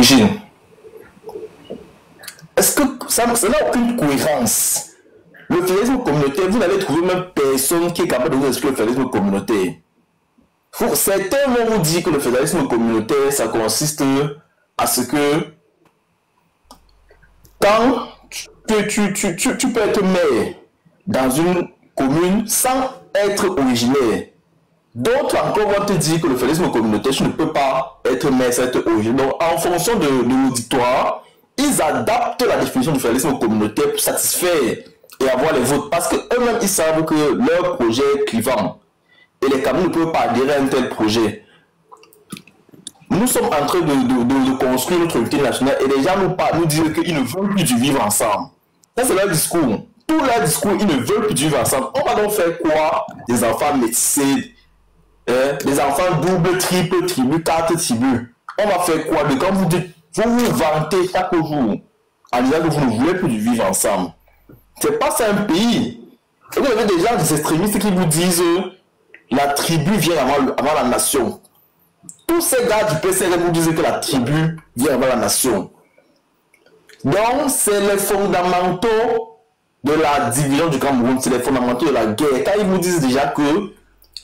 d'origine. Est-ce que ça n'a aucune cohérence? Le fédéralisme communautaire, vous n'allez trouver même personne qui est capable de vous expliquer le fédéralisme communautaire. Certains vont vous dire que le fédéralisme communautaire, ça consiste à ce que quand tu peux être maire dans une commune sans être originaire. D'autres encore vont te dire que le fédéralisme communautaire, tu ne peux pas être maire sans être originaire. Donc, en fonction de l'auditoire, ils adaptent la définition du fédéralisme communautaire pour satisfaire et avoir les votes. Parce qu'eux-mêmes, ils savent que leur projet est clivant. Et les Camerounais ne peuvent pas adhérer à un tel projet. Nous sommes en train de construire notre unité nationale et les gens nous disent qu'ils ne veulent plus du vivre ensemble. Ça, c'est leur discours. Tout leur discours, ils ne veulent plus du vivre ensemble. On va donc faire quoi? Des enfants métissés, des enfants double, triple, tribu, 4 tribus. On va faire quoi? De quand vous dites, vous vous vantez chaque jour en disant que vous ne voulez plus du vivre ensemble. C'est pas ça un pays. Et vous avez des gens, des extrémistes qui vous disent la tribu vient avant la nation. Tous ces gars du PCRM vous disent que la tribu vient avant la nation. Donc, c'est les fondamentaux de la division du Cameroun, c'est les fondamentaux de la guerre. Quand ils vous disent déjà que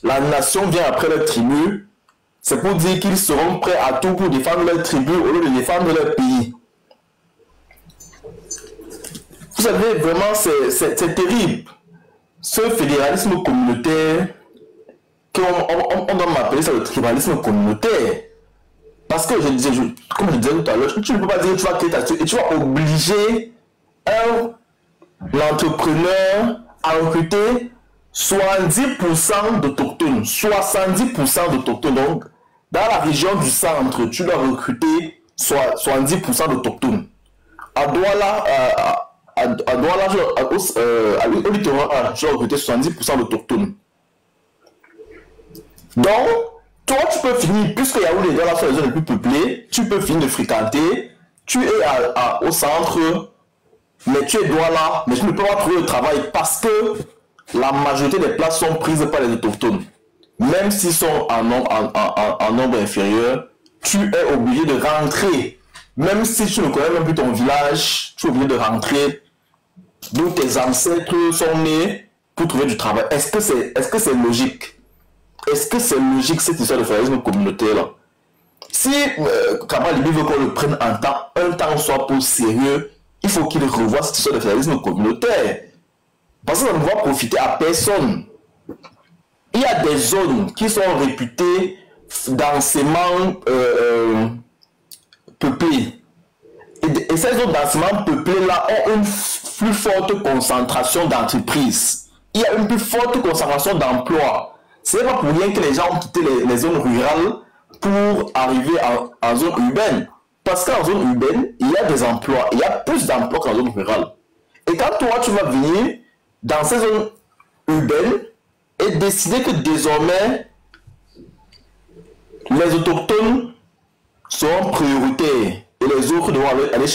la nation vient après leur tribu, c'est pour dire qu'ils seront prêts à tout pour défendre leur tribu au lieu de défendre leur pays. Vous savez, vraiment, c'est terrible. Ce fédéralisme communautaire, on doit m'appeler ça le tribalisme communautaire. Parce que, comme je disais tout à l'heure, tu ne peux pas dire que tu vas créer ta structure et tu vas obliger l'entrepreneur à recruter 70% d'autochtones. 70% d'autochtones. Donc, dans la région du centre, tu dois recruter 70% d'autochtones. À Douala, au littoral 1, tu dois recruter 70% d'autochtones. Donc, toi, tu peux finir, puisque Yaoundé est dans la zone les plus peuplée, tu peux finir de fréquenter, tu es au centre, mais tu es Douala, mais tu ne peux pas trouver de travail parce que la majorité des places sont prises par les autochtones. Même s'ils sont en nombre inférieur, tu es obligé de rentrer. Même si tu ne connais même plus ton village, tu es obligé de rentrer d'où tes ancêtres sont nés pour trouver du travail. Est-ce que c'est logique? Est-ce que c'est logique cette histoire de fédéralisme communautaire là? Si Kabal Libi veut qu'on le prenne un temps soit pour sérieux, il faut qu'il revoie cette histoire de fédéralisme communautaire. Parce que ça ne va profiter à personne. Il y a des zones qui sont réputées densément peuplées. Et ces zones densément peuplées là ont une plus forte concentration d'entreprises. Il y a une plus forte concentration d'emplois. Ce n'est pas pour rien que les gens ont quitté les zones rurales pour arriver en zone urbaine. Parce qu'en zone urbaine, il y a des emplois. Il y a plus d'emplois qu'en zone rurale. Et quand toi, tu vas venir dans ces zones urbaines et décider que désormais, les autochtones sont prioritaires et les autres devront rentrer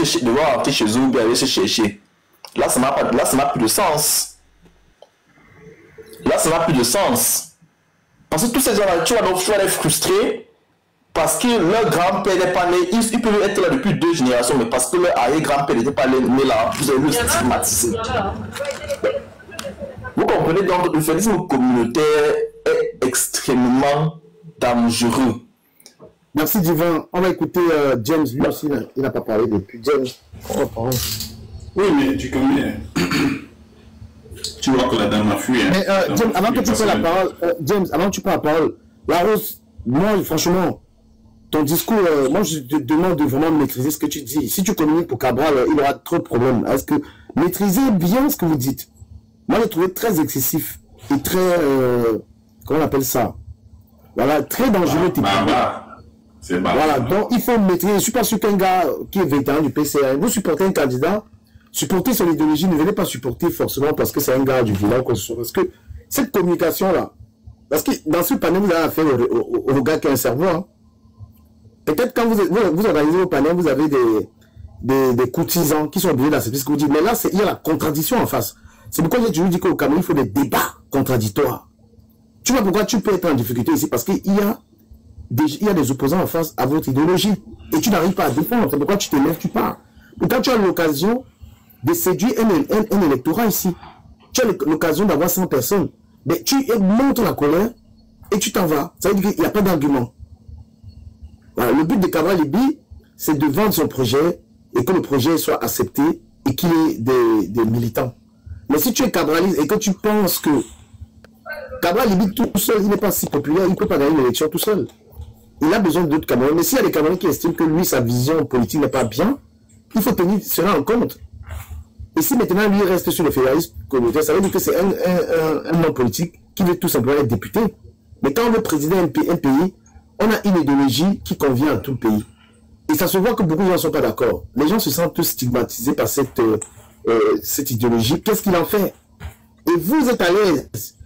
chez eux ou aller se chercher. Là, ça n'a plus de sens. Là, ça n'a plus de sens. Parce que tous ces gens-là, tu vas les frustrer parce que leur grand-père n'est pas né. Ils peuvent être là depuis 2 générations, mais parce que leur arrière-grand-père n'était pas né là, vous allez le stigmatiser. Vous comprenez donc, le fédéralisme communautaire est extrêmement dangereux. Merci Divin. On va écouter James, lui aussi, il n'a pas parlé depuis. James, on va parler. Oui, mais tu connais. Tu vois que la dame a fui. Hein. Mais James, avant que tu prennes la parole, la Rose, moi, franchement, ton discours, moi, je te demande de vraiment maîtriser ce que tu dis. Si tu communiques pour Cabral, il aura trop de problèmes. Est-ce que maîtrisez bien ce que vous dites? Moi, j'ai trouvé très excessif et très, comment on appelle ça? Voilà, très dangereux. C'est bas. Voilà, donc il faut maîtriser. Je ne suis pas sûr qu'un gars qui est vétéran du PCA, vous supportez un candidat, supporter son idéologie, ne venez pas supporter forcément parce que c'est un gars du village. Parce que cette communication-là, parce que dans ce panel, vous avez affaire au gars qui a un cerveau. Hein. Peut-être quand vous organisez vos panels, vous avez des courtisans qui sont obligés d'accepter ce que vous dites. Mais là, il y a la contradiction en face. C'est pourquoi j'ai toujours dit qu'au Cameroun, il faut des débats contradictoires. Tu vois pourquoi tu peux être en difficulté ici? Parce qu'il y a des opposants en face à votre idéologie. et tu n'arrives pas à défendre. C'est pourquoi tu te lèves, tu pars. Et quand tu as l'occasion de séduire un électorat ici, tu as l'occasion d'avoir 100 personnes, mais tu montes la colère et tu t'en vas. Ça veut dire qu'il n'y a pas d'argument. Voilà, le but de Cabral Libye, c'est de vendre son projet et que le projet soit accepté et qu'il ait des militants. Mais si tu es cabraliste et que tu penses que Cabral Libye tout seul, il n'est pas si populaire, il ne peut pas gagner une élection tout seul. Il a besoin d'autres Camerounais. Mais s'il y a des Camerounais qui estiment que lui, sa vision politique n'est pas bien, il faut tenir cela en compte. Et si maintenant lui reste sur le fédéralisme communautaire, ça veut dire que c'est un homme politique qui veut tout simplement être député. Mais quand on veut présider un pays, on a une idéologie qui convient à tout le pays. Et ça se voit que beaucoup de gens ne sont pas d'accord. Les gens se sentent tous stigmatisés par cette idéologie. Qu'est-ce qu'il en fait? Et vous êtes à l'aise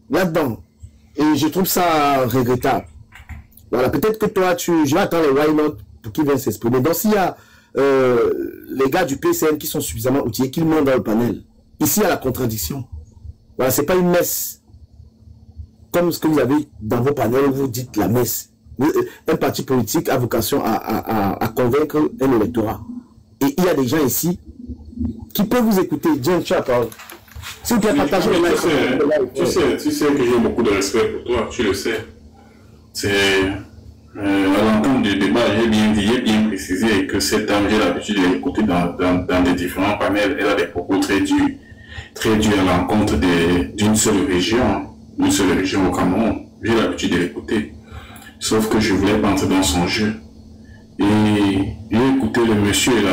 là-dedans. Et je trouve ça regrettable. Voilà, peut-être que toi, je vais attendre le Why Not pour qu'ils viennent s'exprimer. Donc, s'il y a les gars du PCN qui sont suffisamment outillés, qu'ils montent dans le panel. Ici, il y a la contradiction. Voilà, c'est pas une messe. Comme ce que vous avez dans vos panels, vous dites la messe. Un parti politique a vocation à convaincre un électorat. Et il y a des gens ici qui peuvent vous écouter. James, tu as parlé. Si vous pouvez partager le live. Tu sais que j'ai beaucoup de respect pour toi, tu le sais. C'est à l'entente du débat, j'ai bien précisé que cette dame, j'ai l'habitude de l'écouter dans des différents panels. Elle a des propos très durs à l'encontre d'une seule région au Cameroun. J'ai l'habitude de l'écouter. Sauf que je voulais pas entrer dans son jeu. Et j'ai écouté le monsieur là,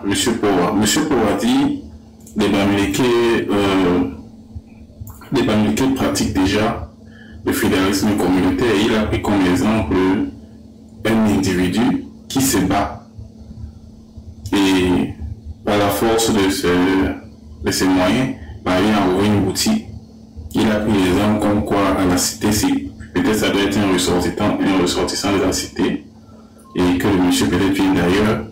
Monsieur Powa dit les Bamileke pratiquent déjà le fédéralisme communautaire. Il a pris comme exemple un individu qui se bat. Et par la force de ses moyens, parvient à ouvrir une boutique. Il a pris l'exemple comme quoi à la cité, peut-être ça doit être un ressortissant de la cité, et que le monsieur peut-être vient d'ailleurs,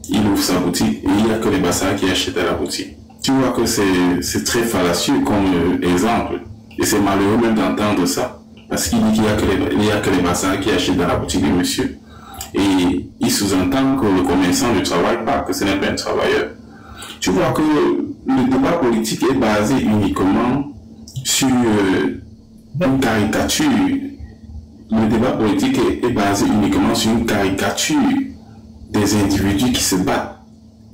il ouvre sa boutique et il n'y a que les bassards qui achètent à la boutique. Tu vois que c'est très fallacieux comme exemple, et c'est malheureux même d'entendre ça, parce qu'il dit qu'il n'y a que les bassards qui achètent dans la boutique du monsieur, et il sous-entend que le commerçant ne travaille pas, que ce n'est pas un travailleur. Tu vois que le débat politique est basé uniquement sur une caricature. Le débat politique est basé uniquement sur une caricature des individus qui se battent.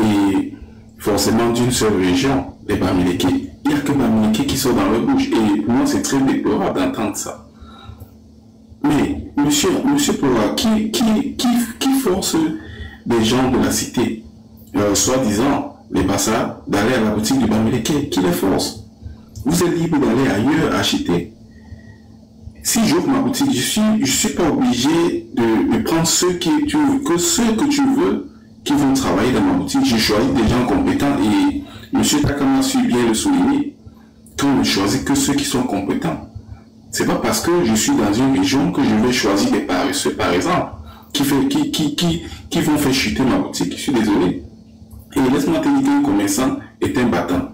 Et forcément d'une seule région, les Bamileke. Il n'y a que Bamileke qui sont dans leur bouche. Et pour moi, c'est très déplorable d'entendre ça. Mais, monsieur Powa, qui force les gens de la cité, soi-disant les Bassards, d'aller à la boutique du Bamileke? Qui les force? Vous êtes libre d'aller ailleurs acheter. Si j'ouvre ma boutique, je suis pas obligé de prendre ceux que tu veux qui vont travailler dans ma boutique. J'ai choisi des gens compétents et M. Takama suit bien le souligner. Qu'on ne choisit que ceux qui sont compétents. C'est pas parce que je suis dans une région que je vais choisir des paresseux, par exemple, qui vont faire chuter ma boutique. Je suis désolé. Et laisse-moi te dire qu'un commerçant est un battant.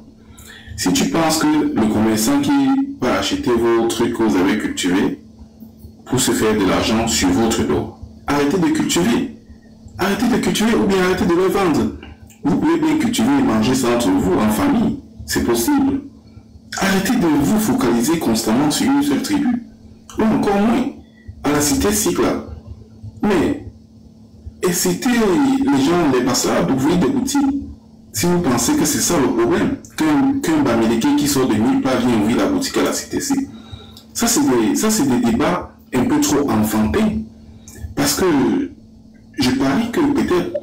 Si tu penses que le commerçant qui va acheter vos trucs que vous avez cultivés pour se faire de l'argent sur votre dos, arrêtez de cultiver. Arrêtez de cultiver ou bien arrêtez de le vendre. Vous pouvez bien cultiver et manger ça entre vous, en famille. C'est possible. Arrêtez de vous focaliser constamment sur une seule tribu. Ou encore moins, à la cité Cycla. Mais, incitez les gens, les Bassards, d'ouvrir des boutiques. Si vous pensez que c'est ça le problème, qu'un Bamileke qui sort de nulle part vient ouvrir la boutique à la cité-ci. Ça, c'est des débats un peu trop enfantins. Parce que je parie que peut-être,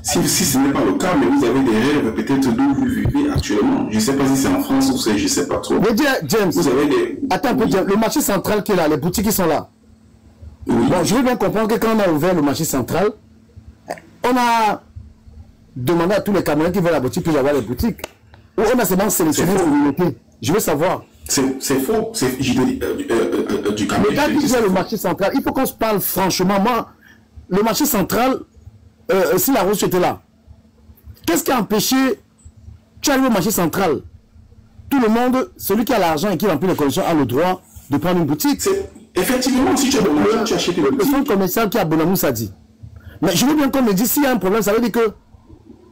si ce n'est pas le cas, mais vous avez des rêves peut-être d'où vous vivez actuellement. Je ne sais pas si c'est en France ou c'est, je ne sais pas trop. Mais James, vous avez des... Attends un peu, James, le marché central qui est là, les boutiques qui sont là. Oui. Bon, je veux bien comprendre que quand on a ouvert le marché central, on a demandé à tous les Camerounais qui veulent la boutique puis avoir les boutiques. Ou on a seulement sélectionné les communautés. Je veux savoir. C'est faux. Du Cameroun. Mais quand tu dis le marché central, il faut qu'on se parle franchement. Moi, le marché central, si la Rose était là, qu'est-ce qui a empêché? Tu arrives au marché central. Tout le monde, celui qui a l'argent et qui remplit les conditions, a le droit de prendre une boutique. Effectivement, si tu as de l'argent, tu achètes une boutique. Le fonds commercial qui a Bonamou a dit. Mais je veux bien qu'on me dise s'il y a un problème, ça veut dire que...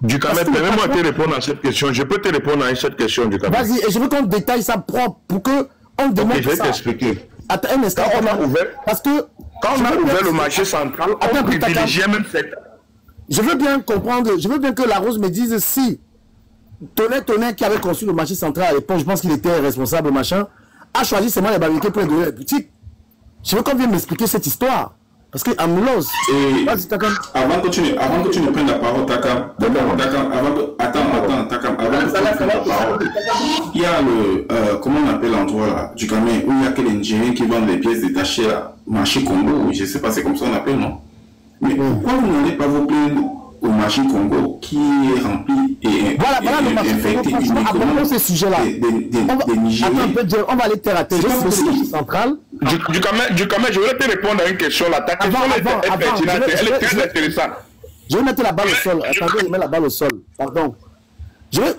Ducamel, permets-moi de te répondre à cette question. Je peux te répondre à cette question, Ducamel. Vas-y, et je veux qu'on détaille ça propre pour qu'on démontre ça. Je vais t'expliquer. Attends, un instant. Quand on a ouvert, parce que quand on a ouvert le marché central, on privilégiait même cette... Je veux bien comprendre, je veux bien que la Rose me dise si Tonnerre qui avait conçu le marché central à l'époque, je pense qu'il était responsable, machin, a choisi seulement les barrières pour les donner à la boutique. Je veux qu'on vienne m'expliquer cette histoire. Parce que Amoulos. Avant que tu ne prennes la parole, Takam, il y a le, comment on appelle l'endroit là, du Cameroun, où il y a que les Nigériens qui vendent des pièces détachées là, marché Congo, je ne sais pas, c'est comme ça on appelle, non? Mais pourquoi vous n'allez pas vous plaindre au marché Congo qui est rempli et voilà le marché Congo, franchement, abordons ce sujet-là. On va aller terre à terre. Je suis le marché central. Du Cameroun, je voulais te répondre à une question là. Ta question elle est très intéressante. Je vais mettre la balle au sol. Attendez, je mets la balle au sol. Pardon.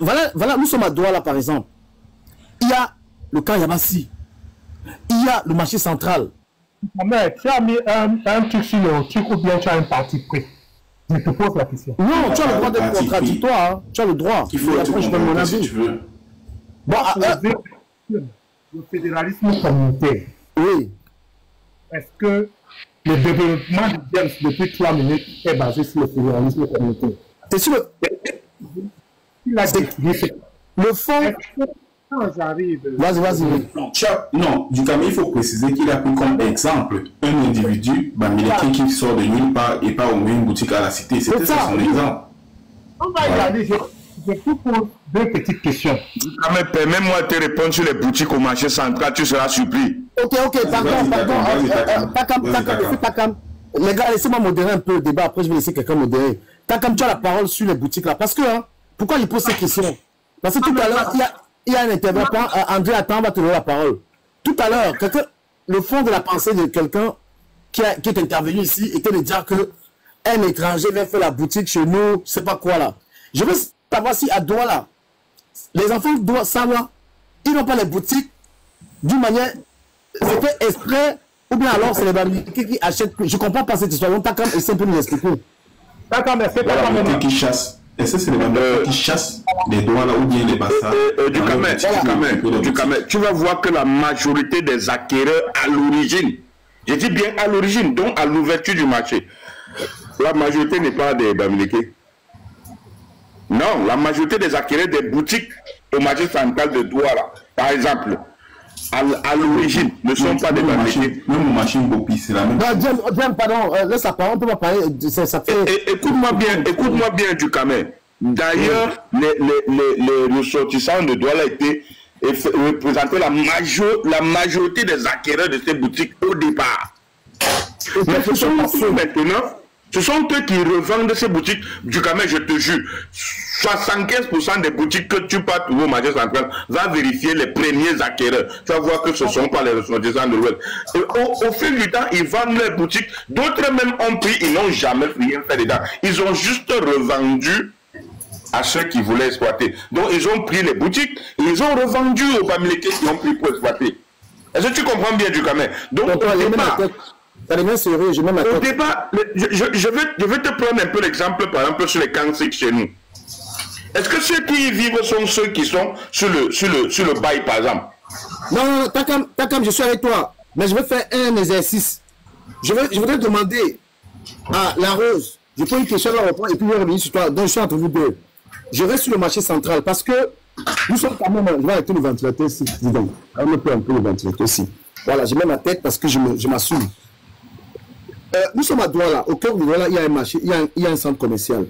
Voilà, nous sommes à Douala par exemple. Il y a le camp Yamassi. Il y a le marché central. Mais tu as mis un truc sur le truc ou bien tu as un parti pris. Je te pose la question. Non, tu as le droit d'être contradictoire. Hein. Tu as le droit. Il faut être contradictoire si tu veux. Bon, le fédéralisme communautaire. Oui. Est-ce que le développement de James depuis 3 minutes est basé sur le fédéralisme communautaire? C'est sûr. Il a décrit le fond. Quand j'arrive. Vas-y. Non, du Cameroun, il faut préciser qu'il a pris comme exemple un individu américain qui sort de nulle part et pas au moins une boutique à la cité. C'était ça son exemple. On va regarder. Je vous pose deux petites questions. Ducamel, permets-moi de te répondre sur les boutiques au marché central, tu seras surpris. Ok, pardon. Takam. Les gars, laissez-moi modérer un peu le débat, après je vais laisser quelqu'un modérer. Takam, tu as la parole sur les boutiques là. Parce que, pourquoi il pose ces questions? Parce que tout à l'heure, il y a un intervenant, André Attend va te donner la parole. Tout à l'heure, le fond de la pensée de quelqu'un qui est intervenu ici était de dire que un étranger vient faire la boutique chez nous, je sais pas quoi là. Je veux savoir si à Douala, les enfants doivent savoir, ils n'ont pas les boutiques d'une manière, c'était exprès, ou bien alors c'est les Bamileke qui achètent. Je comprends pas cette histoire, donc Takam essaie de nous expliquer. Takam, c'est qui chasse. Est-ce que c'est les Bamileke qui chassent les Douala ou bien les Bassa? Ducamel, tu vas voir que la majorité des acquéreurs à l'origine, je dis bien à l'origine, donc à l'ouverture du marché, la majorité n'est pas des Bamileke. Non, la majorité des acquéreurs des boutiques au marché central de Douala, par exemple, à l'origine, ne sont pas des Bamileke. Même au marché Bopi, c'est la même chose. Non, pardon, laisse la parole, on peut pas parler, ça fait... Écoute-moi bien, Ducamel. D'ailleurs, les ressortissants de Douala étaient représentaient la majorité des acquéreurs de ces boutiques au départ. Mais ce sont maintenant... Ce sont eux qui revendent ces boutiques. Ducamel, je te jure, 75% des boutiques que tu peux trouver au marché central, va vérifier les premiers acquéreurs. Tu vas voir que ce ne sont pas les ressortissants de l'Ouest. Au fil du temps, ils vendent leurs boutiques. D'autres même ont pris, ils n'ont jamais rien fait dedans. Ils ont juste revendu à ceux qui voulaient exploiter. Donc, ils ont pris les boutiques, ils ont revendu aux Bamileke qui ont pris pour exploiter. Est-ce que tu comprends bien, Ducamel? Donc, au départ, je vais te prendre un peu l'exemple, par exemple, sur les cancers chez nous. Est-ce que ceux qui y vivent sont ceux qui sont sur le bail, par exemple? Non, Takam, je suis avec toi. Mais je vais faire un exercice. Je voudrais demander à la Rose, je pose une question, et puis je vais revenir sur toi. Donc, je suis entre vous deux. Je reste sur le marché central parce que nous sommes quand même. Je vais arrêter le ventilateur ici. Donc, on me peut un peu le ventilateur ici. Voilà, je mets ma tête parce que je m'assume. Nous sommes à Douala, au cœur de Douala, il y a un marché, il y a un centre commercial.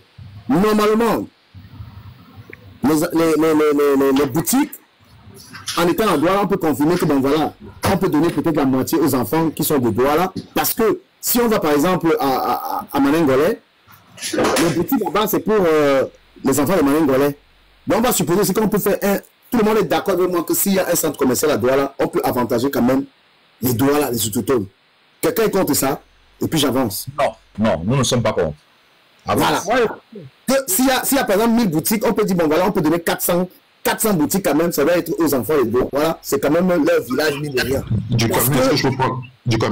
Normalement, les boutiques, en étant à Douala, on peut confirmer que bon voilà, on peut donner peut-être la moitié aux enfants qui sont de Douala, parce que si on va par exemple à Manengolais, les boutiques là-bas c'est pour les enfants de Manengolais. Donc on va supposer qu'on peut faire tout le monde est d'accord avec moi que s'il y a un centre commercial à Douala, on peut avantager quand même les Douala, les autochtones. Quelqu'un est contre ça? Et puis j'avance. Non, nous ne sommes pas contre. Voilà. S'il y a par exemple 1000 boutiques, on peut dire, bon voilà, on peut donner 400 boutiques quand même, ça va être aux enfants et deux. Voilà, c'est quand même leur village, mine de rien. Ducamel,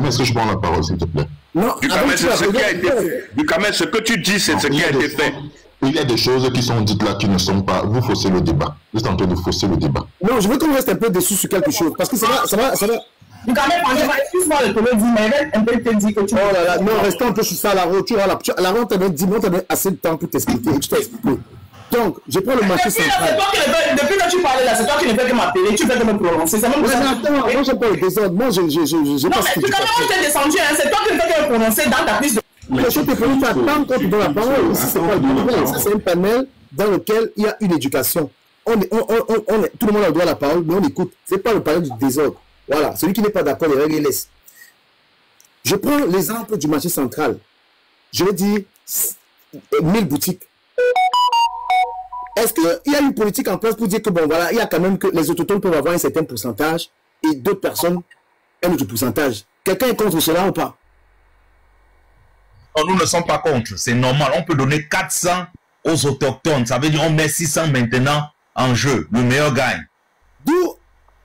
est-ce que je prends la parole, s'il te plaît? Non, Du Cameroun, c'est ce qui a été fait. Du Cameroun, ce que tu dis, c'est ce qui a été fait. Il y a des choses qui sont dites là qui ne sont pas. Vous faussez le débat. Vous êtes en train de fausser le débat. Non, je veux qu'on reste un peu dessus sur quelque chose. Parce que ça va. Du Cameroun, excuse-moi le collègue, mais un peu te dit que tu. Oh là là, non, restons un peu sur ça, Laro. Tu vois, Laro, dis-moi, tu as assez de temps pour t'expliquer. Je t'ai expliqué. Donc, je prends le marché central. Depuis que tu parlais là, c'est toi qui ne fais que m'appeler, tu fais que me prononcer. C'est même moi, j'ai pas le désordre. Moi, j'ai pas ce que tu Cameroun, je t'ai descendu, c'est toi qui ne fais que me prononcer dans ta prise de. Mais je te prononce pas tant qu'on te donne la parole. Ici, c'est pas le panel. Ça, c'est un panel dans lequel il y a une éducation. Tout le monde a le droit à la parole, mais on écoute. C'est pas le panel du désordre. Voilà. Celui qui n'est pas d'accord, les règles, il laisse. Je prends l'exemple du marché central. Je vais dire 1000 boutiques. Est-ce qu'il y a une politique en place pour dire que, bon, voilà, il y a quand même que les autochtones peuvent avoir un certain pourcentage et d'autres personnes un autre pourcentage? Quelqu'un est contre cela ou pas? Non, nous ne sommes pas contre. C'est normal. On peut donner 400 aux autochtones. Ça veut dire on met 600 maintenant en jeu. Le meilleur gagne. D'où?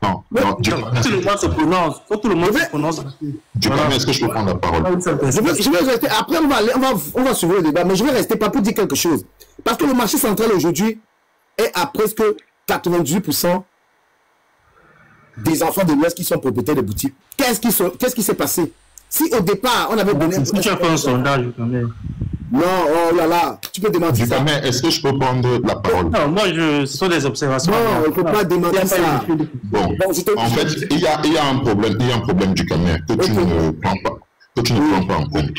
Non, tout le monde se prononce. Tout le monde se prononce. Est-ce que je peux prendre la parole? Je vais rester. Après, on va suivre le débat, mais je vais rester pas pour dire quelque chose. Parce que le marché central aujourd'hui est à presque 98% des enfants de l'Ouest qui sont propriétaires de boutiques. Qu'est-ce qui s'est passé? Si au départ, on avait donné... Si tu as fait un sondage, quand même. Non, oh là là, tu peux démentir ça. Mais est-ce que je peux prendre la parole? Non, moi, ce sont des observations. Non, il ne faut pas démentir ça. Bon, en fait, il y a un problème du Cameroun que tu ne prends pas. Que tu ne prends pas en compte.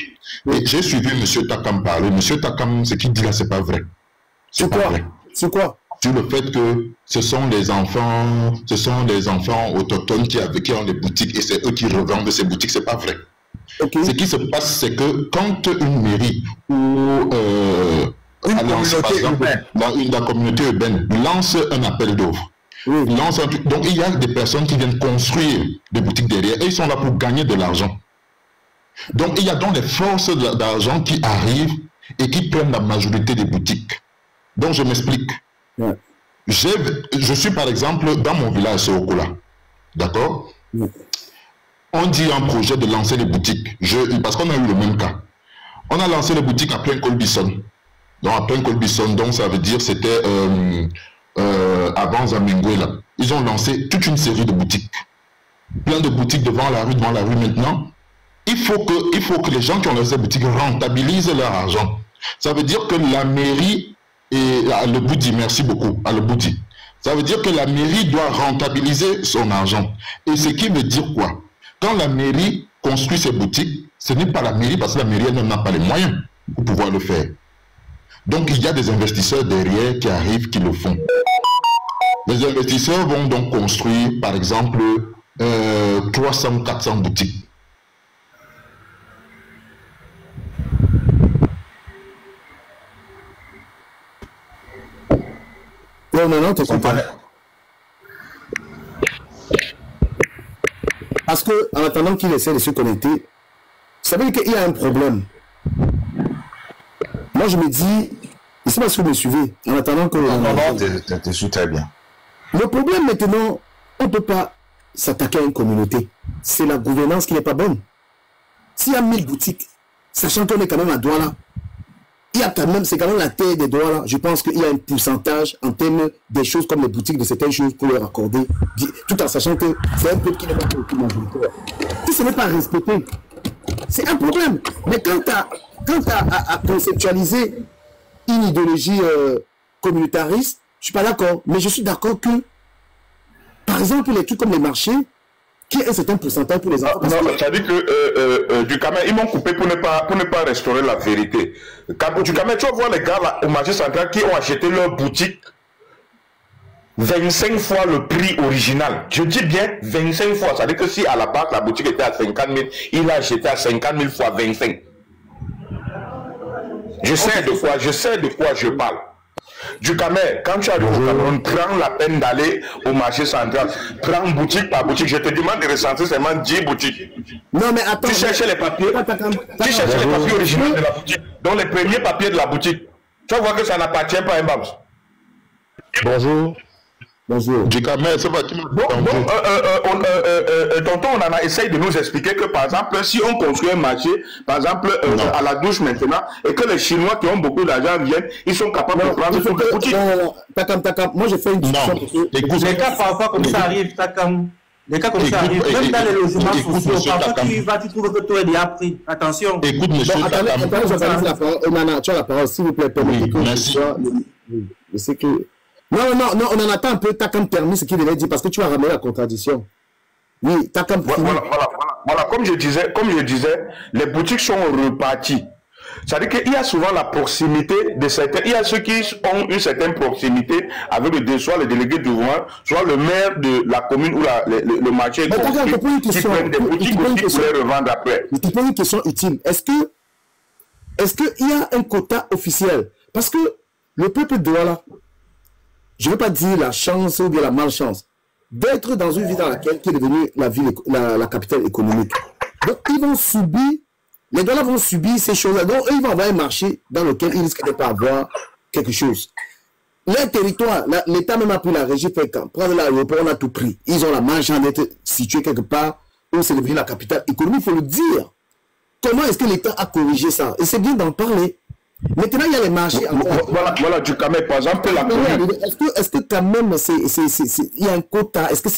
Et j'ai suivi M. Takam parler. M. Takam, ce qu'il dit là, c'est pas vrai. C'est quoi? Sur le fait que ce sont les enfants autochtones qui ont des boutiques et c'est eux qui revendent ces boutiques, c'est pas vrai. Okay. Ce qui se passe, c'est que quand une mairie ou la communauté urbaine lance un appel d'offres, donc il y a des personnes qui viennent construire des boutiques derrière et ils sont là pour gagner de l'argent. Donc il y a donc des forces d'argent qui arrivent et qui prennent la majorité des boutiques. Donc je m'explique. Ouais. Je suis par exemple dans mon village, c'est Okola. D'accord? On dit un projet de lancer les boutiques. Parce qu'on a eu le même cas. On a lancé les boutiques à plein Colbisson. Donc à plein Colbisson, donc ça veut dire c'était avant Zaminguela. Ils ont lancé toute une série de boutiques. Plein de boutiques devant la rue maintenant. Il faut que les gens qui ont lancé ces boutiques rentabilisent leur argent. Ça veut dire que la mairie et le Boudi, merci beaucoup, à le Boudi. Ça veut dire que la mairie doit rentabiliser son argent. Et ce qui veut dire quoi? Quand la mairie construit ses boutiques, ce n'est pas la mairie parce que la mairie n'a pas les moyens pour pouvoir le faire. Donc il y a des investisseurs derrière qui arrivent, qui le font. Les investisseurs vont donc construire, par exemple, 300-400 boutiques. Non, t'es content. Parce que, en attendant qu'il essaie de se connecter, ça veut dire qu'il y a un problème. Moi, je me dis, et c'est parce que vous me suivez, en attendant que... Non, tu suis très bien. Le problème maintenant, on ne peut pas s'attaquer à une communauté. C'est la gouvernance qui n'est pas bonne. S'il y a 1000 boutiques, sachant qu'on est quand même à Douala, il y a quand même, c'est quand même la terre des Douala. Je pense qu'il y a un pourcentage en termes des choses comme les boutiques de certaines choses pour leur accorder, tout en sachant que c'est un peuple qui n'est pas plus majoritaire. Si ce n'est pas respecté, c'est un problème. Mais quand tu as conceptualisé une idéologie communautariste, je ne suis pas d'accord. Mais je suis d'accord que, par exemple, les trucs comme les marchés, qui est un certain pourcentage pour les enfants. Non, ça dit que du Cameroun, ils m'ont coupé pour ne pas restaurer la vérité. Du Cameroun, tu vas voir les gars là, au marché central qui ont acheté leur boutique 25 fois le prix original. Je dis bien 25 fois. Ça veut dire que si à la base la boutique était à 50 000, il a acheté à 50 000 fois 25. Je sais de quoi je parle. Du Cameroun, quand tu arrives au Cameroun, prends la peine d'aller au marché central. Prends boutique par boutique. Je te demande de recentrer seulement 10 boutiques. Non, mais attends. Tu cherches les papiers. Tu cherches les papiers originaux de la boutique. Donc les premiers papiers de la boutique. Tu vas voir que ça n'appartient pas à un BAMS. Bonjour. Bonjour. Du Camet, ça va, qui m'a tonton, on en a essayé de nous expliquer que, par exemple, si on construit un marché, par exemple, à la douche maintenant, et que les Chinois qui ont beaucoup d'argent viennent, ils sont capables de prendre sur les boutiques. Non, Takam, moi je fais une discussion. Écoute, les cas parfois comme ça arrivent, Takam. Les cas comme ça arrivent. Même dans les logements sociaux, parfois tu vas, tu trouves que tout est déjà pris. Attention. Écoute, monsieur Takam. Tu as la parole, s'il vous plaît. Merci. Je sais que... Non, on en attend un peu. Takam termine ce qu'il devait dire parce que tu vas ramener la contradiction. Oui, Takam. Voilà, comme je disais, les boutiques sont reparties. C'est-à-dire qu'il y a souvent la proximité de certains. Il y a ceux qui ont une certaine proximité avec soit le délégué du gouvernement, soit le maire de la commune ou le marché. Mais Takam, je te pose une question. Qui prennent des boutiques aussi pour les revendre après. Je te pose une question utile. Est-ce qu'il y a un quota officiel? Parce que le peuple de Douala, je ne veux pas dire la chance ou bien la malchance, d'être dans une ville dans laquelle qui est devenue la capitale économique. Donc, ils vont subir, les Douala vont subir ces choses-là. Donc, ils vont avoir un marché dans lequel ils risquent de ne pas avoir quelque chose. Leur territoire, l'État même a pris la régie, fait quand prendre l'aéroport, on a tout pris. Ils ont la malchance d'être situés quelque part où c'est devenu la capitale économique, il faut le dire. Comment est-ce que l'État a corrigé ça? Et c'est bien d'en parler. Maintenant, il y a les marchés. Voilà, du Camet, par exemple, la commune. Est-ce que quand même, il y a un quota? Est-ce que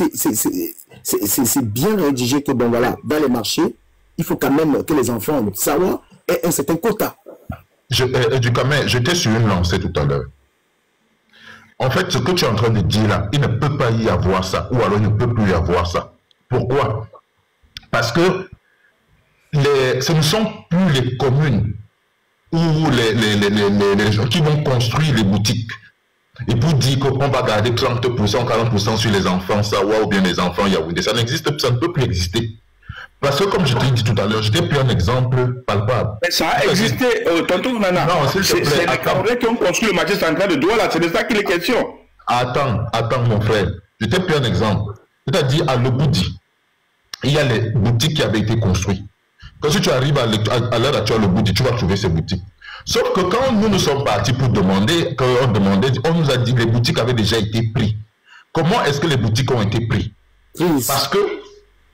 c'est bien rédigé que, bon, voilà, dans les marchés, il faut quand même que les enfants savoir aient un certain quota? Du Camet, j'étais sur une lancée tout à l'heure. En fait, ce que tu es en train de dire là, il ne peut pas y avoir ça, ou alors il ne peut plus y avoir ça. Pourquoi? Parce que ce ne sont plus les communes ou les gens qui vont construire les boutiques. Et pour dire qu'on va garder 30%, 40% sur les enfants Sawa ou bien les enfants Yaoundé, ça n'existe, ça ne peut plus exister. Parce que comme je t'ai dit tout à l'heure, je t'ai pris un exemple palpable. Mais ça a existé, tonton Nana. Non, s'il te plaît. C'est les Camerounais qui ont construit le marché central de Douala, c'est de ça qu'il est question. Attends mon frère. Je t'ai pris un exemple. C'est-à-dire à Leboudi, il y a les boutiques qui avaient été construites. Quand tu arrives à l'heure actuelle, le Leboudi, tu vas trouver ces boutiques. Sauf que quand nous sommes partis pour demander, on nous a dit que les boutiques avaient déjà été prises. Comment est-ce que les boutiques ont été prises? Parce que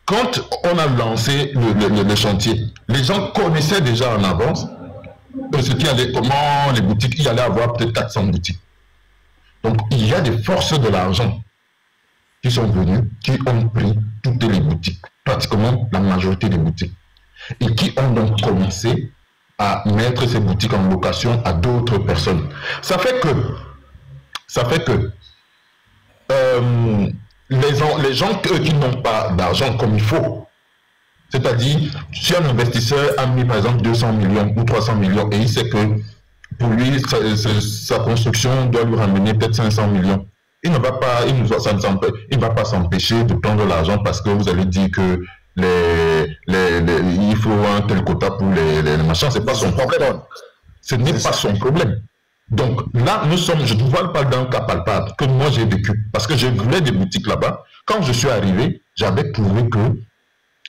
quand on a lancé le chantier, les gens connaissaient déjà en avance comment les boutiques, il y allait avoir peut-être 400 boutiques. Donc il y a des forces de l'argent qui sont venues, qui ont pris toutes les boutiques, pratiquement la majorité des boutiques, et qui ont donc commencé à mettre ces boutiques en location à d'autres personnes. Ça fait que les gens qui n'ont pas d'argent comme il faut, c'est-à-dire si un investisseur a mis par exemple 200 millions ou 300 millions et il sait que pour lui sa construction doit lui ramener peut-être 500 millions, il ne va pas, il va pas s'empêcher de prendre l'argent parce que vous allez dire que il faut un tel quota pour les machins, c'est pas son problème. Ce n'est pas son problème. Donc là, je ne vois pas d'un cas palpable que moi j'ai vécu. Parce que je voulais des boutiques là-bas. Quand je suis arrivé, j'avais trouvé que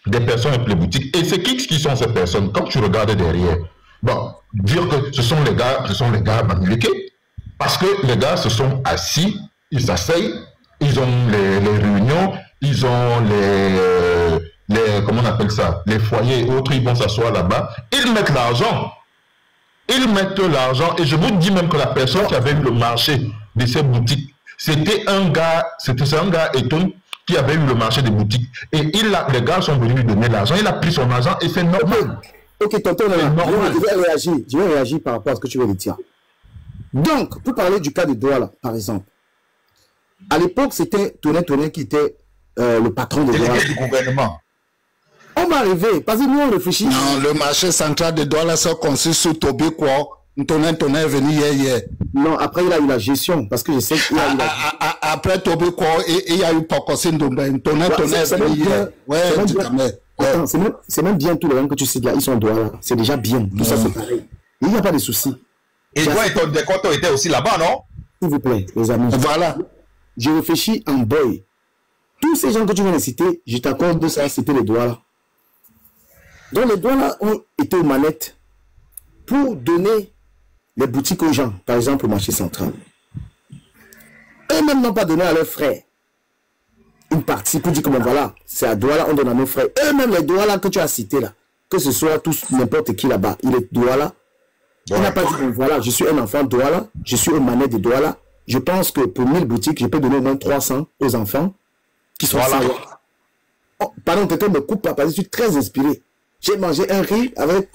des personnes avec les boutiques. Et c'est qui sont ces personnes? Quand tu regardes derrière, bon, dire que ce sont les gars maniliqués. Parce que les gars se sont assis, ils s'asseyent, ils ont les réunions, ils ont comment on appelle ça, les foyers et autres, ils vont s'asseoir là-bas, ils mettent l'argent. Ils mettent l'argent, et je vous dis même que la personne qui avait eu le marché de ces boutiques, c'était un gars Eton qui avait eu le marché des boutiques. Et les gars sont venus lui donner l'argent, il a pris son argent et c'est normal. Ok, tonton, je vais réagir par rapport à ce que tu veux me dire. Donc, pour parler du cas de Douala, par exemple, à l'époque, c'était Toné qui était le patron de Douala. Du gouvernement. On va arriver, parce que nous on réfléchit. Non, le marché central de Douala s'est construit sous Tobi quoi. Toné est venu hier. Non, après il a eu la gestion, parce que je sais qu'il a eu la... Après Tobi quoi, il y a eu Pocosin Domben. Toné est venu hier. Ouais, c'est même bien tout le monde que tu sais là, ils sont Douala. C'est déjà bien, tout ça c'est pareil. Il n'y a pas de souci. Et toi et ton décompte était aussi là-bas, non? S'il vous plaît, les amis. Voilà. Je réfléchis en boy. Tous ces gens que tu viens de citer, je t'accorde de ça, c'était les Douala. Donc les Douala ont été aux manettes pour donner les boutiques aux gens, par exemple au marché central. eux-mêmes n'ont pas donné à leurs frères une partie pour dire que bon voilà, c'est à Douala, on donne à nos frères. Eux-mêmes, les Douala que tu as cités là, que ce soit tous, n'importe qui là-bas, il est Douala. Il n'a pas dit bon voilà, je suis un enfant Douala, je suis aux manettes de Douala. Je pense que pour 1000 boutiques, je peux donner au moins 300 aux enfants qui sont Sawa. Oh, pardon, quelqu'un me coupe pas parce que je suis très inspiré. J'ai mangé un riz avec,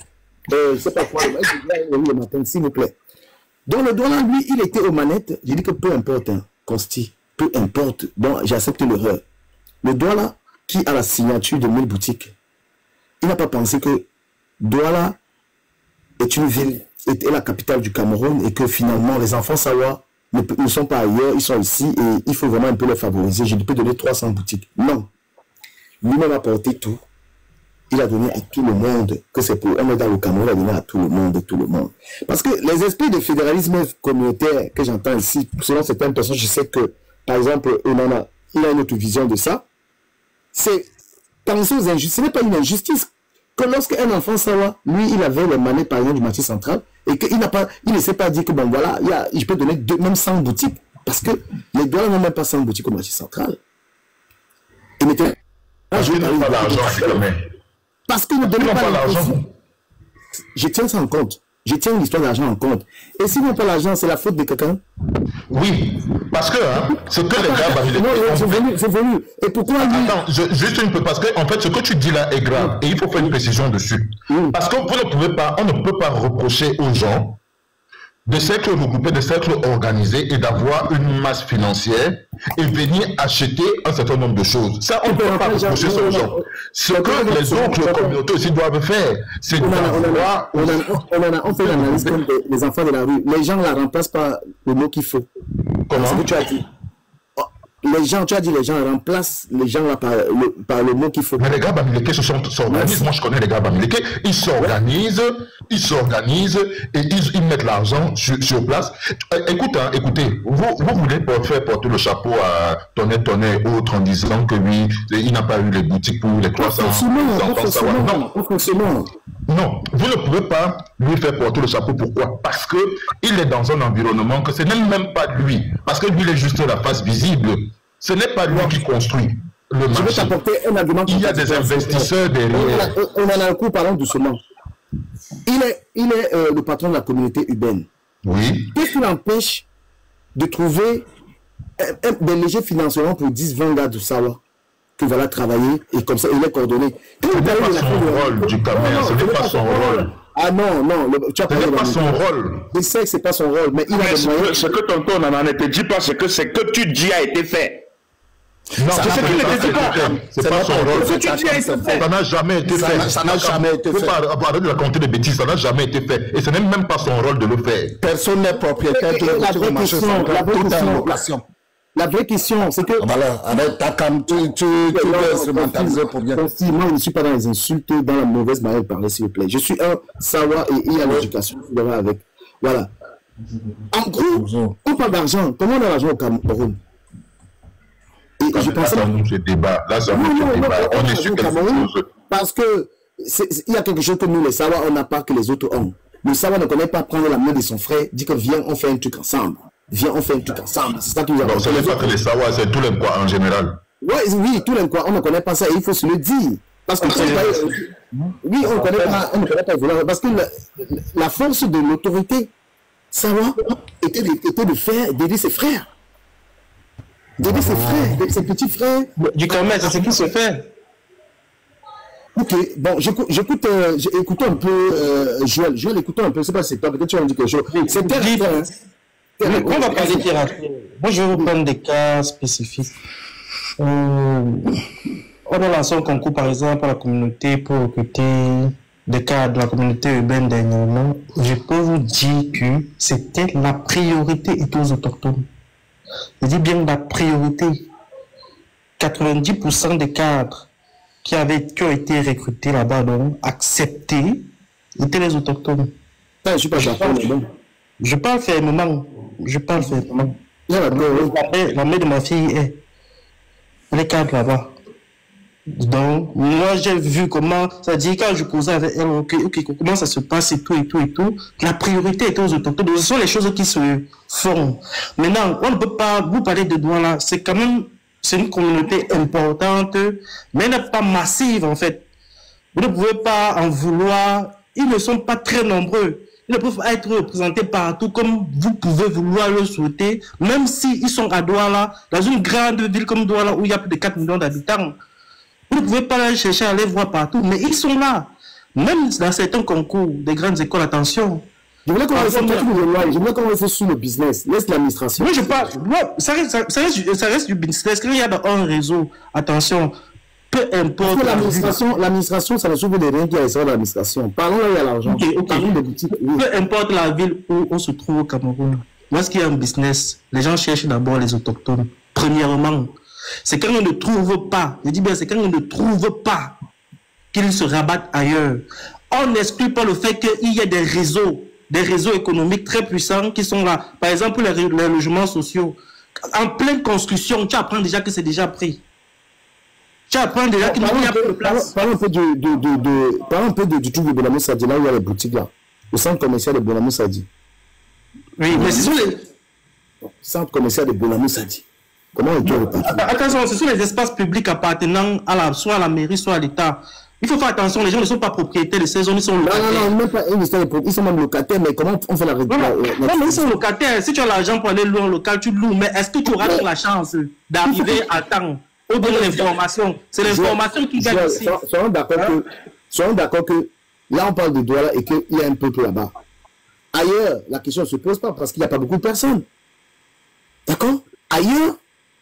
je sais pas quoi, le matin, s'il vous plaît. Donc le Douala, lui, il était aux manettes. J'ai dit que peu importe, hein, Consti, peu importe. Bon, j'accepte l'erreur. Le Douala, qui a la signature de 1000 boutiques, il n'a pas pensé que Douala est une ville, est la capitale du Cameroun et que finalement les enfants Sawa ne sont pas ailleurs, ils sont ici et il faut vraiment un peu les favoriser. Je peux donner 300 boutiques. Non. Lui-même a porté tout. Il a donné à tout le monde, que c'est pour un dans le Cameroun, il a donné à tout le monde. Parce que les esprits de fédéralisme communautaire que j'entends ici, selon certaines personnes, je sais que, par exemple, il a une autre vision de ça. C'est penser aux injustices. Ce n'est pas une injustice que lorsqu'un enfant Sawa, lui, il avait les manettes, par exemple, du marché central, et qu'il ne s'est pas dit que, bon, voilà, je peux donner même 100 boutiques, parce que les Douala n'ont même pas 100 boutiques au marché central. Et maintenant, je n'ai pas l'argent, quand même. Parce qu'ils ne donnent pas l'argent. Je tiens ça en compte. Je tiens l'histoire de l'argent en compte. Et s'ils n'ont pas l'argent, c'est la faute de quelqu'un? Oui, parce que ce que les gars... Non, c'est venu. Et pourquoi lui... Attends, juste un peu, parce que en fait, ce que tu dis là est grave. Et il faut faire une précision dessus. Parce que on ne peut pas reprocher aux gens de cercles regroupés, de cercles organisés et d'avoir une masse financière et venir acheter un certain nombre de choses. Ça, on ne peut pas reprocher aux gens. Ce que les autres communautés aussi doivent faire, c'est d'avoir... On fait l'analyse comme les enfants de la rue. Les gens ne la remplacent pas le mot qu'il faut. Comment? C'est ce que tu as dit. Les gens, tu as dit, les gens remplacent les gens là par le mot qu'il faut. Mais les gars Bamileke s'organisent. Moi, je connais les gars Bamileke. Ils s'organisent et ils mettent l'argent sur place. Écoutez, vous voulez faire porter le chapeau à Tonnet et autres en disant que lui, il n'a pas eu les boutiques pour les 300 enfants. Non, vous ne pouvez pas lui faire porter le chapeau. Pourquoi? Parce qu'il est dans un environnement que ce n'est même pas lui. Parce que lui, il est juste la face visible. Ce n'est pas lui qui construit le marché. Je vais t'apporter un argument. Il y a des investisseurs derrière. On en a un coup, parlons doucement. Il est le patron de la communauté urbaine. Oui. Qu'est-ce qui l'empêche de trouver des légers financements pour 10-20 gars de Sawa qui va travailler et comme ça, il est coordonné. Ce n'est pas son rôle du Cameroun, ce n'est pas son rôle. Ah non, tu as ce n'est pas son rôle. Je sais que ce n'est pas son rôle, mais il a des moyens. Ce que tonton ne te dit pas, c'est que ce que tu dis a été fait. Non, c'est ce qu'il ne dit pas. C'est pas son rôle. Ce que tu dis a été fait. Ça n'a jamais été fait. Ça n'a jamais été fait. Il ne faut pas arrêter de raconter des bêtises, ça n'a jamais été fait. Et ce n'est même pas son rôle de le faire. Personne n'est propriétaire de marché central. Tout est en location. La vraie question, c'est que... Voilà, avec ta cam, tu veux instrumentaliser pour bien. Moi, je ne suis pas dans les insultes, dans la mauvaise manière de parler, s'il vous plaît. Je suis un Sawa et il y a l'éducation avec. Voilà. En gros, on parle d'argent. Comment on a l'argent au Cameroun? Et je pensais... ce débat. Là, ça on est sur quelque chose. Parce que il y a quelque chose que nous, les Sawa, on n'a pas que les autres ont. Le Sawa ne connaît pas prendre la main de son frère, dit que viens, on fait un truc ensemble. Viens, on fait un truc ensemble. C'est ça que nous avons. Ce n'est pas que les Sawa, c'est tous les quoi en général. Oui, tous les quoi. On ne connaît pas ça et il faut se le dire. Parce que oui, on ne connaît pas. Parce que la force de l'autorité, Sawa, était d'aider ses frères. D'aider ses frères, ses petits frères. Du commerce, c'est ce qui se fait. Ok, bon, j'écoute un peu Joël, écoutons un peu, c'est pas c'est toi, peut-être tu vas me dire quelque chose. C'est terrible. On va parler pirate. Moi, je vais vous prendre des cas spécifiques. On a lancé un concours, par exemple, à la communauté pour recruter des cadres de la communauté urbaine dernièrement. Je peux vous dire que c'était la priorité et aux autochtones. Je dis bien la priorité. 90% des cadres qui ont été recrutés là-bas, donc acceptés, étaient les autochtones. Je suis pas d'accord. Je parle fermement. La mère de ma fille est. Elle est cadre là-bas. Donc, moi, j'ai vu comment, c'est-à-dire quand je causais avec elle, ok, comment ça se passe et tout, la priorité était aux autochtones. Donc, ce sont les choses qui se font. Maintenant, on ne peut pas vous parler de Douala, c'est quand même, c'est une communauté importante, mais elle n'est pas massive, en fait. Vous ne pouvez pas en vouloir, ils ne sont pas très nombreux. Ils ne peuvent pas être représentés partout comme vous pouvez vouloir le souhaiter, même s'ils sont à Douala, dans une grande ville comme Douala où il y a plus de 4 millions d'habitants. Vous ne pouvez pas aller chercher à les voir partout, mais ils sont là. Même dans certains concours des grandes écoles, attention. Je voulais qu'on reste sur le business. Laisse l'administration. Oui, je parle. Ça reste du business. Quand il y a dans un réseau, attention, peu importe. L'administration, ça ne sauve les rien qui a essayé l'administration. Parlons là, il y a l'argent. Peu importe la ville où on se trouve au Cameroun. Lorsqu'il y a un business, les gens cherchent d'abord les autochtones. Premièrement. C'est quand on ne trouve pas, je dis bien, c'est quand on ne trouve pas qu'ils se rabattent ailleurs. On n'exclut pas le fait qu'il y ait des réseaux économiques très puissants qui sont là. Par exemple, les logements sociaux. En pleine construction, tu apprends déjà que c'est déjà pris. Tu apprends déjà qu'il n'y a pas de place. Parlons un peu du truc de Bonamou Sadi, là où il y a les boutiques là. Le centre commercial de Bonamou Sadi. Oui, mais ce sont les... Centre commercial de Bonamou Sadi. Comment on peut repartir? Attention, ce sont les espaces publics appartenant soit à la mairie, soit à l'État. Il faut faire attention, les gens ne sont pas propriétaires de ces zones, ils sont locataires. Non, même pas, ils sont même locataires, mais comment on fait la récupération? Non, mais ils sont locataires. Si tu as l'argent pour aller louer un local, tu loues. Mais est-ce que tu auras la chance d'arriver à temps? Ou bien l'information? C'est l'information qui gagne ici. Soyons d'accord que là, on parle de Douala et qu'il y a un peuple là-bas. Ailleurs, la question ne se pose pas parce qu'il n'y a pas beaucoup de personnes. D'accord? Ailleurs,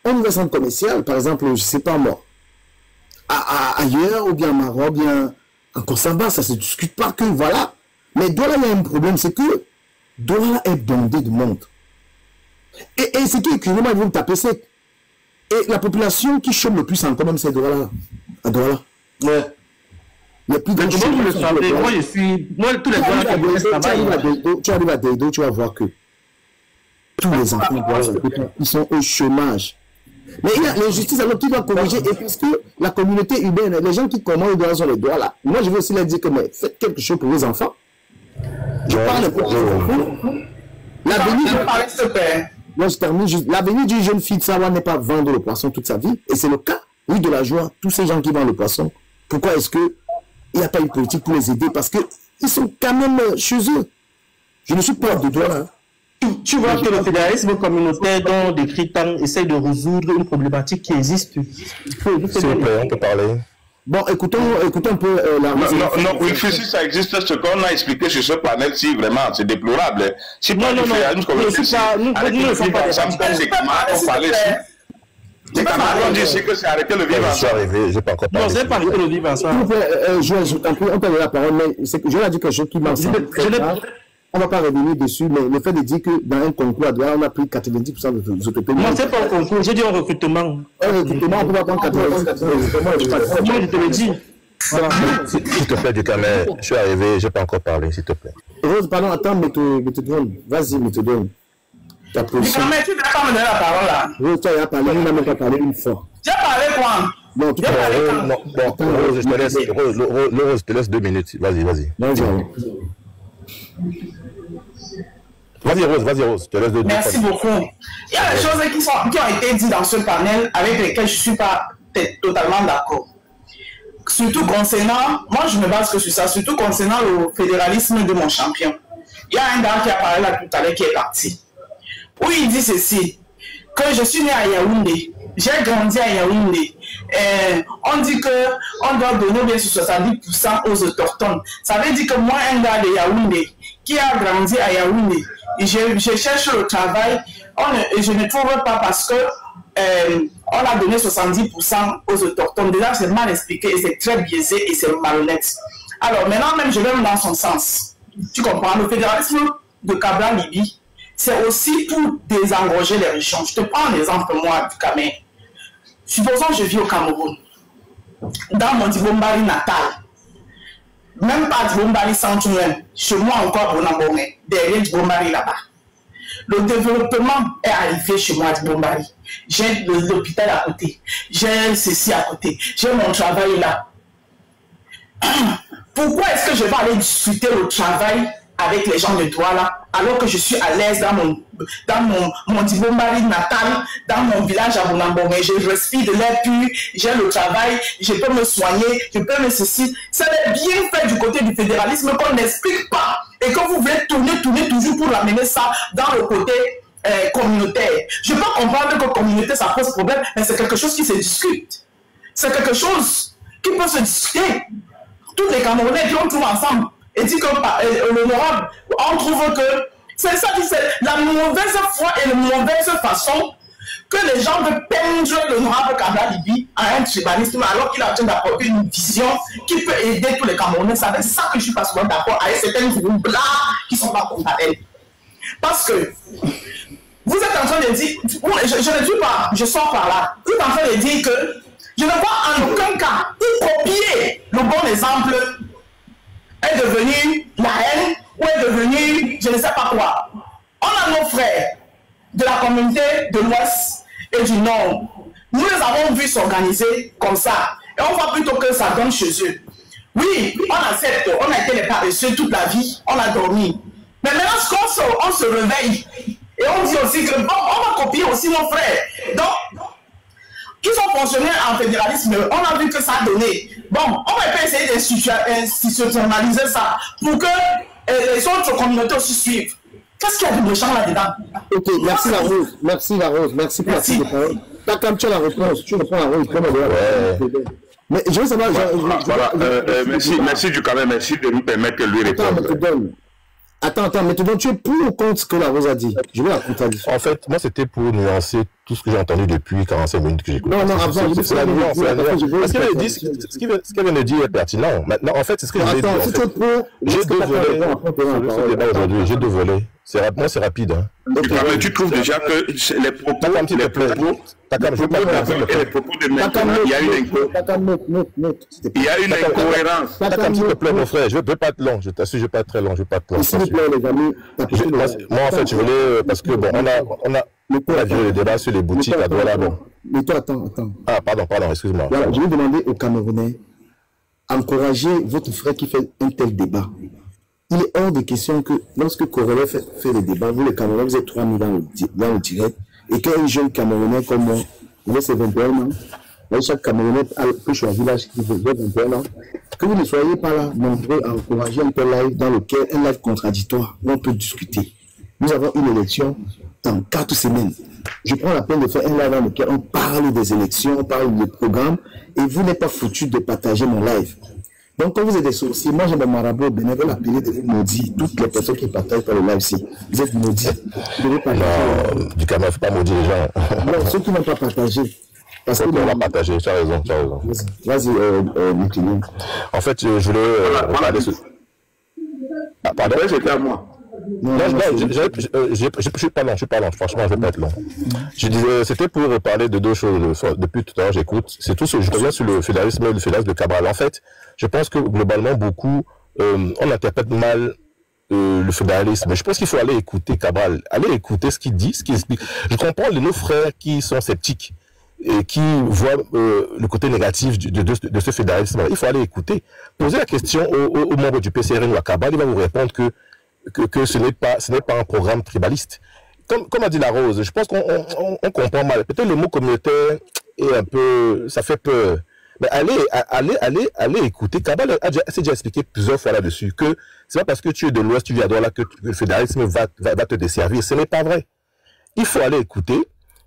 on ouvre un centre commercial, par exemple, je ne sais pas moi, ailleurs, ou bien à Maroc, ou bien en Kosovo, ça ne se discute pas que, voilà. Mais Douala, il y a un problème, c'est que Douala est bondé de monde. Et c'est tout, écrivez-moi, ils vont me taper sec. Et la population qui chôme le plus en commun, c'est Douala. À Douala. Ouais. Il y a plus de chômage. Moi, tous les Douala qui restent là-bas. Tu arrives à Deido, tu vas voir que tous les enfants, ils sont au chômage. Mais il y a l'injustice alors qui doit corriger, et parce que la communauté urbaine, les gens qui commandent dans les doigts là, moi je veux aussi leur dire que mais faites quelque chose pour vos enfants. Je parle pour vos enfants. L'avenir d'une jeune fille de Sawa n'est pas vendre le poisson toute sa vie, et c'est le cas, oui, de la joie, tous ces gens qui vendent le poisson. Pourquoi est-ce qu'il n'y a pas une politique pour les aider? Parce qu'ils sont quand même chez eux. Je ne suis pas de doigt là. Tu vois que le fédéralisme communautaire dont décrit tant essaie de résoudre une problématique qui existe. S'il vous plaît, on peut parler. Bon, écoutons un peu la... Non, oui, si ça existe, ce qu'on a expliqué sur ce panel, si vraiment, c'est déplorable. Si non, c'est que c'est arrêter le vivre ensemble. Je suis arrivé, j'ai pas encore parlé. Non, c'est pas arrêter le vivre ensemble. Je t'en prie, on t'a donné la parole, mais je l'ai dit quelque chose qui m'a semblé. On ne va pas revenir dessus, mais le fait de dire que dans un concours, on a pris 90% des autochtones. Non, c'est pas un concours, j'ai dit un recrutement. Un recrutement, on ne peut pas prendre 90%. Moi, je te le dis. S'il te plaît, Ducamel, je suis arrivé, je n'ai pas encore parlé, s'il te plaît. Rose, pardon, attends, Méthodone. Vas-y, Méthodone. Ducamel, tu ne vas pas me donner la parole là. Rose, tu as parlé, on n'a même pas parlé une fois. Tu as parlé quoi? Non, tu as parlé. Rose, je te laisse 2 minutes. Vas-y. Vas-y, Rose, je te laisse 2 minutes. Merci beaucoup. Il y a des choses qui ont été dites dans ce panel avec lesquelles je ne suis pas totalement d'accord. Surtout concernant, moi je me base que sur ça, surtout concernant le fédéralisme de mon champion. Il y a un gars qui a parlé là tout à l'heure qui est parti. Où il dit ceci, que je suis né à Yaoundé, j'ai grandi à Yaoundé. On dit qu'on doit donner bien sûr 70% aux autochtones. Ça veut dire que moi, un gars de Yaoundé, qui a grandi à Yaoundé, je cherche le travail, et je ne trouve pas parce que on a donné 70% aux autochtones. Déjà, c'est mal expliqué et c'est très biaisé et c'est malhonnête. Alors maintenant, même je vais dans son sens. Tu comprends? Le fédéralisme de Cabral-Libye, c'est aussi pour désengorger les régions. Je te prends un exemple, moi, du Cameroun. Supposons que je vis au Cameroun, dans mon Dibombari natal, même pas Dibombari centre même, chez moi encore, derrière Dibombari là-bas. Le développement est arrivé chez moi à Dibombari. j'ai l'hôpital à côté, j'ai ceci à côté, j'ai mon travail là. Pourquoi est-ce que je vais aller discuter le travail avec les gens de droit là, alors que je suis à l'aise dans mon Dibombari natal, dans mon village à Bonambomé, je respire de l'air pur, j'ai le travail, je peux me soigner, je peux me ceci. Ça est bien fait du côté du fédéralisme qu'on n'explique pas et que vous voulez tourner toujours pour ramener ça dans le côté communautaire. Je peux comprendre que communauté ça pose problème, mais c'est quelque chose qui se discute. C'est quelque chose qui peut se discuter. Tous les Camerounais qui ont trouvé ensemble et dit que l'honorable, on trouve que c'est ça qui c'est la mauvaise foi et la mauvaise façon que les gens veulent peindre l'honorable Kabla Libi à un tribalisme alors qu'il a besoin d'apporter une vision qui peut aider tous les Camerounais. C'est avec ça que je ne suis pas souvent d'accord avec certaines groupes là qui ne sont pas contre elle. Parce que vous êtes en train de dire, je ne dis pas, je sors par là, vous êtes en train de dire que je ne vois en aucun cas où copier le bon exemple est devenu la haine ou est devenu je ne sais pas quoi. On a nos frères de la communauté de l'Ouest et du Nord. Nous les avons vus s'organiser comme ça. Et on voit plutôt que ça donne chez eux. Oui, on accepte, on a été les paresseux toute la vie, on a dormi. Mais maintenant, on se réveille. Et on dit aussi que bon, on va copier aussi nos frères. Donc, qui ont fonctionné en fédéralisme, on a vu que ça a donné. Bon, on va pas essayer d'institutionnaliser ça pour que les autres communautés aussi suivent. Qu'est-ce qu'il y a de méchant là-dedans? Ok, merci la Rose. Merci la Rose. Merci pour la prise de parole. Quand tu as la réponse, tu réponds à la Rose. Mais je veux savoir. Merci du quand même, merci de nous permettre que lui réponde. Attends, mais tu es pour ou contre ce que la Rose a dit? Je veux la contradiction. En fait, moi, c'était pour nuancer tout ce que j'ai entendu depuis 45 minutes que j'écoute. Non, avant, c'est la nuance. Parce qu'elle dit, ce qu'elle vient de dire est pertinent. Maintenant, en fait, c'est ce que je voulais dire. Attends, si tu es pour, j'ai deux volets. Ce débat aujourd'hui, j'ai deux volets. Moi, c'est rapide. Hein. Mais tu trouves déjà que les propos... Takam, s'il te plaît. Takam, je veux pas les propos de maintenant, il y a une incohérence. Takam, s'il te plaît, mon frère, je ne veux pas être long. Je t'assure, je ne vais pas être très long. Je ne vais pas être long. S'il vous plaît, les amis. Moi, en fait, je voulais... Parce que, bon, on a vu le débat sur les boutiques à Douala. Mais toi, attends. Ah, pardon, excuse-moi. Voilà, je vais demander aux Camerounais, encouragez votre frère qui fait un tel débat. Il est hors de question que lorsque Corollet fait le débat, vous les Camerounais, vous êtes 3000 dans le direct, et qu'un jeune Camerounais comme moi, vous avez 21 ans, chaque Camerounais peut choisir l'âge qu'il veut, 21 ans, que vous ne soyez pas là, nombreux à encourager un tel live dans lequel un live contradictoire, où on peut discuter. Nous avons une élection dans 4 semaines. Je prends la peine de faire un live dans lequel on parle des élections, on parle des programmes, et vous n'êtes pas foutu de partager mon live. Donc, quand vous êtes des sorciers, moi j'ai mon marabout bénévole appelé de vous maudire toutes les personnes qui partagent par le live-ci. Vous êtes maudits. Non, du Cameroun, il ne faut pas maudire les gens. Non, ceux qui n'ont pas partagé. Parce que on va partager, tu as raison. Vas-y, Michelin. En fait, je voulais parler sur... Ah, pardon, c'était à moi. Non, je suis pas long, franchement, je vais pas être long. Je disais, c'était pour parler de deux choses. Depuis tout à l'heure, j'écoute. C'est tout ce que je reviens sur le fédéralisme de Cabral. En fait, je pense que globalement, beaucoup, on interprète mal le fédéralisme. Je pense qu'il faut aller écouter Cabral, aller écouter ce qu'il dit, ce qu'il explique. Je comprends nos frères qui sont sceptiques et qui voient le côté négatif de ce fédéralisme. Il faut aller écouter. Poser la question aux membres du PCRN ou à Cabral, il va vous répondre que ce n'est pas un programme tribaliste. Comme a dit la Rose, je pense qu'on comprend mal. Peut-être le mot communautaire est un peu, ça fait peur. Mais allez écouter. Cabral s'est déjà expliqué plusieurs fois là-dessus que c'est pas parce que tu es de l'Ouest, tu vis à Douala que le fédéralisme va te desservir. Ce n'est pas vrai. Il faut aller écouter.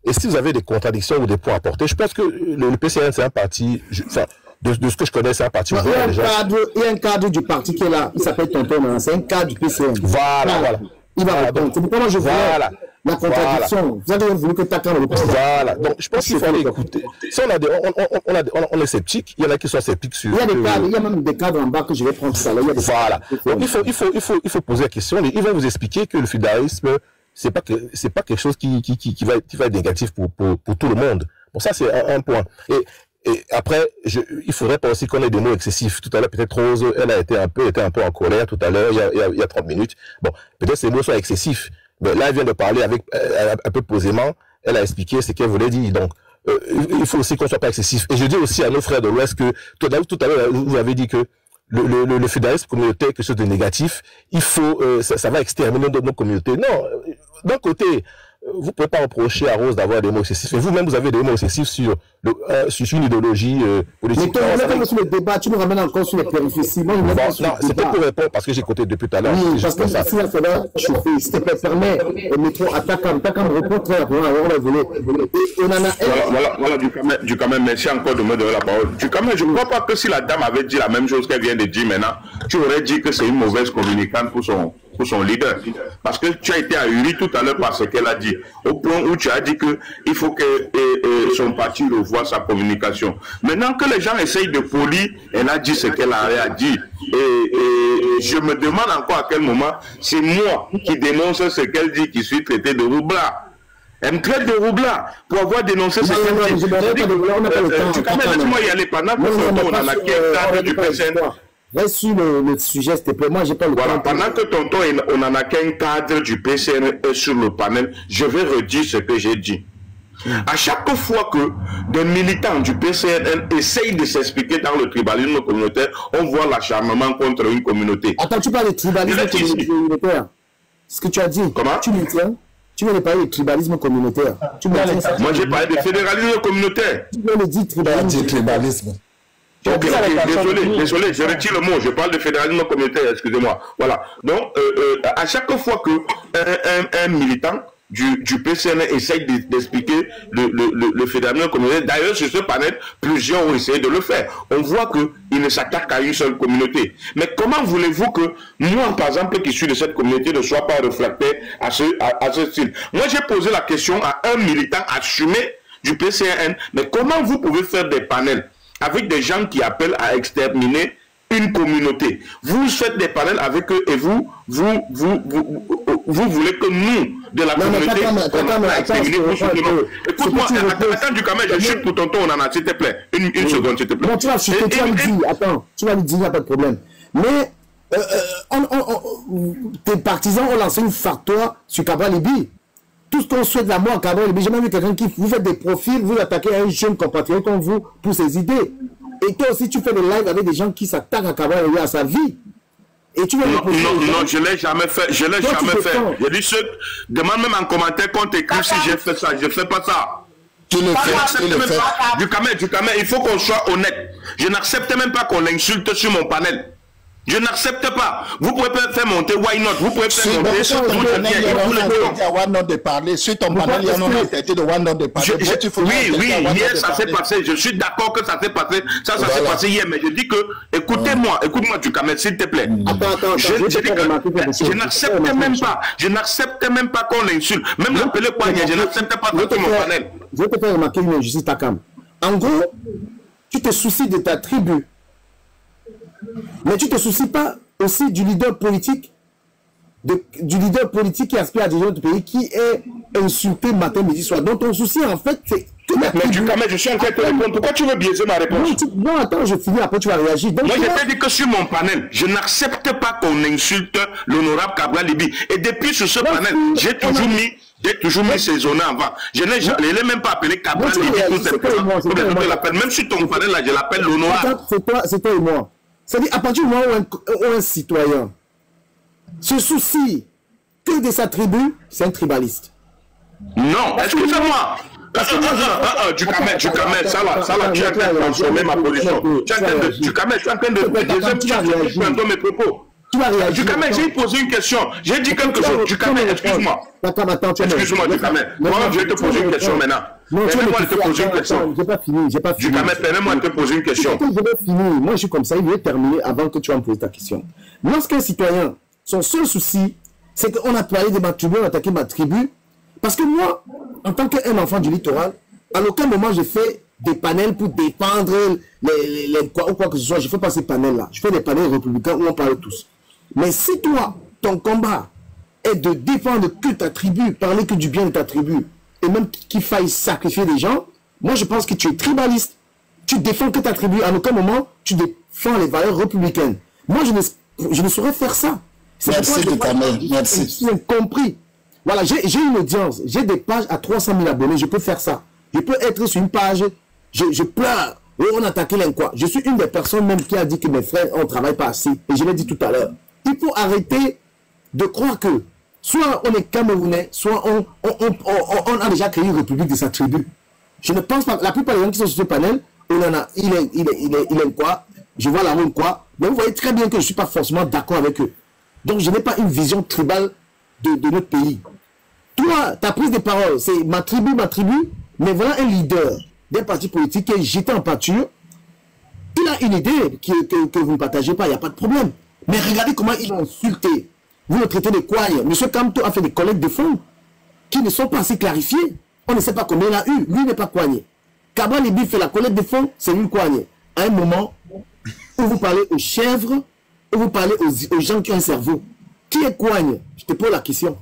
Et si vous avez des contradictions ou des points à porter, je pense que le PCRN, c'est un parti, de ce que je connais, c'est un parti ouvert. Il y a un cadre du parti qui est là, il s'appelle Tonton, c'est un cadre du PCRN. Voilà. Il va répondre. C'est pourquoi moi je voulais la contradiction. Vous avez voulu que Takam le réponde. Voilà. Donc je pense qu'il faut aller écouter. Si on est sceptique, il y en a qui sont sceptiques sur... Il y a des cadres, il y a même des cadres en bas que je vais prendre ça. Voilà. Donc il faut poser la question. Ils vont vous expliquer que le fédéralisme, c'est pas quelque chose qui va être négatif pour tout le monde. Bon, ça c'est un point. Et après, il faudrait pas aussi qu'on ait des mots excessifs. Tout à l'heure, peut-être Rose, elle a été un peu en colère tout à l'heure, il y a 30 minutes. Bon, peut-être ces mots sont excessifs. Mais là, elle vient de parler un peu posément. elle a expliqué ce qu'elle voulait dire. Donc, il faut aussi qu'on soit pas excessif. Et je dis aussi à nos frères de l'Ouest que, tout à l'heure, vous avez dit que le fédéralisme communautaire est quelque chose de négatif. Il faut, ça va exterminer nos communautés. Non, d'un côté, vous pouvez pas reprocher à Rose d'avoir des mots excessifs. Et vous-même, vous avez des mots excessifs sur une idéologie politique. Mais toi, on est sur le débat, tu nous ramènes encore sur les périphéties. Moi, non, c'était pour répondre parce que j'ai écouté depuis tout à l'heure. Oui, parce que si ça va chauffer, s'il te plaît, permet au métro, attaquant, répond très rapidement, on l'a volé. Voilà, du Kamel, merci encore de me donner la parole. Du Kamel, je ne crois pas que si la dame avait dit la même chose qu'elle vient de dire maintenant, tu aurais dit que c'est une mauvaise communicante pour son leader. Parce que tu as été ahuri tout à l'heure par ce qu'elle a dit. Au point où tu as dit qu'il faut que son parti revoie sa communication. Maintenant que les gens essayent de polir, elle a dit ce qu'elle a dit. Et je me demande encore à quel moment c'est moi qui dénonce ce qu'elle dit qui suis traité de roublard. Elle me traite de roublard pour avoir dénoncé ce qu'elle dit. Laisse-moi y aller pendant que on en a qu'un du PCN. Reste sur le sujet, s'il te plaît. Moi, j'ai pas le temps. Pendant que tonton, on n'en a qu'un cadre du PCN sur le panel, je vais redire ce que j'ai dit. À chaque fois que des militants du PCN essayent de s'expliquer dans le tribalisme communautaire, on voit l'acharnement contre une communauté. Attends, tu parles de tribalisme communautaire. Ce que tu as dit, comment tu maintiens? Tu viens de parler de tribalisme communautaire. Moi, j'ai parlé de fédéralisme communautaire. Tu viens de dire tribalisme. Ok, désolé, je retire le mot, je parle de fédéralisme communautaire, excusez-moi. Voilà. Donc, à chaque fois que un militant du PCN essaye d'expliquer le fédéralisme communautaire, d'ailleurs sur ce panel, plusieurs ont essayé de le faire. On voit qu'il ne s'attaque qu'à une seule communauté. Mais comment voulez-vous que moi, par exemple, qui suis de cette communauté, ne soit pas reflété à ce style? Moi, j'ai posé la question à un militant assumé du PCN, mais comment vous pouvez faire des panels avec des gens qui appellent à exterminer une communauté? Vous faites des panels avec eux et vous voulez que nous, de la communauté, écoute-moi, attends du Kamel, je chute pour tonton, on en a, s'il te plaît. Une seconde, s'il te plaît. Non, tu vas chuter, tu vas lui dire, attends, tu vas lui dire, il n'y a pas de problème. Mais tes partisans ont lancé une factoire sur Cabral Libye. Tout ce qu'on souhaite la mort à Cabral Libye, j'ai jamais vu quelqu'un qui vous fait des profils, vous attaquez à un jeune compatriote comme vous pour ses idées. Et toi aussi, tu fais des lives avec des gens qui s'attaquent à Cabral Libye, à sa vie. Et tu non, je ne l'ai jamais fait. Je l'ai jamais fait. Il y a des ceux demande même en commentaire qu'on t'écrit si j'ai fait ça. Je ne fais pas ça. Tu le fais. Du Kamel, il faut qu'on soit honnête. Je n'accepte même pas qu'on l'insulte sur mon panel. Je n'accepte pas. Vous pouvez faire monter Why Not. Vous pouvez faire monter sur ton panel. de parler. Sur ton panel, il y a non interdit de Why Not de parler. Oui, hier ça s'est passé. Je suis d'accord que ça s'est passé. Ça s'est passé hier. Mais je dis que, écoute-moi du Kamel, s'il te plaît. Je n'accepte même pas qu'on l'insulte. Même l'appeler poignet, je n'accepte pas sur mon panel. Je vais te faire remarquer une injustice, Takam. En gros, tu te soucies de ta tribu. Mais tu ne te soucies pas aussi du leader politique, qui aspire à diriger notre pays, qui est insulté matin, midi, soir. Donc ton souci, en fait, c'est... Mais du Kamel, je suis en train de te répondre. Pourquoi tu veux biaiser ma réponse? Non, attends, je finis, après tu vas réagir. Donc, moi, je t'ai dit que sur mon panel, je n'accepte pas qu'on insulte l'honorable Cabral Libye. Et depuis sur ce panel, j'ai toujours mis ces zones avant. Je ne l'ai même pas appelé Cabral Libye tout simplement. Je l'appelle, même sur ton panel, là, je l'appelle l'honorable. C'est toi et moi. C'est-à-dire, à partir du moment où un citoyen se soucie que de sa tribu, c'est un tribaliste. Non, excusez-moi. Du Kamel, ça là, tu es en train de transformer ma position. Du Kamel, tu es en train de mes propos. Du Kamel, j'ai posé une question. J'ai dit quelque chose. Du Kamel, excuse-moi. Excuse-moi, du Kamel. Moi, je vais te poser une question maintenant. Permets-moi de te poser une question. J'ai pas fini. Du Kamel, permets-moi de te poser une question. Je vais finir. Moi, je suis comme ça. Il vais terminer avant que tu vas me poser ta question. Lorsqu'un citoyen, son seul souci, c'est qu'on a parlé de ma tribu, on a attaqué ma tribu. Parce que moi, en tant qu'un enfant du littoral, à aucun moment je fais des panels pour défendre quoi que ce soit. Je ne fais pas ces panels-là. Je fais des panels républicains où on parle tous. Mais si toi, ton combat est de défendre que ta tribu, parler que du bien de ta tribu, et même qu'il faille sacrifier des gens, moi je pense que tu es tribaliste. Tu défends que ta tribu. À aucun moment, tu défends les valeurs républicaines. Moi, je ne saurais faire ça. Merci de ta main. Merci. J'ai compris. Voilà, j'ai une audience, j'ai des pages à 300 000 abonnés, je peux faire ça. Je peux être sur une page, je pleure, et on attaque l'enquoi. Je suis une des personnes même qui a dit que mes frères, on ne travaille pas assez. Et je l'ai dit tout à l'heure. Il faut arrêter de croire que soit on est Camerounais, soit on a déjà créé une république de sa tribu. Je ne pense pas, la plupart des gens qui sont sur ce panel, on en a, il est quoi, je vois la ronde quoi, mais vous voyez très bien que je ne suis pas forcément d'accord avec eux. Donc je n'ai pas une vision tribale de notre pays. Toi, ta prise de parole, c'est ma tribu, mais voilà un leader d'un parti politique qui est jeté en pâture. Il a une idée que vous ne partagez pas, il n'y a pas de problème. Mais regardez comment il a insulté. Vous le traitez de coigne. M. Kamto a fait des collectes de fonds qui ne sont pas assez clarifiés. On ne sait pas combien il a eu. Lui n'est pas coigné. Cabral Libi fait la collecte de fonds, c'est lui coigné. À un moment où vous parlez aux chèvres, où vous parlez aux gens qui ont un cerveau. Qui est coigne? Je te pose la question.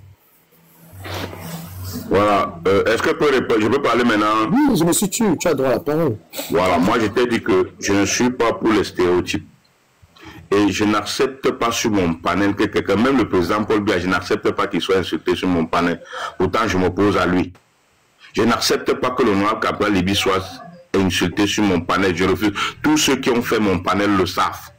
Voilà. Est-ce que je peux parler maintenant? Oui, je me suis tué. Tu as droit à la parole. Voilà. Moi, je t'ai dit que je ne suis pas pour les stéréotypes. Et je n'accepte pas sur mon panel que quelqu'un, même le président Paul Biya, je n'accepte pas qu'il soit insulté sur mon panel. Pourtant, je m'oppose à lui. Je n'accepte pas que l'honorable Cabral Libi soit insulté sur mon panel. Je refuse. Tous ceux qui ont fait mon panel le savent.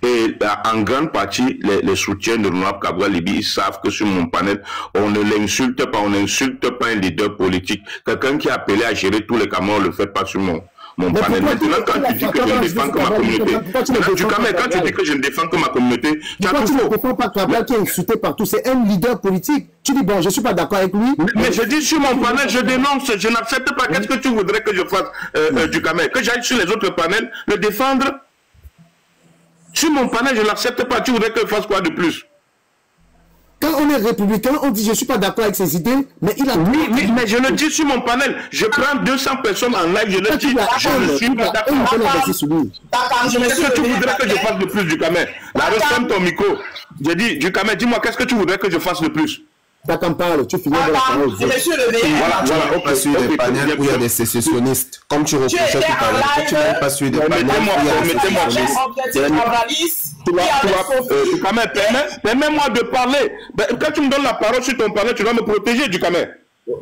Et en grande partie, les soutiens de l'honorable Cabral Libi, ils savent que sur mon panel, on ne l'insulte pas, on n'insulte pas un leader politique. Quelqu'un qui a appelé à gérer tous les Camerounais ne le fait pas sur mon panel. Maintenant, quand tu dis que je ne défends que ma communauté, quand tu dis que je ne défends que ma communauté, tu as tout faux. Tu ne défends pas Cabral qui est insulté partout, c'est un leader politique. Tu dis, bon, je ne suis pas d'accord avec lui. Mais je dis sur mon panel, je dénonce, je n'accepte pas. Qu'est-ce que tu voudrais que je fasse du Cameroun? Que j'aille sur les autres panels, le défendre? Sur mon panel, je ne l'accepte pas. Tu voudrais que je fasse quoi de plus? Quand on est républicain, on dit je ne suis pas d'accord avec ses idées, mais il a... Oui, mais je le dis sur mon panel. Je prends 200 personnes en live, je le dis. Je ne suis pas d'accord. Qu'est-ce que tu voudrais que je fasse de plus du Cameroun? La ressemble ton micro. J'ai dit, du Cameroun, dis-moi, qu'est-ce que tu voudrais que je fasse de plus? T'en parles, tu finis dans la parole. Voilà, pas sur des panels où il y a des sécessionnistes. Comme tu reprochais tout à l'heure, tu n'es pas sur des panels où il y a des sécessionnistes. Permets-moi de parler. Quand tu me donnes la parole sur ton panel, tu dois me protéger du Cameroun.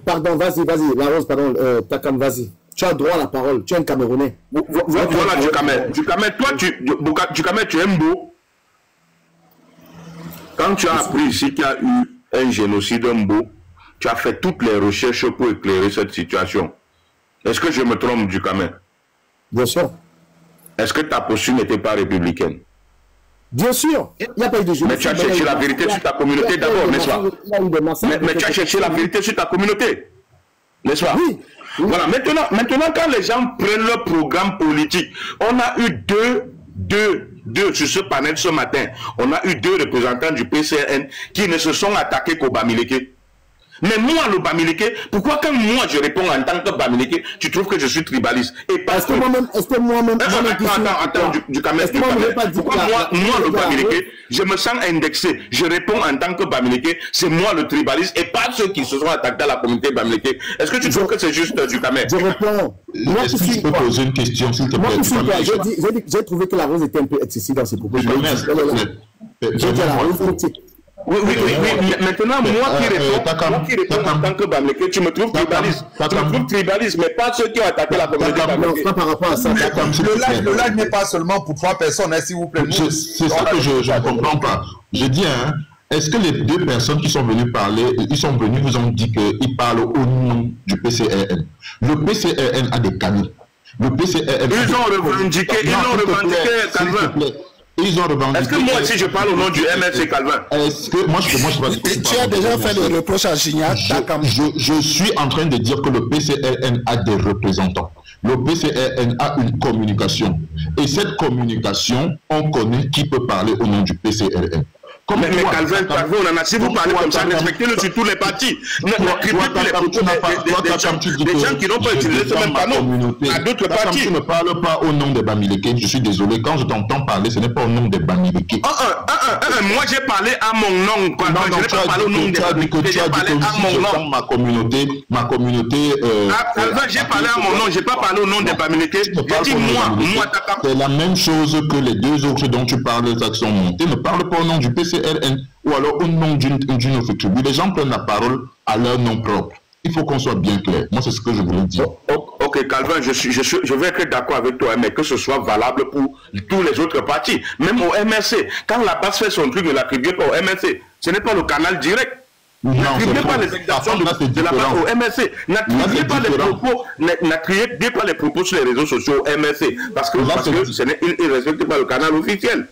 Pardon, vas-y, la Rose, pardon, Takam, vas-y. Tu as droit à la parole, tu es un Camerounais. Voilà, du Cameroun. Toi, du Cameroun, tu es un beau. Quand tu as appris ici qu'il y a eu un génocide Mbo, tu as fait toutes les recherches pour éclairer cette situation. Est-ce que je me trompe du Cameroun? Bien sûr. Est-ce que ta posture n'était pas républicaine? Bien sûr. Il n'y a pas eu de génocide. Mais tu as cherché la vérité sur ta communauté d'abord, n'est-ce pas? Mais tu as cherché la vérité sur ta communauté, n'est-ce pas? Oui. Voilà. Maintenant, quand les gens prennent leur programme politique, on a eu deux sur ce panel ce matin, on a eu 2 représentants du PCRN qui ne se sont attaqués qu'au Bamileke. Mais moi, le Bamileke, pourquoi quand moi je réponds en tant que Bamileke, tu trouves que je suis tribaliste? Et parce que moi-même, attends, du Cameroun. Pourquoi moi, le Bamileke, je me sens indexé, je réponds en tant que Bamileke, c'est moi le tribaliste et pas ceux qui se sont attaqués à la communauté Bamileke. Est-ce que tu trouves que c'est juste du Cameroun? Je réponds. Est-ce que tu peux poser une question, s'il te plaît? J'ai trouvé que la Rose était un peu excessive dans ses propos. Oui. Maintenant, moi qui réponds en tant que Bamileke, tu me trouves tribaliste. Tu me trouves tribaliste, mais pas ceux qui ont attaqué la communauté Bamileke. Pas par rapport à ça. Le live n'est pas seulement pour 3 personnes, s'il vous plaît. C'est ça que je ne comprends pas. Je dis, est-ce que les 2 personnes qui sont venues parler, ils sont venus, vous ont dit qu'ils parlent au nom du PCRN? Le PCRN a des canaux. Le PCRN... Ils ont revendiqué, Calvin. Ils ont revendiqué. Est-ce que moi aussi je parle au nom du MLC Calvin? Est-ce que moi je tu as déjà fait le reproche à Gignac? Je suis en train de dire que le PCRN a des représentants. Le PCRN a une communication. Et cette communication, on connaît qui peut parler au nom du PCRN. Mais Calvin, on en a, si vous parlez comme ça, respectez-le sur tous les partis. Ne critiquez pas les propos des gens qui n'ont pas utilisé ce même panneau à d'autres partis. Tu ne parles pas au nom des Bamileke, je suis désolé, quand je t'entends parler, ce n'est pas au nom des Bamileke. Moi j'ai parlé à mon nom, je n'ai pas parlé au nom des Bamileke, j'ai parlé à mon nom. Ma communauté... Calvin, j'ai parlé à mon nom, je n'ai pas parlé au nom des Bamileke, j'ai dit moi, c'est la même chose que les 2 autres dont tu parles, les actions montées, ne parle pas au nom du PC. FCRN ou alors au nom d'une autre tribu. Les gens prennent la parole à leur nom propre. Il faut qu'on soit bien clair. Moi, c'est ce que je voulais dire. Ok, Calvin, je vais être d'accord avec toi, mais que ce soit valable pour tous les autres partis. Même au MRC, quand la base fait son truc, ne l'attribuez pas au MRC. Ce n'est pas le canal direct. N'attribuez pas les exemptions de la part au MRC. N'attribuez pas les propos sur les réseaux sociaux au MRC. Parce que il ne respecte pas le canal officiel.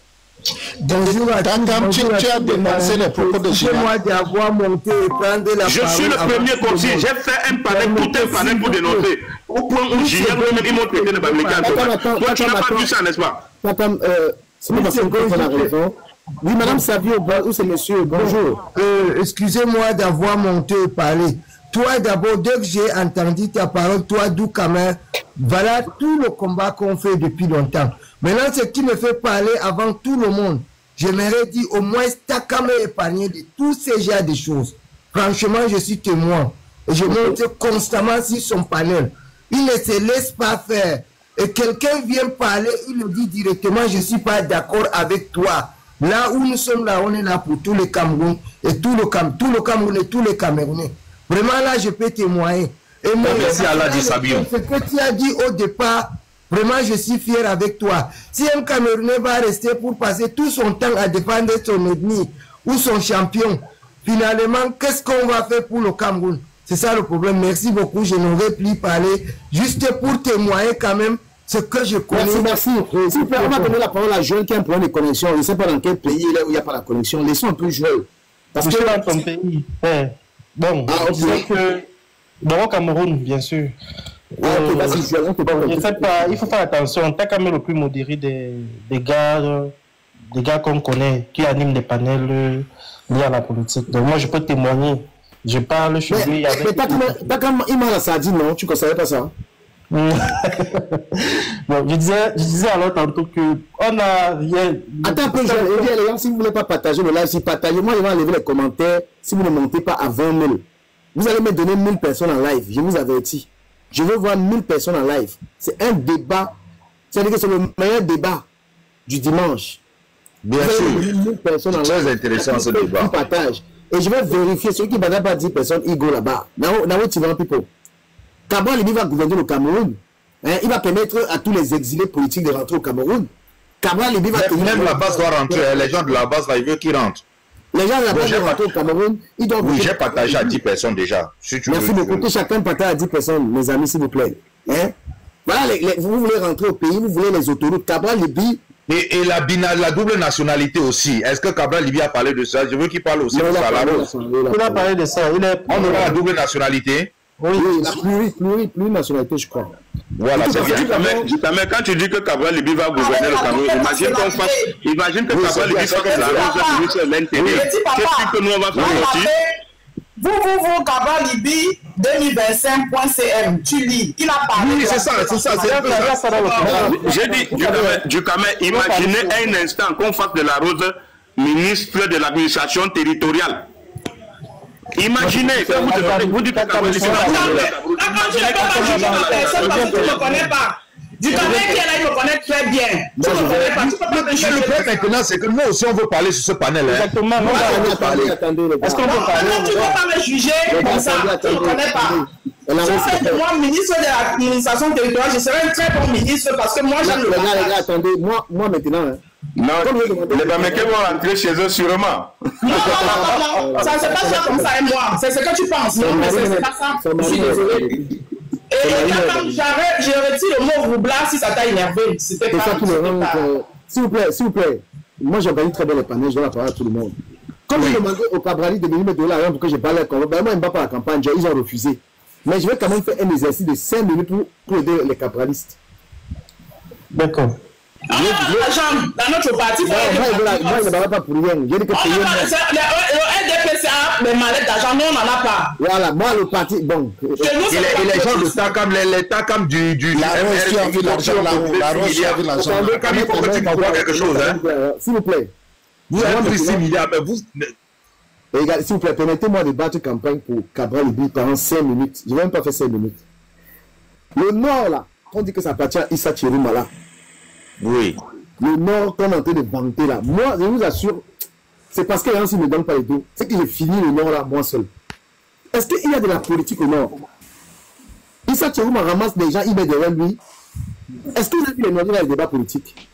Bonjour à tous. Tu as dénoncé les propos de Gilles. Moi d'avoir monté et prendre la parole. Je suis le premier conseiller. J'ai fait un panel, tout un panel pour dénoncer. Au point où Gilles, ils m'ont traité de Bamileka. Toi, tu n'as pas vu ça, n'est-ce pas? Madame, c'est pas parce qu'on a raison. Oui, Madame Savio, ou c'est monsieur, bonjour. Excusez-moi d'avoir monté et parlé. Toi, d'abord, dès que j'ai entendu ta parole, toi, Doukama, voilà tout le combat qu'on fait depuis longtemps. Maintenant, ce qui me fait parler avant tout le monde, j'aimerais dire au moins Takame épargné de tous ces genres de choses. Franchement, je suis témoin. Et je monte constamment sur son panel. Il ne se laisse pas faire. Et quelqu'un vient parler, il le dit directement, je ne suis pas d'accord avec toi. Là où nous sommes là, on est là pour tous les Cameroun et tout le Cameroun et tous les Camerounais. Vraiment là, je peux témoigner. Et moi, merci à Allah Sabion. Ce que tu as dit au départ, vraiment, je suis fier avec toi. Si un Camerounais va rester pour passer tout son temps à défendre son ennemi ou son champion, finalement, qu'est-ce qu'on va faire pour le Cameroun? C'est ça le problème. Merci beaucoup. Je n'aurais plus parlé. Juste pour témoigner quand même ce que je connais. Merci. S'il vous plaît, on va donner la parole à Jean qui a un problème de connexion. Je ne sais pas dans quel pays il est où il n'y a pas la connexion. Laissons un peu jouer. Parce que dans ton pays. Bon, on disait que dans le Cameroun, bien sûr. Il faut faire attention. T'as quand même le plus modéré des gars qu'on connaît qui animent des panels liés à la politique. Donc moi, je peux témoigner. Je parle, je suis avec... Mais t'as comme Imara Sadi, non? Tu ne savais pas ça? Bon, je disais alors tantôt que on a rien... Attends un peu, les gens, si vous ne voulez pas partager le live, si partagez-moi, ils vont enlever les commentaires si vous ne montez pas à 20 000. Vous allez me donner 1000 personnes en live, je vous avertis. Je veux voir 1000 personnes en live. C'est un débat, c'est-à-dire que c'est le meilleur débat du dimanche. Bien sûr, c'est très intéressant ce débat. Partage. Et je vais vérifier, ceux qui ne vont pas 10 personnes, ils go là-bas. Now, tu vas people. Cabral va gouverner le Cameroun. Il va permettre à tous les exilés politiques de rentrer au Cameroun. Cabral va tenir... Même la base doit rentrer. Les gens de la base, là, ils veulent qu'ils rentrent. Les gens de la base doivent rentrer au Cameroun. Oui, j'ai partagé à 10 personnes déjà. Si tu Merci beaucoup. Que chacun partage à 10 personnes, mes amis, s'il vous plaît. Voilà, vous voulez rentrer au pays, vous voulez les autoroutes. Cabral Libye. Et la double nationalité aussi. Est-ce que Cabral Libye a parlé de ça? Je veux qu'il parle aussi de ça. Il a parlé de ça. On aura la double nationalité. Oui, la nationalité, je crois. Voilà, c'est bien. Mais quand tu dis que Cabral Libye va gouverner le Cameroun, imagine que Cabral Libye soit comme la rose ministre de l'Intérieur. Qu'est-ce que nous on va faire aussi? Vous, Cabral Libye 2025.cm, tu lis, il a parlé. Oui, c'est ça. J'ai dit, Ducamé, imaginez un instant qu'on fasse de la rose ministre de l'administration territoriale. Imaginez que vous dites que Cabral Libye ne connaît pas. Du Cameroun qui est là, il me connaît très bien. Tu ne connais pas. Le problème maintenant, c'est que nous aussi, on veut parler sur ce panel. Exactement. Est-ce qu'on peut parler? Tu ne peux pas me juger comme ça. Tu ne connais pas. Si fait de moi ministre de l'administration territoriale, je serai un très bon ministre parce que moi, j'aime le les gars, attendez. Moi maintenant. Non, les Bamileke vont rentrer chez eux sûrement. Non. Ça ne se passe pas comme ça et moi. C'est ce que tu penses. Non, mais c'est pas ça. Je suis désolé. Et j'ai retire le mot roublard si ça t'a énervé. C'était pas s'il vous plaît. Moi, j'organise très bien les panels, je donne la parole à tout le monde. Comme j'ai demandé au Cabrali de venir me donner l'argent pour que je parle avec eux, moi, ils ne vont pas la campagne, ils ont refusé. Mais je vais quand même faire un exercice de 5 minutes pour aider les cabralistes. D'accord. Dans notre parti, moi, il ne va pas pour rien. Je dis que c'est le RDPCA, les mallettes d'argent, nous, on n'en a pas. Voilà, moi, le parti, bon. Et les gens de Takam, les Takam du. La Russie a vu l'argent, la Russie a vu l'argent. Il faut que tu comprends quelque chose. S'il vous plaît. Vous avez pris 6 milliards, mais vous. S'il vous plaît, permettez-moi de battre campagne pour Cabral Libye pendant 5 minutes. Je ne vais même pas faire 5 minutes. Le Nord, là, on dit que ça appartient à Issa Chirumala. Oui. Le Nord qu'on est en train de vanter là. Moi, je vous assure, c'est parce que les gens ne me donnent pas les dos. C'est que j'ai fini le Nord là, moi seul. Est-ce qu'il y a de la politique au Nord? Issa Tcherouma ramasse des gens, il met derrière lui. Est-ce que vous avez vu les Nordiques dans les débats politiques?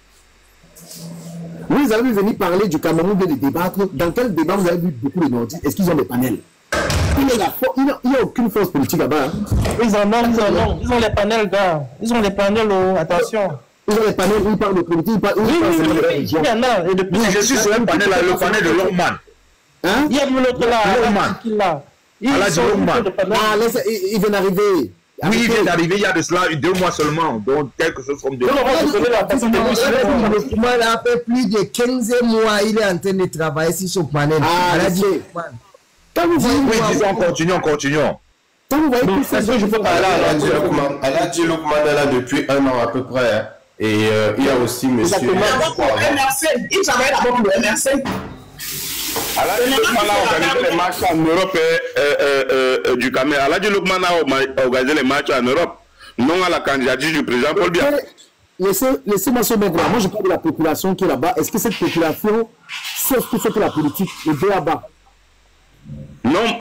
Vous avez venu parler du Cameroun, de les débattre. Dans quel débat vous avez vu beaucoup de Nordiques? Est-ce qu'ils ont des panels? Il n'y a aucune force politique là-bas. Hein. Ils ont les panels, gars. Ils ont les panels, attention. Ils ont les panels où ils parlent de politique. Oui, il y en a. Et depuis, je suis sur un panel, le panel de Longman. Hein? Il y a l'autre là. Il vient d'arriver. Oui, il vient d'arriver il y a de cela 2 mois seulement. Donc, quelque chose comme 2 mois. Il a fait plus de 15 mois, il est en train de travailler sur ce panel. Quand vous voyez, continuons. Quand vous voyez tout ça, je peux parler à la Djilokman là depuis 1 an à peu près. Hein. Et il y a aussi monsieur. Il travaille d'abord pour le MRC. Aladji Lokman a organisé les matchs en Europe du Cameroun. Aladji Lokman a organisé les matchs en Europe, non à la candidature du président Paul Biya. Laissez-moi se mettre là. Moi, je parle de la population qui est là-bas. Est-ce que cette population sait ce que c'est que la politique, le B là-bas? Non,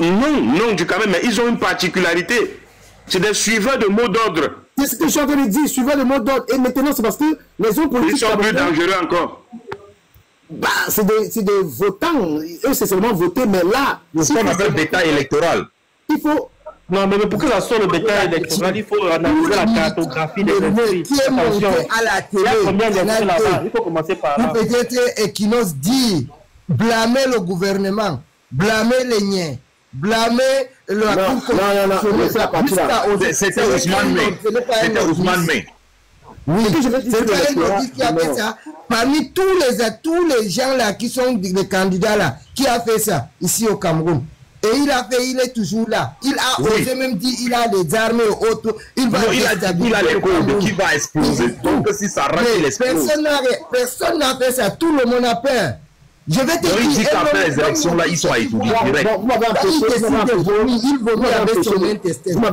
du Cameroun, mais ils ont une particularité. C'est des suiveurs de mots d'ordre. C'est ce que je suis en train de dire, suiveurs de mots d'ordre. Et maintenant, c'est parce que les hommes politiques... Ils sont plus dangereux encore. Bah, c'est des votants. Eux, c'est seulement voter, mais là... C'est ce qu'on appelle bétail électoral. Il faut... Non, mais pour que ça soit le bétail électoral, il faut analyser la cartographie des inscrits. Qui est monté à la télé. Il y a combien d'inscrits là-bas? Il faut commencer par là. Peut-être Equinos dit blâmer le gouvernement, blâmer les niens, blâmer la Cour. Non, c'était Ousmane May. Oui, c'est pas qui a fait ça. Parmi tous les gens là qui sont des candidats là, qui a fait ça ici au Cameroun. Et il est toujours là. Il a osé même dire il a des armes et autres. Il a les codes qui va exploser. Donc si ça rate, il explose. Personne n'a fait ça. Tout le monde a peur. Je vais te dire. Il dit qu'après les élections là, ils sont à étudier direct. Vous m'avez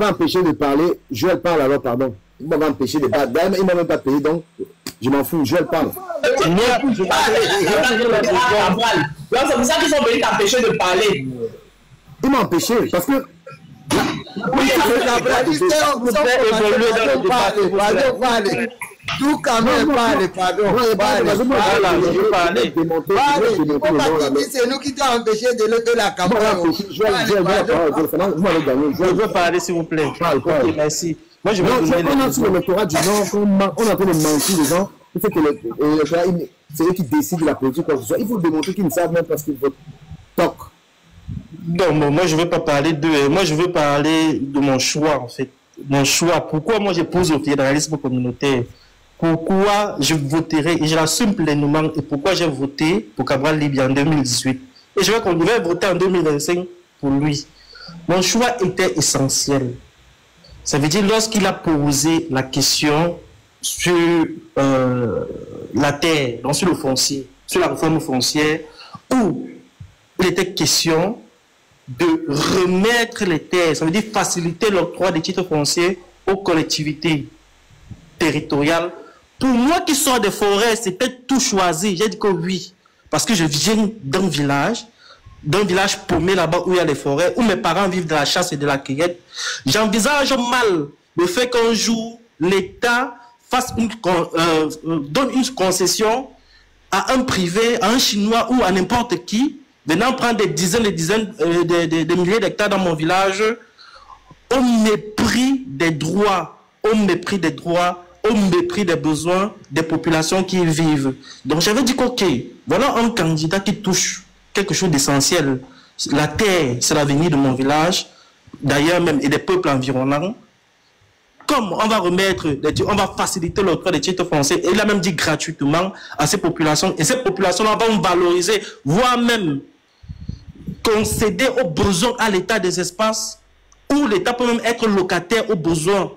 empêché de parler. Joël parle alors, pardon. Vous m'avez empêché de parler. D'ailleurs, il ne m'a même pas payé, donc je m'en fous. Joël parle. C'est pour ça qu'ils sont venus t'empêcher de parler. Il m'a empêché parce que. Tout quand même pardon. C'est nous qui t'avons empêché de lever la caméra. Je veux parler s'il vous plaît. Ok, merci. Moi je vais on a sur le lectorat du Nord, on est en train de mentir les gens. Il faut que c'est eux qui décident de la politique. Il faut démontrer qu'ils ne savent même pas ce qu'ils veulent. Toc. Non, moi je ne veux pas parler d'eux. Moi je veux parler de mon choix en fait. Mon choix. Pourquoi moi j'épouse au fédéralisme communautaire? Pourquoi je voterai, et je l'assume pleinement, et pourquoi j'ai voté pour Cabral Libya en 2018. Et je vais voter en 2025 pour lui. Mon choix était essentiel. Ça veut dire lorsqu'il a posé la question sur la terre, donc sur le foncier, sur la réforme foncière, où il était question de remettre les terres, ça veut dire faciliter l'octroi des titres fonciers aux collectivités territoriales. Pour moi qui sors des forêts, c'était tout choisi. J'ai dit que oui, parce que je viens d'un village paumé là-bas où il y a les forêts, où mes parents vivent de la chasse et de la cueillette. J'envisage mal le fait qu'un jour, l'État donne une concession à un privé, à un Chinois ou à n'importe qui, venant prendre des dizaines et dizaines de milliers d'hectares dans mon village, au mépris des droits, au mépris des besoins des populations qui y vivent. Donc j'avais dit ok, voilà un candidat qui touche quelque chose d'essentiel. La terre, c'est l'avenir de mon village, d'ailleurs même, et des peuples environnants. Comme on va on va faciliter l'octroi des titres fonciers, et il a même dit gratuitement à ces populations, et ces populations-là vont valoriser, voire même concéder aux besoins à l'État des espaces, où l'État peut même être locataire aux besoins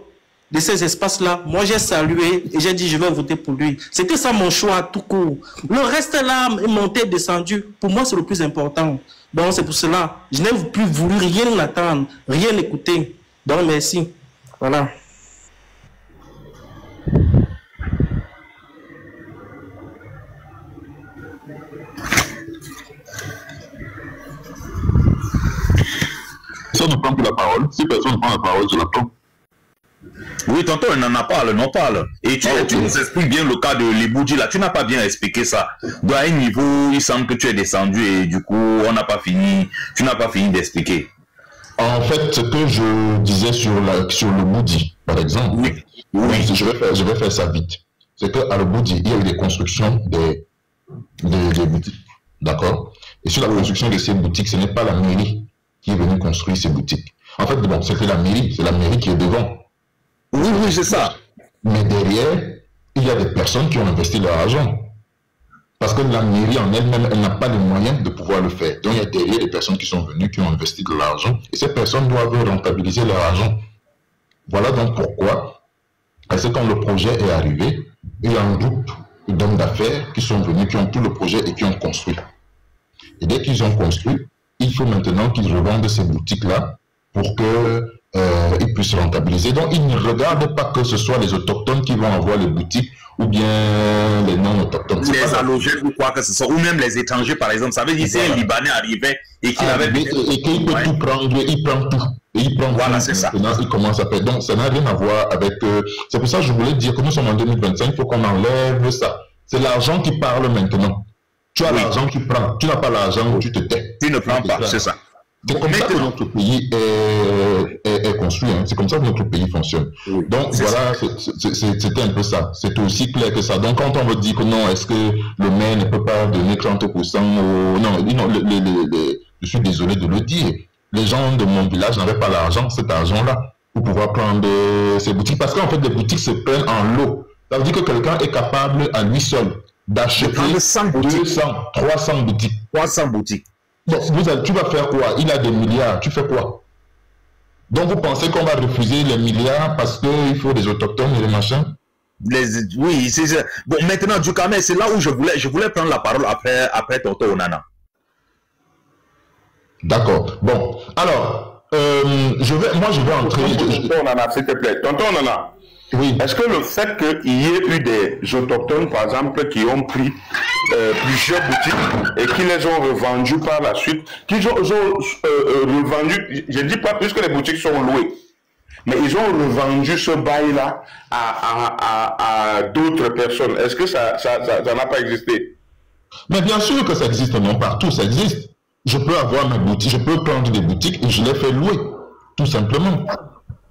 de ces espaces-là. Moi, j'ai salué et j'ai dit je vais voter pour lui. C'était ça mon choix tout court. Le reste là, monté, descendu, pour moi, c'est le plus important. Donc, c'est pour cela. Je n'ai plus voulu rien attendre, rien écouter. Donc, merci. Voilà. personne ne prend plus la parole, si personne ne prend la parole, je la prends. Oui, tonton, on en parle, on parle. Et tu nous expliques bien le cas de Liboudji, là. Tu n'as pas bien expliqué ça. Donc, à un niveau, il semble que tu es descendu et du coup, on n'a pas fini. Tu n'as pas fini d'expliquer. En fait, ce que je disais sur le Boudi, par exemple, oui. Je vais faire ça vite. C'est qu'à le Boudi, il y a eu des constructions des boutiques. D'accord? Et sur la construction de ces boutiques, ce n'est pas la mairie qui est venue construire ces boutiques. En fait, bon, c'était la mairie, c'est la mairie qui est devant. Oui, c'est ça. Mais derrière, il y a des personnes qui ont investi leur argent. Parce que la mairie en elle-même, elle n'a pas les moyens de pouvoir le faire. Donc, il y a derrière des personnes qui sont venues, qui ont investi de l'argent. Et ces personnes doivent rentabiliser leur argent. Voilà donc pourquoi, parce que quand le projet est arrivé, il y a un groupe d'hommes d'affaires qui sont venus, qui ont pris le projet et qui ont construit. Et dès qu'ils ont construit, il faut maintenant qu'ils revendent ces boutiques-là pour qu'ils puissent rentabiliser. Donc, ils ne regardent pas que ce soit les autochtones qui vont avoir les boutiques ou bien les non-autochtones. Les allogés ou quoi que ce soit, ou même les étrangers, par exemple. Ça veut dire que si un Libanais arrivait et qu'il avait... Et qu'il peut tout prendre, il prend tout. Et il prend voilà, tout. C'est ça. Maintenant, il commence à faire. Donc, ça n'a rien à voir avec... C'est pour ça que je voulais dire que nous sommes en 2025, il faut qu'on enlève ça. C'est l'argent qui parle maintenant. Tu as l'argent, tu prends. Tu n'as pas l'argent, tu te tais. Tu ne prends pas, c'est ça. C'est comme ça que notre pays est construit, hein. C'est comme ça que notre pays fonctionne. Oui, donc voilà, c'était un peu ça. C'est aussi clair que ça. Donc quand on me dit que non, est-ce que le maire ne peut pas donner 30% non, je suis désolé de le dire. Les gens de mon village n'avaient pas l'argent, cet argent-là, pour pouvoir prendre ces boutiques. Parce qu'en fait, les boutiques se prennent en lot. Ça veut dire que quelqu'un est capable à lui seul d'acheter 200, 300 boutiques. 300 boutiques. Bon, tu vas faire quoi? Il a des milliards, tu fais quoi? Donc vous pensez qu'on va refuser les milliards parce qu'il faut des autochtones et des machins? Oui, c'est ça. Bon, maintenant, du coup, c'est là où je voulais prendre la parole après Tonton Onana. D'accord. Bon, alors, je vais entrer... Tonton Onana, s'il te plaît. Tonton Onana. Oui. Est-ce que le fait qu'il y ait eu des autochtones, par exemple, qui ont pris plusieurs boutiques et qui les ont revendues par la suite, qu'ils ont revendu, je ne dis pas plus que les boutiques sont louées, mais ils ont revendu ce bail-là à d'autres personnes. Est-ce que ça n'a pas existé? Mais bien sûr que ça existe, non partout, ça existe. Je peux avoir ma boutique, je peux prendre des boutiques et je les fais louer, tout simplement.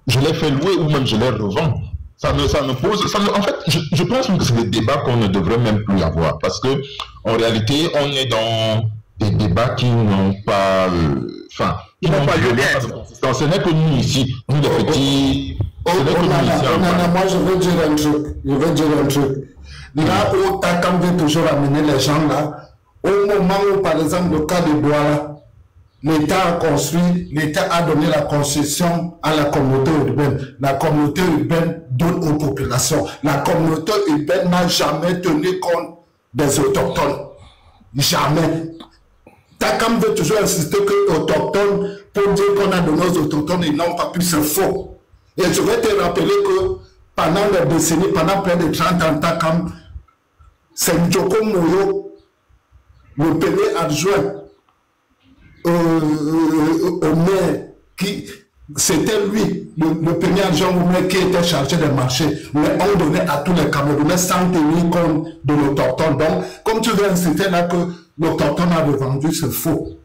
Je les fais louer ou même je les revends. En fait, je pense que c'est des débats qu'on ne devrait même plus avoir parce que en réalité, on est dans des débats qui n'ont pas, ils n'ont pas lieu d'être. Ce n'est que nous ici, nous les petits. Ce n'est que nous ici. Moi, je veux dire un truc. Là où Takam veut toujours amener les gens là, au moment où, par exemple, le cas de Douala, l'État a construit, l'État a donné la concession à la communauté urbaine. La communauté urbaine donne aux populations. La communauté urbaine n'a jamais tenu compte des autochtones. Jamais. Takam veut toujours insister que les autochtones, pour dire qu'on a donné aux autochtones, ils n'ont pas pu, c'est faux. Et je vais te rappeler que pendant les décennies, pendant près de 30 ans, Takam, c'est Ndjoko Moyo, le premier adjoint au maire, c'était lui, le premier agent au maire qui était chargé des marchés. Mais on donnait à tous les Camerounais sans tenir compte de l'autochtone. Donc, comme tu viens d'insister là que l'autochtone a revendu, c'est faux.